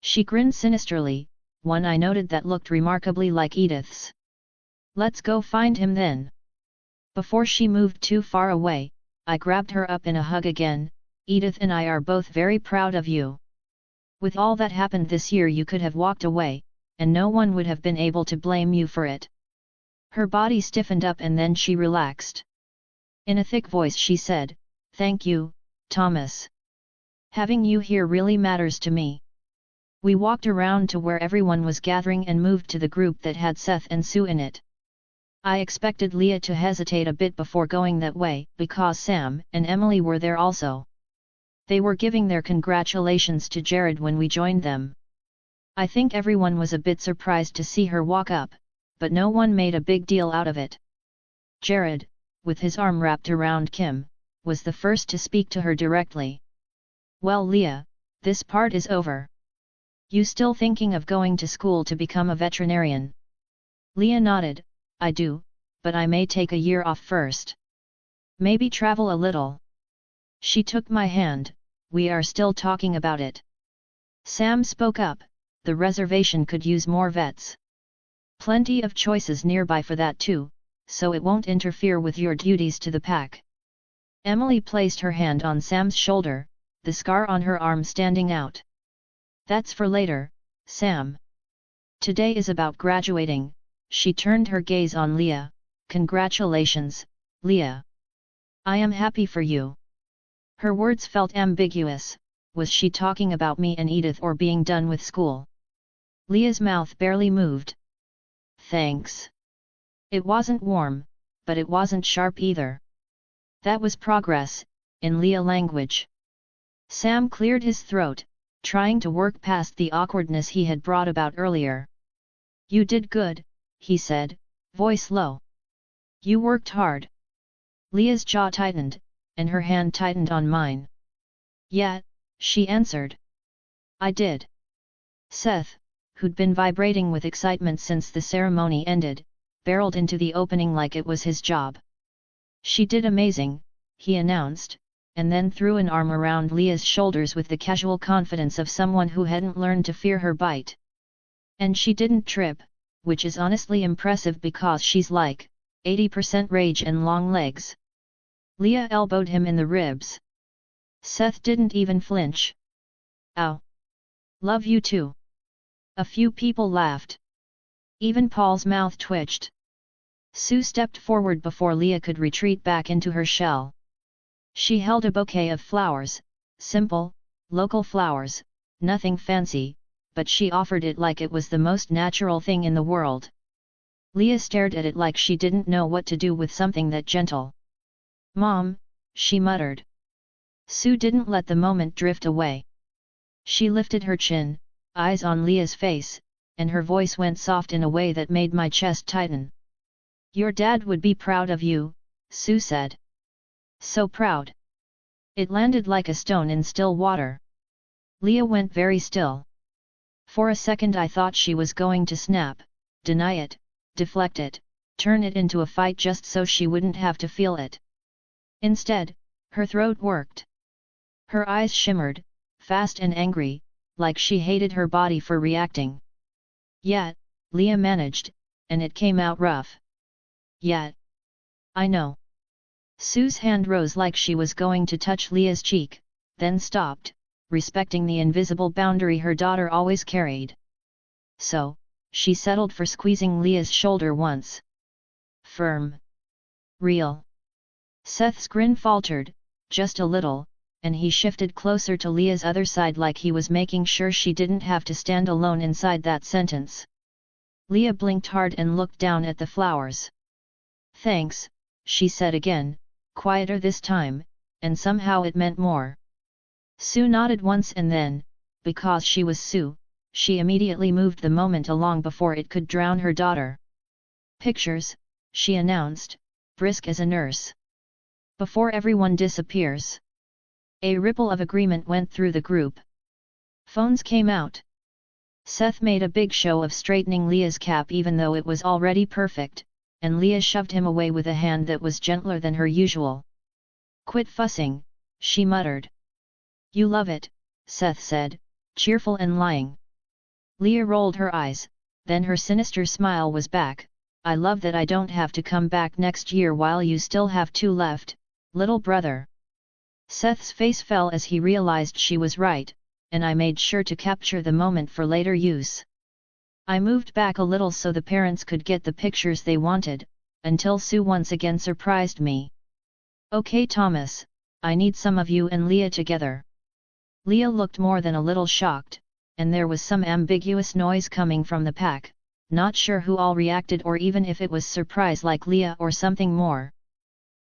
She grinned sinisterly, one I noted that looked remarkably like Edythe's. Let's go find him then. Before she moved too far away, I grabbed her up in a hug again. Edythe and I are both very proud of you. With all that happened this year you could have walked away, and no one would have been able to blame you for it. Her body stiffened up and then she relaxed. In a thick voice she said, "Thank you, Thomas. Having you here really matters to me." We walked around to where everyone was gathering and moved to the group that had Seth and Sue in it. I expected Leah to hesitate a bit before going that way, because Sam and Emily were there also. They were giving their congratulations to Jared when we joined them. I think everyone was a bit surprised to see her walk up, but no one made a big deal out of it. Jared, with his arm wrapped around Kim, was the first to speak to her directly. "Well, Leah, this part is over. You still thinking of going to school to become a veterinarian?" Leah nodded, "I do, but I may take a year off first. Maybe travel a little." She took my hand. "We are still talking about it." Sam spoke up, "The reservation could use more vets. Plenty of choices nearby for that too, so it won't interfere with your duties to the pack." Emily placed her hand on Sam's shoulder, the scar on her arm standing out. "That's for later, Sam. Today is about graduating." She turned her gaze on Leah. "Congratulations, Leah. I am happy for you." Her words felt ambiguous. Was she talking about me and Edythe or being done with school? Leah's mouth barely moved. "Thanks." It wasn't warm, but it wasn't sharp either. That was progress, in Leah language. Sam cleared his throat, trying to work past the awkwardness he had brought about earlier. "You did good," he said, voice low. "You worked hard." Leah's jaw tightened, and her hand tightened on mine. "Yeah," she answered. "I did." Seth, who'd been vibrating with excitement since the ceremony ended, barreled into the opening like it was his job. "She did amazing," he announced, and then threw an arm around Leah's shoulders with the casual confidence of someone who hadn't learned to fear her bite. "And she didn't trip, which is honestly impressive because she's like 80% rage and long legs." Leah elbowed him in the ribs. Seth didn't even flinch. "Ow. Love you too." A few people laughed. Even Paul's mouth twitched. Sue stepped forward before Leah could retreat back into her shell. She held a bouquet of flowers, simple, local flowers, nothing fancy, but she offered it like it was the most natural thing in the world. Leah stared at it like she didn't know what to do with something that gentle. "Mom," she muttered. Sue didn't let the moment drift away. She lifted her chin, eyes on Leah's face, and her voice went soft in a way that made my chest tighten. "Your dad would be proud of you," Sue said. "So proud." It landed like a stone in still water. Leah went very still. For a second I thought she was going to snap, deny it, deflect it, turn it into a fight just so she wouldn't have to feel it. Instead, her throat worked. Her eyes shimmered, fast and angry, like she hated her body for reacting. "Yeah," Leah managed, and it came out rough. "Yeah. I know." Sue's hand rose like she was going to touch Leah's cheek, then stopped, respecting the invisible boundary her daughter always carried. So, she settled for squeezing Leah's shoulder once. "Firm. Real." Seth's grin faltered, just a little, and he shifted closer to Leah's other side like he was making sure she didn't have to stand alone inside that sentence. Leah blinked hard and looked down at the flowers. "Thanks," she said again, quieter this time, and somehow it meant more. Sue nodded once and then, because she was Sue, she immediately moved the moment along before it could drown her daughter. "Pictures," she announced, brisk as a nurse. "Before everyone disappears." A ripple of agreement went through the group. Phones came out. Seth made a big show of straightening Leah's cap even though it was already perfect, and Leah shoved him away with a hand that was gentler than her usual. "Quit fussing," she muttered. "You love it," Seth said, cheerful and lying. Leah rolled her eyes, then her sinister smile was back. "I love that I don't have to come back next year while you still have 2 left, little brother." Seth's face fell as he realized she was right. and I made sure to capture the moment for later use. I moved back a little so the parents could get the pictures they wanted, until Sue once again surprised me. "Okay Thomas, I need some of you and Leah together." Leah looked more than a little shocked, and there was some ambiguous noise coming from the pack, not sure who all reacted or even if it was surprise like Leah or something more.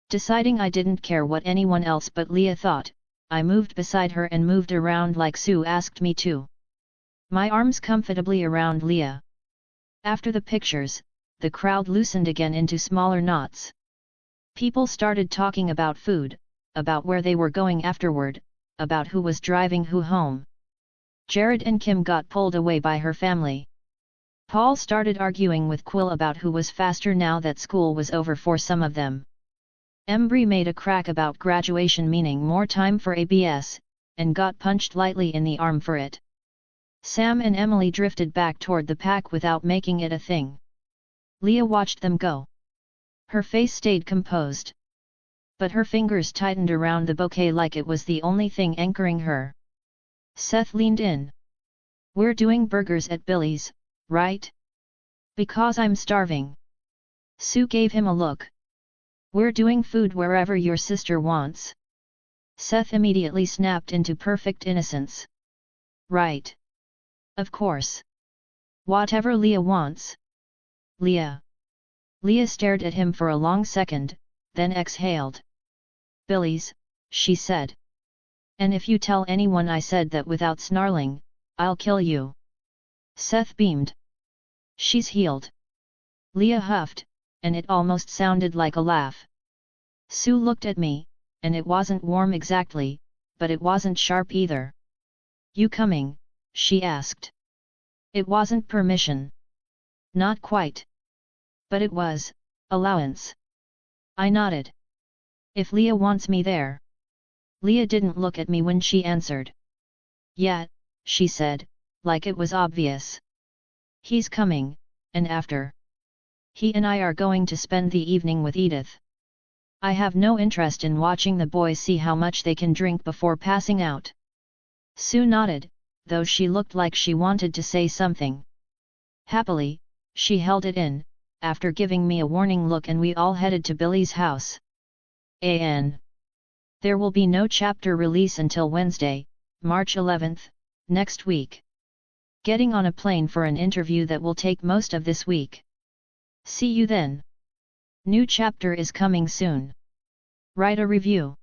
Deciding I didn't care what anyone else but Leah thought, I moved beside her and moved around like Sue asked me to. My arms comfortably around Leah. After the pictures, the crowd loosened again into smaller knots. People started talking about food, about where they were going afterward, about who was driving who home. Jared and Kim got pulled away by her family. Paul started arguing with Quill about who was faster now that school was over for some of them. Embry made a crack about graduation meaning more time for ABS, and got punched lightly in the arm for it. Sam and Emily drifted back toward the pack without making it a thing. Leah watched them go. Her face stayed composed. But her fingers tightened around the bouquet like it was the only thing anchoring her. Seth leaned in. "We're doing burgers at Billy's, right?" "Because I'm starving." Sue gave him a look. "We're doing food wherever your sister wants." Seth immediately snapped into perfect innocence. "Right. Of course. Whatever Leah wants." "Leah." Leah stared at him for a long second, then exhaled. "Billy's," she said. "And if you tell anyone I said that without snarling, I'll kill you." Seth beamed. "She's healed." Leah huffed, and it almost sounded like a laugh. Sue looked at me, and it wasn't warm exactly, but it wasn't sharp either. "You coming?" she asked. It wasn't permission. Not quite. But it was allowance. I nodded. "If Leah wants me there." Leah didn't look at me when she answered. "Yeah," she said, like it was obvious. "He's coming, and after. He and I are going to spend the evening with Edythe. I have no interest in watching the boys see how much they can drink before passing out." Sue nodded, though she looked like she wanted to say something. Happily, she held it in, after giving me a warning look, and we all headed to Billy's house. There will be no chapter release until Wednesday, March 11th, next week. Getting on a plane for an interview that will take most of this week. See you then. New chapter is coming soon. Write a review.